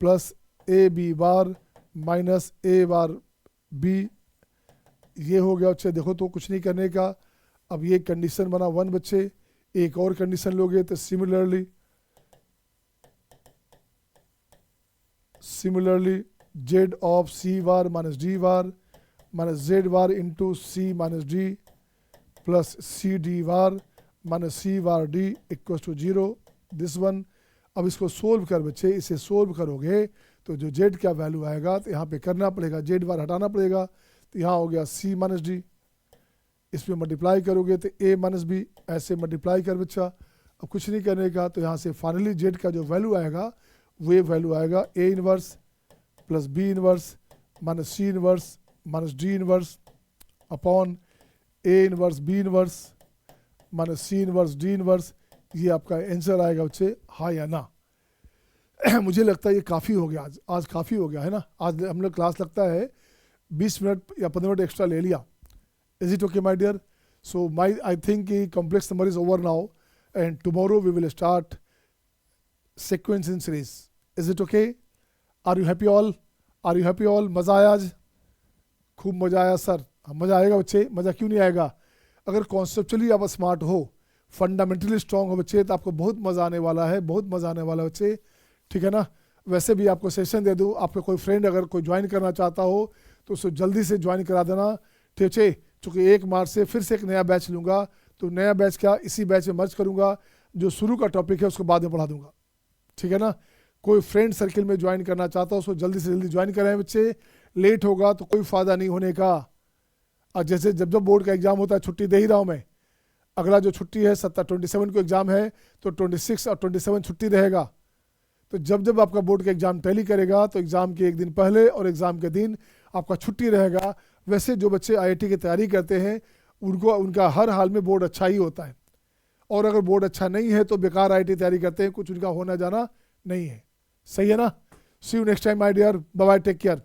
[SPEAKER 1] plus A B bar minus A bar B, ये हो गया बच्चे। देखो तो कुछ नहीं करने का, अब ये कंडीशन बना 1 बच्चे, एक और कंडीशन लोगे तो similarly Z of C bar minus D bar minus Z bar into C minus D plus C D bar minus C bar D equal to 0, this one. अब इसको सोल्व कर बच्चे, इसे सोल्व करोगे तो जो जेड का वैल्यू आएगा तो यहाँ पे करना पड़ेगा, जेड बार हटाना पड़ेगा, तो यहाँ हो गया सी माइनस डी, इस पर मल्टीप्लाई करोगे तो ए माइनस बी, ऐसे मल्टीप्लाई कर बच्चा। अब कुछ नहीं करने का, तो यहाँ से फाइनली जेड का जो वैल्यू आएगा वो वैल्यू आएगा A inverse plus B inverse minus C inverse minus D inverse upon A inverse B inverse minus C inverse D inverse. ये आपका आंसर आएगा बच्चे, हाँ या ना। मुझे लगता है ये काफ़ी हो गया, आज काफ़ी हो गया है ना। आज हम लोग क्लास लगता है 20 मिनट या 15 मिनट एक्स्ट्रा ले लिया। Is it okay my dear? So I think complex number is over now and tomorrow we will start sequence in series. Is it okay? Are you happy all? Are you happy all? मज़ा आया आज? खूब मज़ा आया sir. मज़ा आएगा बच्चे, मज़ा क्यों नहीं आएगा? अगर कॉन्सेप्चुअली आप स्मार्ट हो, फंडामेंटली स्ट्रॉन्ग हो बच्चे, तो आपको बहुत मज़ा आने वाला है, बहुत मज़ा आने वाला है बच्चे, ठीक है ना। वैसे भी आपको सेशन दे दूँ, आपका कोई फ्रेंड अगर कोई ज्वाइन करना चाहता हो तो उसको जल्दी से ज्वाइन करा देना, ठीक है। चूँकि 1 मार्च से फिर से एक नया बैच लूँगा, तो नया बैच क्या इसी बैच में मर्ज करूँगा, जो शुरू का टॉपिक है उसको बाद में पढ़ा दूँगा, ठीक है ना। कोई फ्रेंड सर्किल में ज्वाइन करना चाहता हो उसको जल्दी से जल्दी ज्वाइन कराएं बच्चे, लेट होगा तो कोई फ़ायदा नहीं होने का। और जैसे जब जब बोर्ड का एग्जाम होता है छुट्टी दे ही रहा हूँ मैं, अगला जो छुट्टी है 27 को एग्जाम है तो 26 और 27 छुट्टी रहेगा। तो जब जब आपका बोर्ड का एग्जाम टैली करेगा तो एग्जाम के एक दिन पहले और एग्जाम के दिन आपका छुट्टी रहेगा। वैसे जो बच्चे आईआईटी की तैयारी करते हैं उनको उनका हर हाल में बोर्ड अच्छा ही होता है, और अगर बोर्ड अच्छा नहीं है तो बेकार आईआईटी तैयारी करते हैं, कुछ उनका होना जाना नहीं है। सही है ना? See you next time my dear, bye bye, take care.